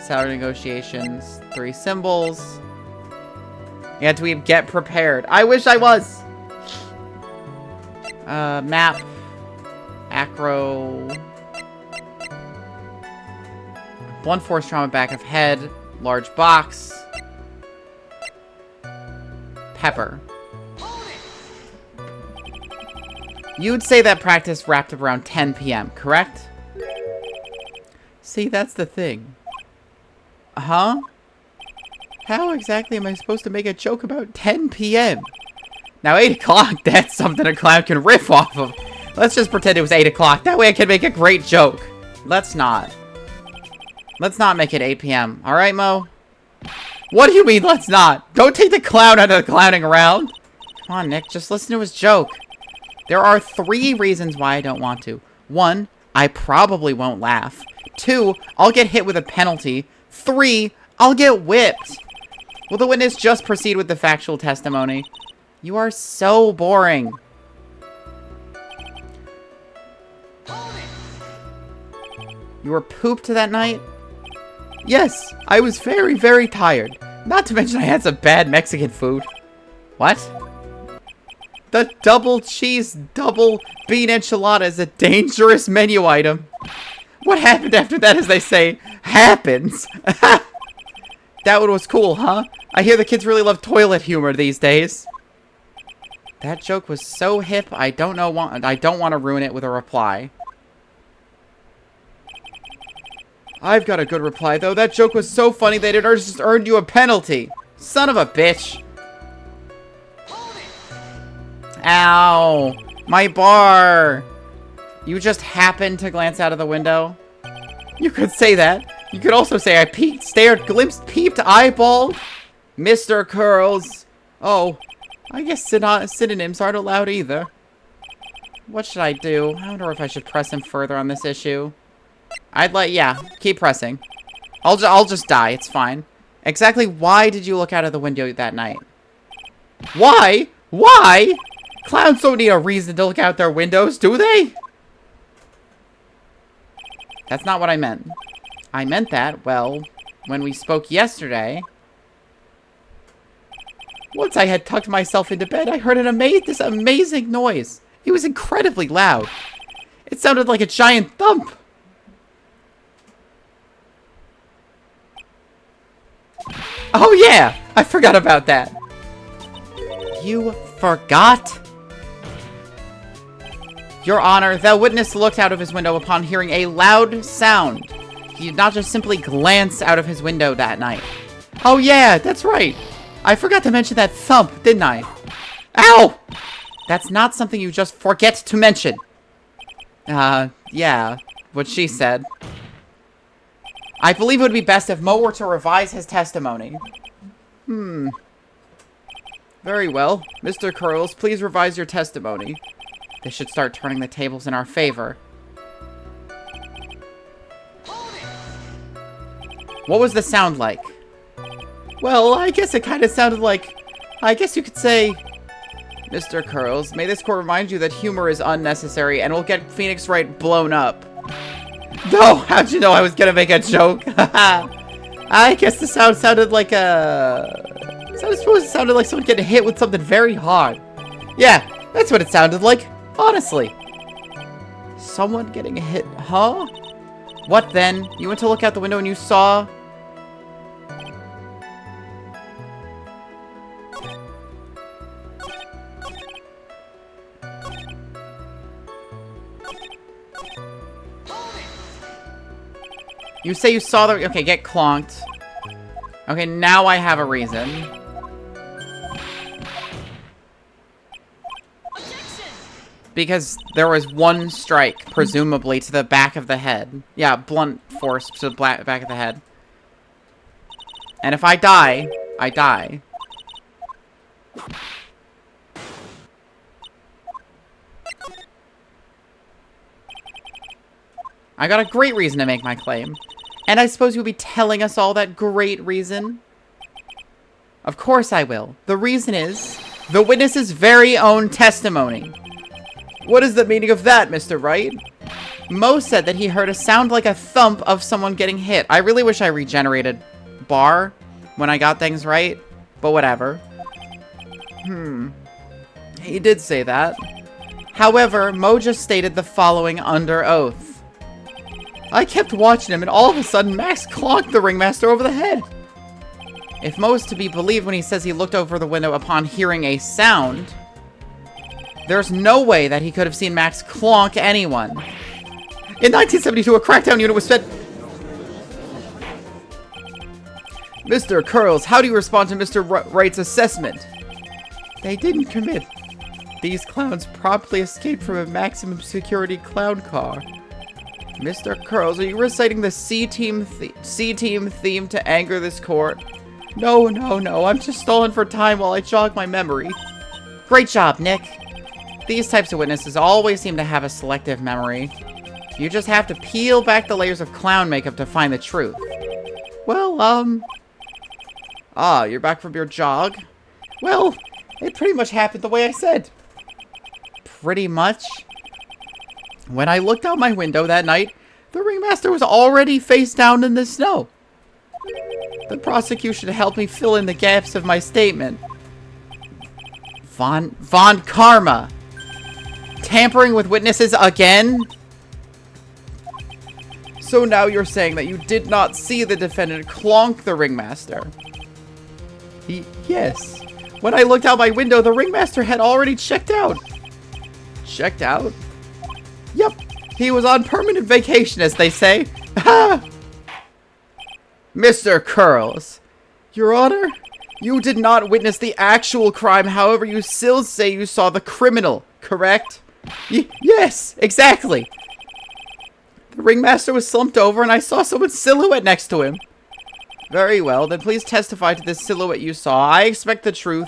S1: Salary negotiations. 3 symbols. You had to get prepared. I wish I was! Map. Acro. Blunt force trauma, back of head. Large box. Pepper. You'd say that practice wrapped up around 10 p.m., correct? See, that's the thing. Huh? How exactly am I supposed to make a joke about 10 p.m.? Now, 8 o'clock, that's something a clown can riff off of. Let's just pretend it was 8 o'clock. That way I can make a great joke. Let's not. Let's not make it 8 p.m. Alright, Mo? What do you mean, let's not? Don't take the clown out of the clowning around. Come on, Nick. Just listen to his joke. There are 3 reasons why I don't want to. 1, I probably won't laugh. 2, I'll get hit with a penalty. 3, I'll get whipped. Will the witness just proceed with the factual testimony? You are so boring. You were pooped that night? Yes, I was very, very tired. Not to mention I had some bad Mexican food. What? The double cheese, double bean enchilada is a dangerous menu item. What happened after that, as they say, happens. That one was cool, huh? I hear the kids really love toilet humor these days. That joke was so hip, I don't want to ruin it with a reply. I've got a good reply, though. That joke was so funny that it just earned you a penalty. Son of a bitch. Ow. My bar. You just happened to glance out of the window? You could say that. You could also say I peeked, stared, glimpsed, peeped, eyeballed. Mr. Curls. Oh, I guess synonyms aren't allowed either. What should I do? I wonder if I should press him further on this issue. Yeah, keep pressing. I'll just die, it's fine. Exactly why did you look out of the window that night? Why? Why? Clowns don't need a reason to look out their windows, do they? That's not what I meant. I meant that, well, when we spoke yesterday, once I had tucked myself into bed, I heard this amazing noise. It was incredibly loud. It sounded like a giant thump. Oh yeah, I forgot about that. You forgot? Your Honor, the witness looked out of his window upon hearing a loud sound. He did not just simply glance out of his window that night. Oh yeah, that's right. I forgot to mention that thump, didn't I? Ow! That's not something you just forget to mention. Yeah, what she said. I believe it would be best if Mo were to revise his testimony. Very well. Mr. Curls, please revise your testimony. This should start turning the tables in our favor. What was the sound like? Well, I guess it kind of sounded like... I guess you could say... Mr. Curls, may this court remind you that humor is unnecessary and will get Phoenix Wright blown up. No! How'd you know I was gonna make a joke? I guess the sound sounded like a... I suppose it sounded like someone getting hit with something very hard. Yeah, that's what it sounded like. Honestly. Someone getting hit, huh? What then? You went to look out the window and you saw... You say you saw the... Okay, get clonked. Okay, now I have a reason. Because there was one strike, presumably, to the back of the head. Yeah, blunt force to the back of the head. And if I die, I die. I got a great reason to make my claim. And I suppose you'll be telling us all that great reason? Of course I will. The reason is the witness's very own testimony. What is the meaning of that, Mr. Wright? Mo said that he heard a sound like a thump of someone getting hit. I really wish I regenerated bar when I got things right, but whatever. He did say that. However, Mo just stated the following under oath. I kept watching him, and all of a sudden, Max clonked the ringmaster over the head. If Mo is to be believed when he says he looked over the window upon hearing a sound, there's no way that he could have seen Max clonk anyone. In 1972, a crackdown unit was fed... Mr. Curls, how do you respond to Mr. Wright's assessment? They didn't commit. These clowns promptly escaped from a maximum security clown car. Mr. Curls, are you reciting the C-Team theme to anger this court? No, I'm just stalling for time while I jog my memory. Great job, Nick. These types of witnesses always seem to have a selective memory. You just have to peel back the layers of clown makeup to find the truth. Well, you're back from your jog? Well, it pretty much happened the way I said. Pretty much? When I looked out my window that night, the ringmaster was already face down in the snow. The prosecution helped me fill in the gaps of my statement. Von Karma. Tampering with witnesses again? So now you're saying that you did not see the defendant clonk the ringmaster? Yes. When I looked out my window, the ringmaster had already checked out. Checked out? Yep. He was on permanent vacation, as they say. Mr. Curls. Your Honor, you did not witness the actual crime, however you still say you saw the criminal, correct? Yes, exactly. The ringmaster was slumped over and I saw someone's silhouette next to him. Very well, then please testify to this silhouette you saw. I expect the truth.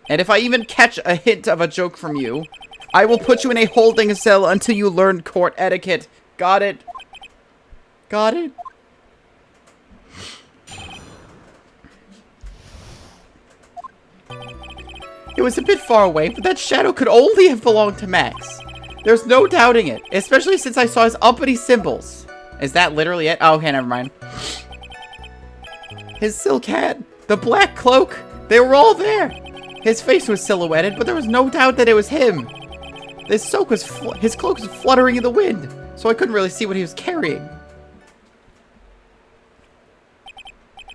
S1: And if I even catch a hint of a joke from you, I will put you in a holding cell until you learn court etiquette. Got it? Got it? It was a bit far away, but that shadow could only have belonged to Max. There's no doubting it, especially since I saw his uppity symbols. Is that literally it? Oh, okay, never mind. His silk hat, the black cloak, they were all there. His face was silhouetted, but there was no doubt that it was him. His cloak was fluttering in the wind, so I couldn't really see what he was carrying.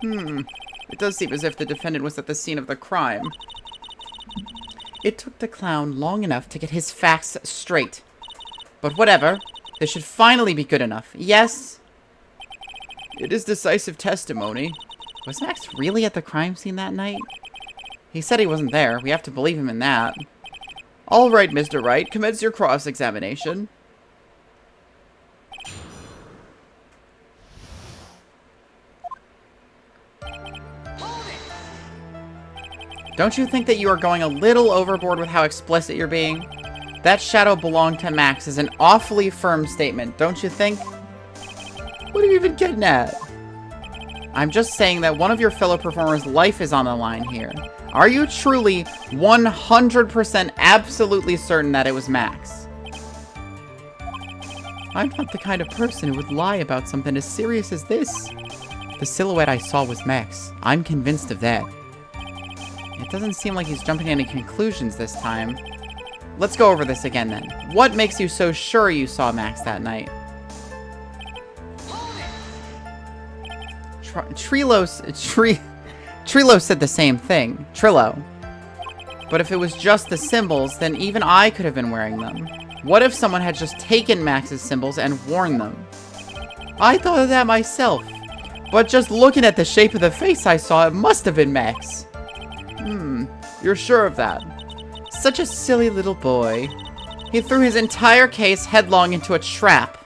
S1: It does seem as if the defendant was at the scene of the crime. It took the clown long enough to get his facts straight. But whatever. This should finally be good enough. Yes? It is decisive testimony. Was Max really at the crime scene that night? He said he wasn't there. We have to believe him in that. All right, Mr. Wright. Commence your cross-examination. Don't you think that you are going a little overboard with how explicit you're being? That shadow belonged to Max is an awfully firm statement, don't you think? What are you even getting at? I'm just saying that one of your fellow performers' life is on the line here. Are you truly 100% absolutely certain that it was Max? I'm not the kind of person who would lie about something as serious as this. The silhouette I saw was Max. I'm convinced of that. It doesn't seem like he's jumping to any conclusions this time. Let's go over this again then. What makes you so sure you saw Max that night? Trilo said the same thing. Trillo. But if it was just the symbols, then even I could have been wearing them. What if someone had just taken Max's symbols and worn them? I thought of that myself. But just looking at the shape of the face I saw, it must have been Max. You're sure of that? Such a silly little boy. He threw his entire case headlong into a trap.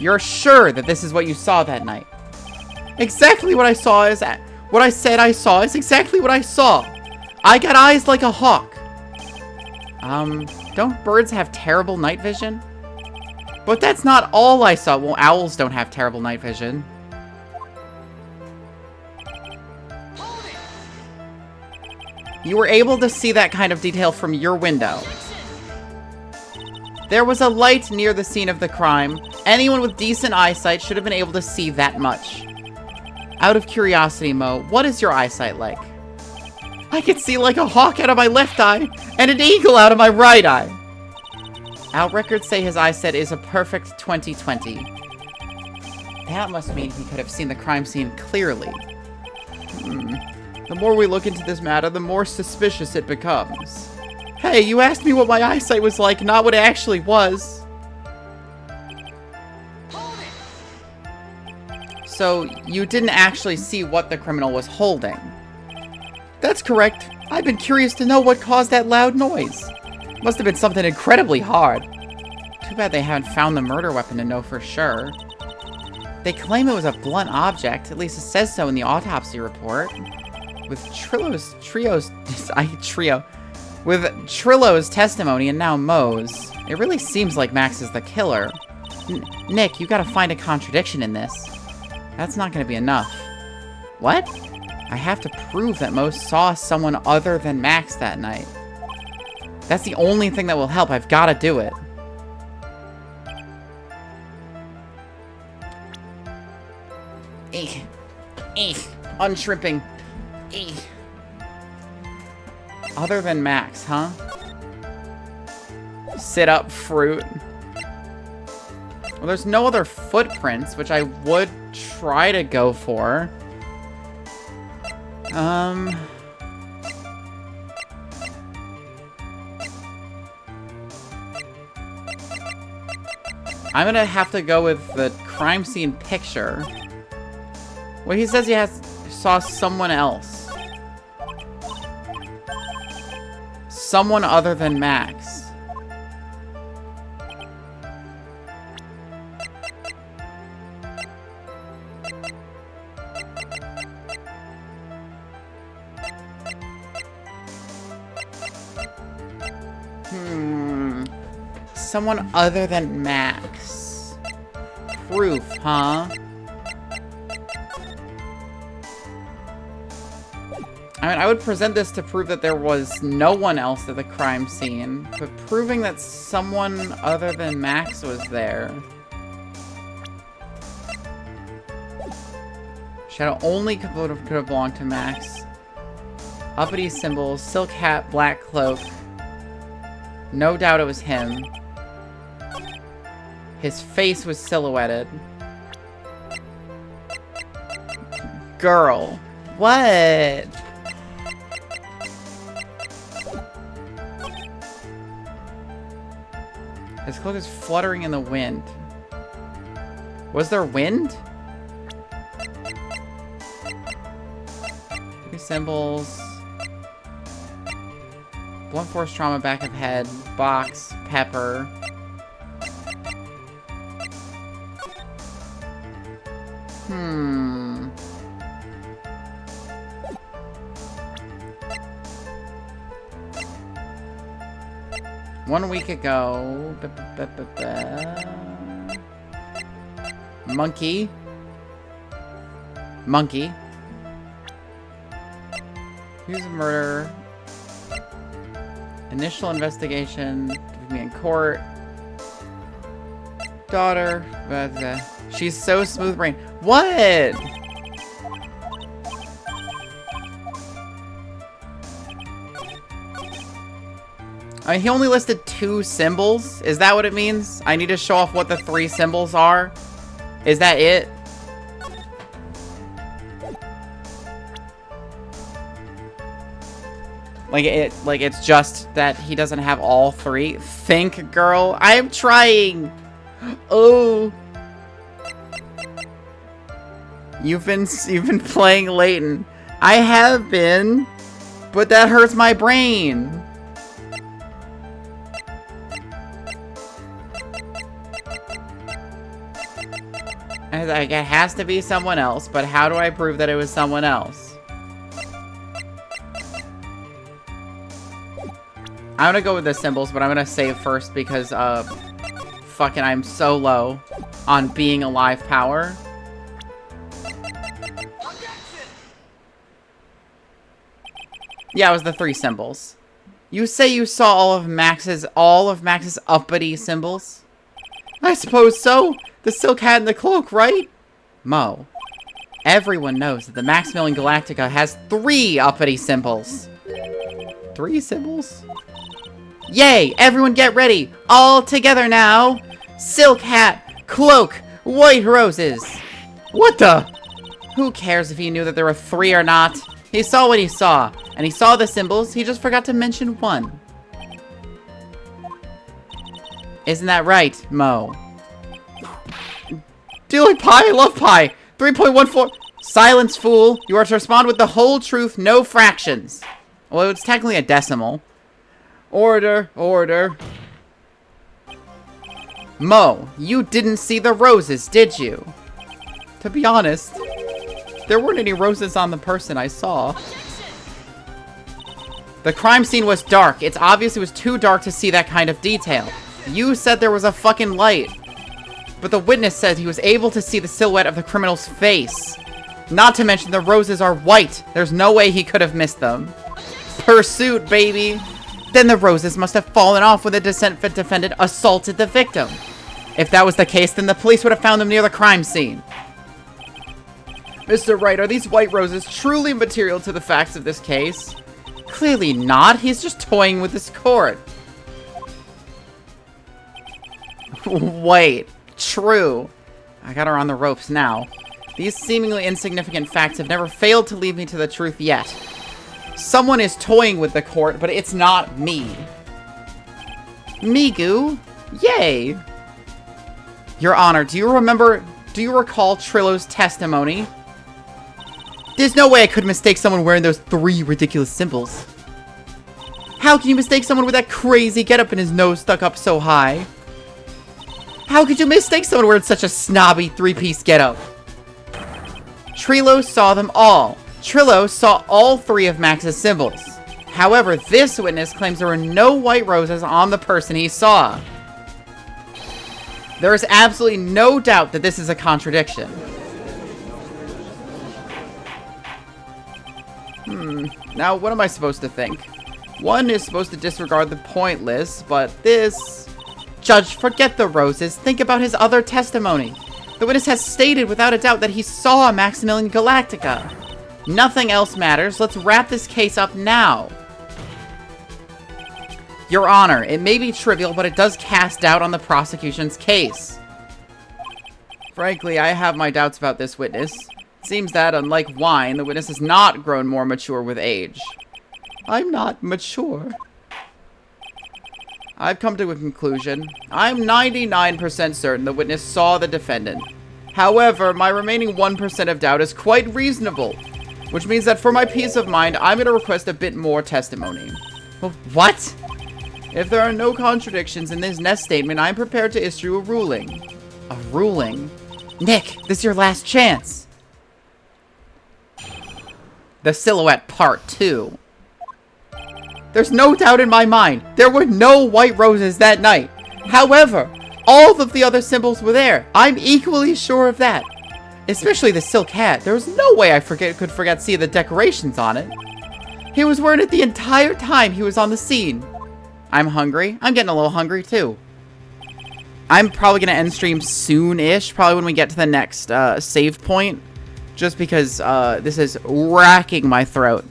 S1: You're sure that this is what you saw that night? Exactly what I saw is what I said I saw is exactly what I saw. I got eyes like a hawk. Don't birds have terrible night vision? But that's not all I saw. Well, owls don't have terrible night vision. You were able to see that kind of detail from your window. There was a light near the scene of the crime. Anyone with decent eyesight should have been able to see that much. Out of curiosity, Mo, what is your eyesight like? I can see like a hawk out of my left eye and an eagle out of my right eye. Our records say his eyesight is a perfect 20/20. That must mean he could have seen the crime scene clearly. The more we look into this matter, the more suspicious it becomes. Hey, you asked me what my eyesight was like, not what it actually was. So, you didn't actually see what the criminal was holding? That's correct. I've been curious to know what caused that loud noise. Must have been something incredibly hard. Too bad they haven't found the murder weapon to know for sure. They claim it was a blunt object, at least it says so in the autopsy report. With Trillo's testimony and now Moe's, it really seems like Max is the killer. Nick, you gotta find a contradiction in this. That's not gonna be enough. What? I have to prove that Moe saw someone other than Max that night. That's the only thing that will help. I've gotta do it. Unshrimping. Other than Max, huh? Sit up, fruit. Well, there's no other footprints, which I would try to go for. I'm gonna have to go with the crime scene picture. Well, he says he saw someone else. Someone other than Max. Someone other than Max. Proof, huh? I mean, I would present this to prove that there was no one else at the crime scene, but proving that someone other than Max was there. Shadow only could have belonged to Max. Uppity symbols, silk hat, black cloak. No doubt it was him. His face was silhouetted. Girl. What? His cloak is fluttering in the wind. Was there wind? Three symbols. Blunt force trauma, back of head. Box. Pepper. One week ago. Monkey. Here's a murder. Initial investigation. Me in court. Daughter. She's so smooth brain. What? I mean, he only listed 2 symbols. Is that what it means? I need to show off what the 3 symbols are? Is that it? Like it's just that he doesn't have all 3? Think, girl. I'm trying. Oh. You've been playing Layton. I have been, but that hurts my brain. Like, it has to be someone else, but how do I prove that it was someone else? I'm gonna go with the symbols, but I'm gonna save first because, fucking I'm so low on being alive power. Yeah, it was the 3 symbols. You say you saw all of Max's uppity symbols? I suppose so. The silk hat and the cloak, right? Mo. Everyone knows that the Maximilian Galactica has 3 uppity symbols. 3 symbols? Yay! Everyone get ready! All together now! Silk hat, cloak, white roses! What the? Who cares if he knew that there were 3 or not? He saw what he saw, and he saw the symbols, he just forgot to mention 1. Isn't that right, Mo? Do you like pie? I love pie! 3.14. Silence, fool. You are to respond with the whole truth, no fractions. Well, it's technically a decimal. Order, order. Mo, you didn't see the roses, did you? To be honest, there weren't any roses on the person I saw. The crime scene was dark. It's obvious it was too dark to see that kind of detail. You said there was a fucking light. But the witness said he was able to see the silhouette of the criminal's face. Not to mention the roses are white. There's no way he could have missed them. Pursuit, baby. Then the roses must have fallen off when the defendant assaulted the victim. If that was the case, then the police would have found them near the crime scene. Mr. Wright, are these white roses truly material to the facts of this case? Clearly not. He's just toying with this court. Wait. True. I got her on the ropes now. These seemingly insignificant facts have never failed to lead me to the truth yet. Someone is toying with the court, but it's not me. Migu? Yay! Your Honor, do you recall Trillo's testimony? There's no way I could mistake someone wearing those 3 ridiculous symbols. How can you mistake someone with that crazy getup and his nose stuck up so high? How could you mistake someone wearing such a snobby 3-piece getup? Trillo saw them all. Trillo saw all 3 of Max's symbols. However, this witness claims there were no white roses on the person he saw. There is absolutely no doubt that this is a contradiction. Now, what am I supposed to think? One is supposed to disregard the pointless, but this... Judge, forget the roses. Think about his other testimony. The witness has stated without a doubt that he saw Maximilian Galactica. Nothing else matters. Let's wrap this case up now. Your Honor, it may be trivial, but it does cast doubt on the prosecution's case. Frankly, I have my doubts about this witness. It seems that, unlike wine, the witness has not grown more mature with age. I'm not mature. I've come to a conclusion. I'm 99% certain the witness saw the defendant. However, my remaining 1% of doubt is quite reasonable, which means that for my peace of mind, I'm going to request a bit more testimony. What? If there are no contradictions in this next statement, I'm prepared to issue a ruling. A ruling? Nick, this is your last chance. The silhouette part 2. There's no doubt in my mind. There were no white roses that night. However, all of the other symbols were there. I'm equally sure of that. Especially the silk hat. There was no way I could forget seeing the decorations on it. He was wearing it the entire time he was on the scene. I'm hungry. I'm getting a little hungry too. I'm probably going to end stream soon-ish. Probably when we get to the next save point. Just because this is racking my throat.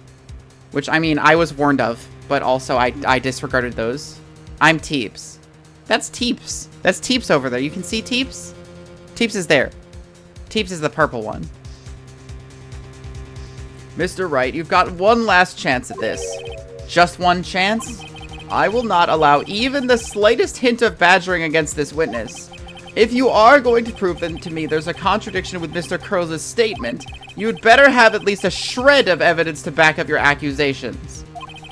S1: Which, I mean, I was warned of. But also, I disregarded those. I'm Teeps. That's Teeps. That's Teeps over there. You can see Teeps? Teeps is there. Teeps is the purple one. Mr. Wright, you've got one last chance at this. Just one chance? I will not allow even the slightest hint of badgering against this witness. If you are going to prove that to me there's a contradiction with Mr. Curls' statement, you'd better have at least a shred of evidence to back up your accusations.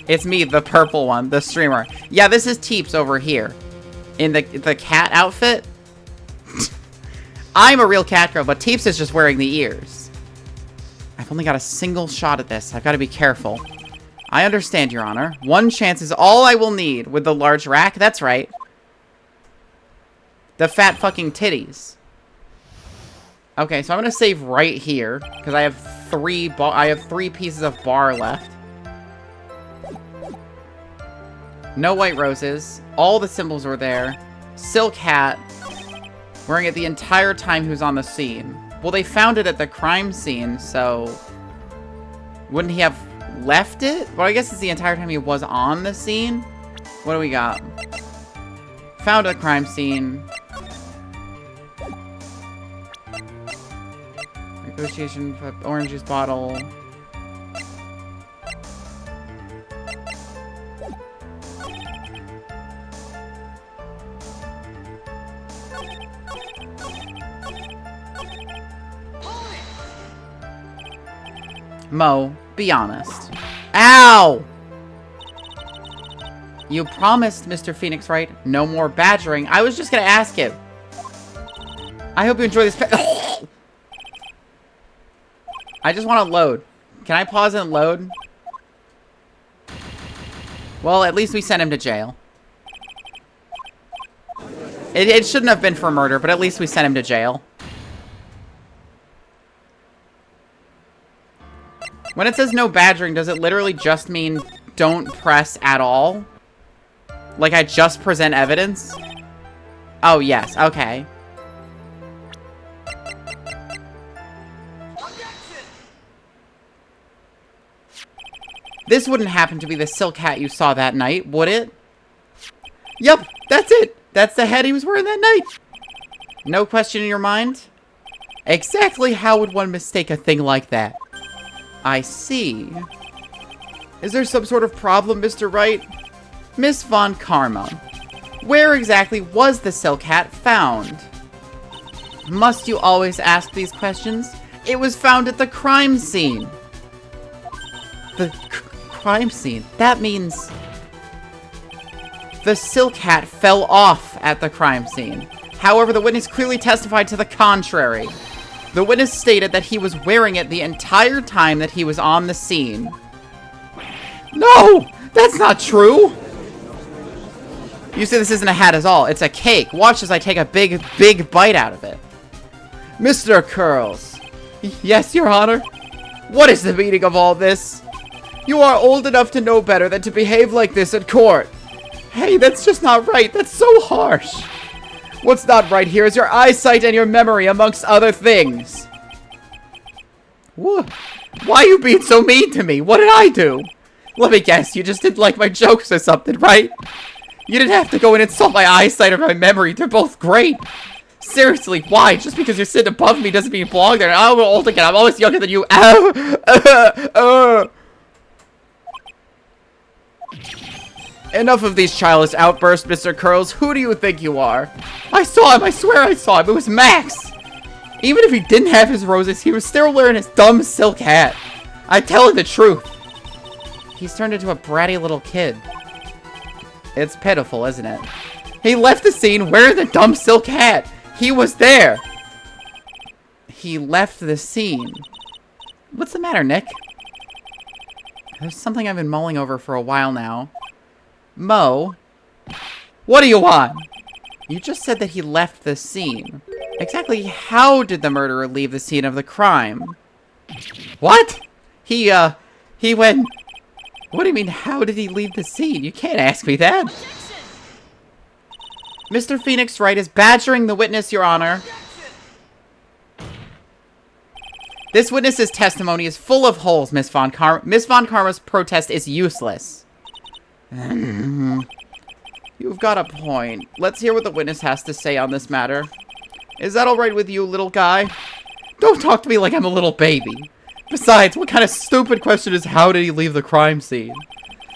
S1: It's me, the purple one, the streamer. Yeah, this is Teeps over here. In the cat outfit. I'm a real cat girl, but Teeps is just wearing the ears. I've only got a single shot at this. I've got to be careful. I understand, Your Honor. One chance is all I will need with the large rack. That's right. The fat fucking titties. Okay, so I'm going to save right here. Because I have three pieces of bar left. No white roses. All the symbols were there. Silk hat. Wearing it the entire time he was on the scene. Well, they found it at the crime scene, so... Wouldn't he have left it? Well, I guess it's the entire time he was on the scene. What do we got? Found at the crime scene. Negotiation for orange juice bottle. Mo, be honest. Ow! You promised, Mr. Phoenix, right? No more badgering. I was just gonna ask him. I hope you enjoy this. I just want to load. Can I pause and load? Well, at least we sent him to jail. It shouldn't have been for murder, but at least we sent him to jail. When it says no badgering, does it literally just mean don't press at all? Like I just present evidence? Oh, yes. Okay. This wouldn't happen to be the silk hat you saw that night, would it? Yup, that's it. That's the hat he was wearing that night. No question in your mind? Exactly how would one mistake a thing like that? I see. Is there some sort of problem, Mr. Wright? Miss Von Karma, where exactly was the silk hat found? Must you always ask these questions? It was found at the crime scene. The crime scene? That means the silk hat fell off at the crime scene. However, the witness clearly testified to the contrary. The witness stated that he was wearing it the entire time that he was on the scene. No! That's not true! You say this isn't a hat at all. It's a cake. Watch as I take a big bite out of it. Mr. Curls. Yes, Your Honor? What is the meaning of all this? You are old enough to know better than to behave like this at court. Hey, that's just not right. That's so harsh. What's not right here is your eyesight and your memory, amongst other things. Why are you being so mean to me? What did I do? Let me guess, you just didn't like my jokes or something, right? You didn't have to go and insult my eyesight or my memory. They're both great. Seriously, why? Just because you're sitting above me doesn't mean you belong there. I'm old again. I'm always younger than you. Ow! Enough of these childish outbursts, Mr. Curls. Who do you think you are? I saw him. I swear I saw him. It was Max. Even if he didn't have his roses, he was still wearing his dumb silk hat. I'm telling the truth. He's turned into a bratty little kid. It's pitiful, isn't it? He left the scene wearing the dumb silk hat. He was there. He left the scene. What's the matter, Nick? There's something I've been mulling over for a while now. Mo, what do you want? You just said that he left the scene. Exactly how did the murderer leave the scene of the crime? What? He went... What do you mean, how did he leave the scene? You can't ask me that. Mr. Phoenix Wright is badgering the witness, Your Honor. This witness's testimony is full of holes, Miss Von Karma. Miss Von Karma's protest is useless. You've got a point. Let's hear what the witness has to say on this matter. Is that alright with you, little guy? Don't talk to me like I'm a little baby. Besides, what kind of stupid question is how did he leave the crime scene?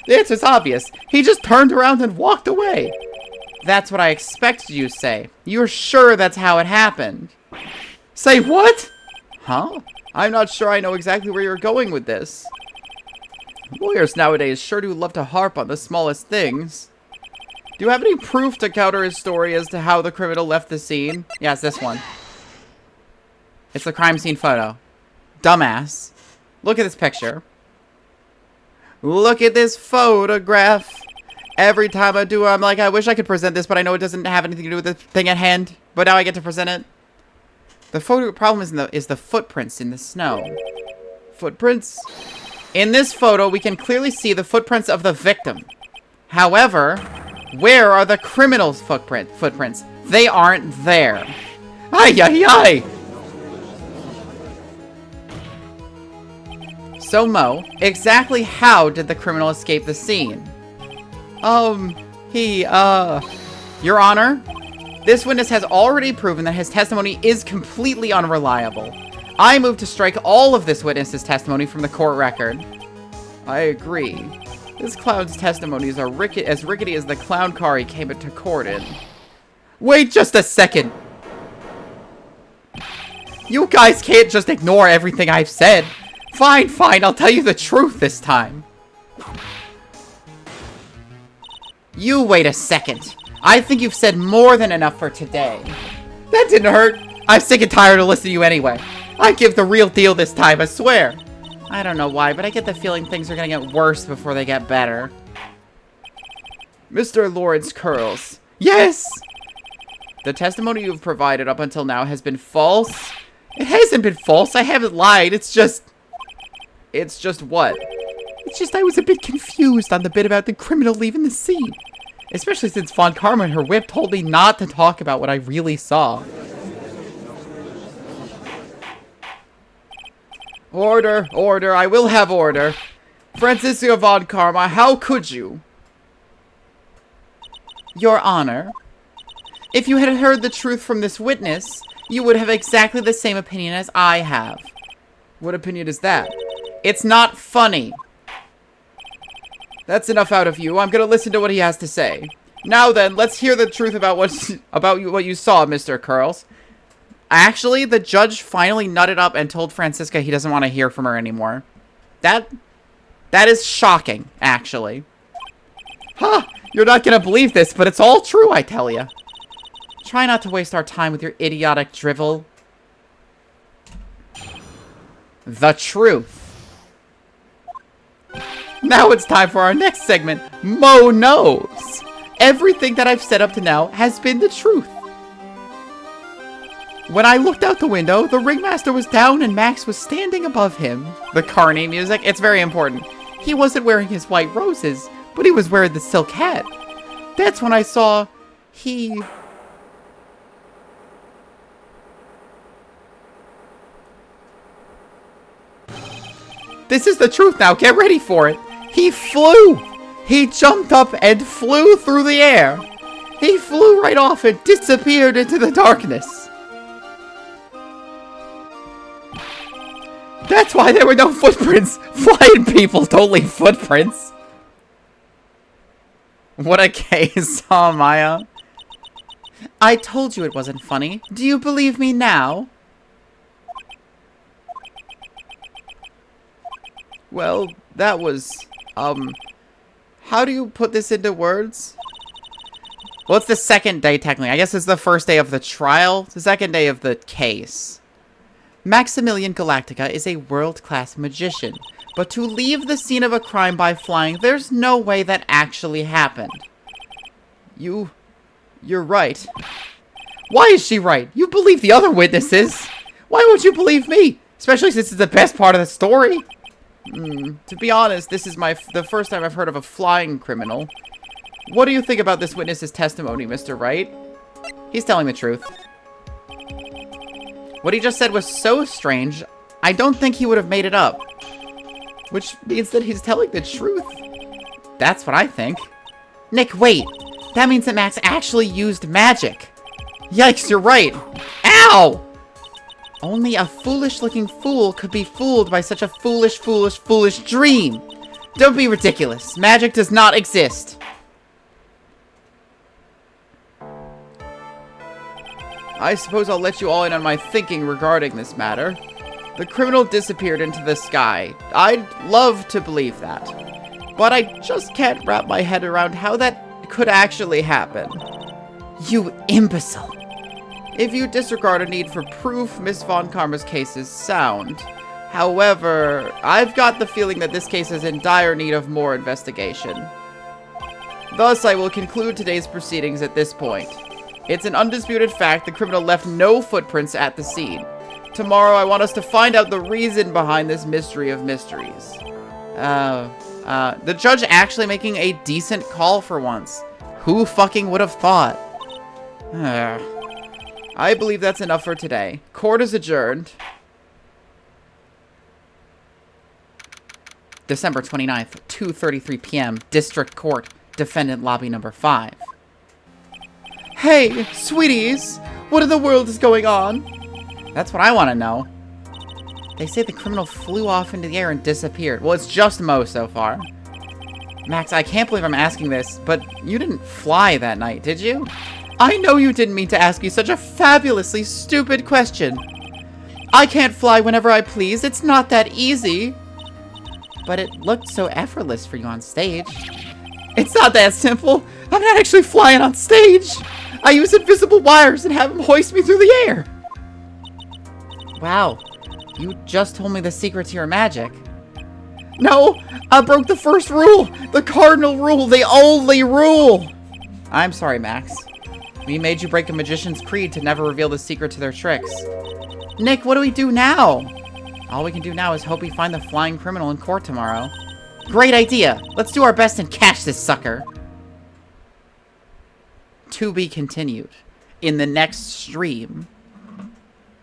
S1: The answer's obvious. He just turned around and walked away. That's what I expected you to say. You're sure that's how it happened? Say what? Huh? I'm not sure I know exactly where you're going with this. Lawyers nowadays sure do love to harp on the smallest things. Do you have any proof to counter his story as to how the criminal left the scene? Yeah, it's this one. It's the crime scene photo. Dumbass. Look at this picture. Look at this photograph. Every time I do, I'm like, I wish I could present this, but I know it doesn't have anything to do with the thing at hand. But now I get to present it. The photo problem is the footprints in the snow. Footprints? In this photo, we can clearly see the footprints of the victim. However, where are the criminal's footprints? They aren't there. Ay, ay, ay! So, Mo, exactly how did the criminal escape the scene? Your Honor, this witness has already proven that his testimony is completely unreliable. I move to strike all of this witness's testimony from the court record. I agree. This clown's testimony is as rickety as the clown car he came into court in. Wait just a second! You guys can't just ignore everything I've said. Fine, fine, I'll tell you the truth this time. You wait a second. I think you've said more than enough for today. That didn't hurt. I'm sick and tired of listening to you anyway. I give the real deal this time, I swear. I don't know why, but I get the feeling things are gonna get worse before they get better. Mr. Lawrence Curls. Yes! The testimony you've provided up until now has been false. It hasn't been false. I haven't lied. It's just what? It's just I was a bit confused on the bit about the criminal leaving the scene. Especially since Von Karma and her whip told me not to talk about what I really saw. Order, order, I will have order. Francisco Von Karma, how could you? Your Honor, if you had heard the truth from this witness, you would have exactly the same opinion as I have. What opinion is that? It's not funny. That's enough out of you. I'm gonna listen to what he has to say. Now then, let's hear the truth about what you saw, Mr. Curls. Actually, the judge finally nutted up and told Francisca he doesn't want to hear from her anymore. That is shocking, actually. Huh, you're not gonna believe this, but it's all true, I tell ya. Try not to waste our time with your idiotic drivel. The truth. Now it's time for our next segment, Mo Knows. Everything that I've said up to now has been the truth. When I looked out the window, the ringmaster was down and Max was standing above him. The Carny music, it's very important. He wasn't wearing his white roses, but he was wearing the silk hat. That's when I saw he... This is the truth now, get ready for it. He flew! He jumped up and flew through the air. He flew right off and disappeared into the darkness. That's why there were no footprints. Flying people don't leave footprints. What a case, huh, Maya? I told you it wasn't funny. Do you believe me now? Well, that was, how do you put this into words? Well, it's the second day, technically. I guess it's the first day of the trial. It's the second day of the case. Maximilian Galactica is a world-class magician. But to leave the scene of a crime by flying, there's no way that actually happened. You're right. Why is she right? You believe the other witnesses. Why won't you believe me? Especially since it's the best part of the story. To be honest, this is the first time I've heard of a flying criminal. What do you think about this witness's testimony, Mr. Wright? He's telling the truth. What he just said was so strange, I don't think he would have made it up. Which means that he's telling the truth. That's what I think. Nick, wait! That means that Max actually used magic! Yikes, you're right! Ow! Only a foolish-looking fool could be fooled by such a foolish, foolish, foolish dream! Don't be ridiculous. Magic does not exist. I suppose I'll let you all in on my thinking regarding this matter. The criminal disappeared into the sky. I'd love to believe that. But I just can't wrap my head around how that could actually happen. You imbecile. If you disregard a need for proof, Miss Von Karma's case is sound. However, I've got the feeling that this case is in dire need of more investigation. Thus, I will conclude today's proceedings at this point. It's an undisputed fact the criminal left no footprints at the scene. Tomorrow, I want us to find out the reason behind this mystery of mysteries. The judge actually making a decent call for once. Who fucking would have thought? I believe that's enough for today. Court is adjourned. December 29th, 2:33 p.m. District Court, Defendant Lobby Number 5. Hey, sweeties! What in the world is going on? That's what I want to know. They say the criminal flew off into the air and disappeared. Well, it's just Mo so far. Max, I can't believe I'm asking this, but you didn't fly that night, did you? I know you didn't mean to ask you such a fabulously stupid question. I can't fly whenever I please. It's not that easy. But it looked so effortless for you on stage. It's not that simple. I'm not actually flying on stage. I use invisible wires and have them hoist me through the air. Wow. You just told me the secret to your magic. No, I broke the first rule. The cardinal rule. The only rule. I'm sorry, Max. We made you break a magician's creed to never reveal the secret to their tricks. Nick, what do we do now? All we can do now is hope we find the flying criminal in court tomorrow. Great idea. Let's do our best and catch this sucker. To be continued in the next stream.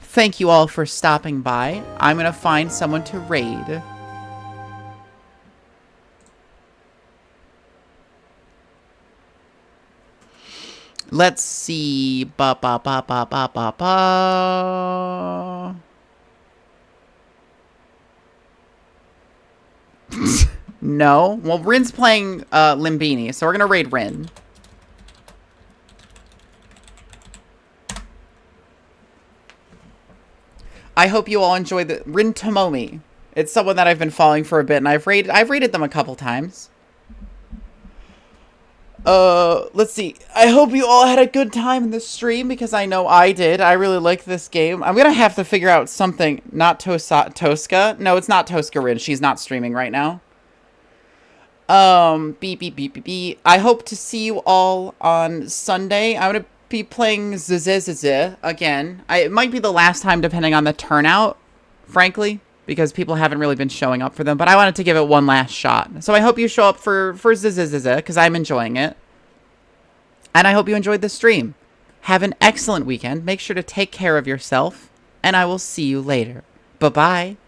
S1: Thank you all for stopping by. I'm going to find someone to raid. Let's see. Ba ba ba ba ba ba ba. No. Well, Rin's playing Limbini, so we're gonna raid Rin. I hope you all enjoy the Rin Tomomi. It's someone that I've been following for a bit, and I've raided them a couple times. Let's see. I hope you all had a good time in this stream, because I know I did. I really like this game. I'm gonna have to figure out something. Not Tosca. No, it's not Tosca Rin. She's not streaming right now. Beep, beep, beep, beep, beep. I hope to see you all on Sunday. I'm gonna be playing ZZZZ again. It might be the last time, depending on the turnout, frankly, because people haven't really been showing up for them, but I wanted to give it one last shot. So I hope you show up for ZZZZ, because I'm enjoying it. And I hope you enjoyed the stream. Have an excellent weekend. Make sure to take care of yourself, and I will see you later. Bye-bye.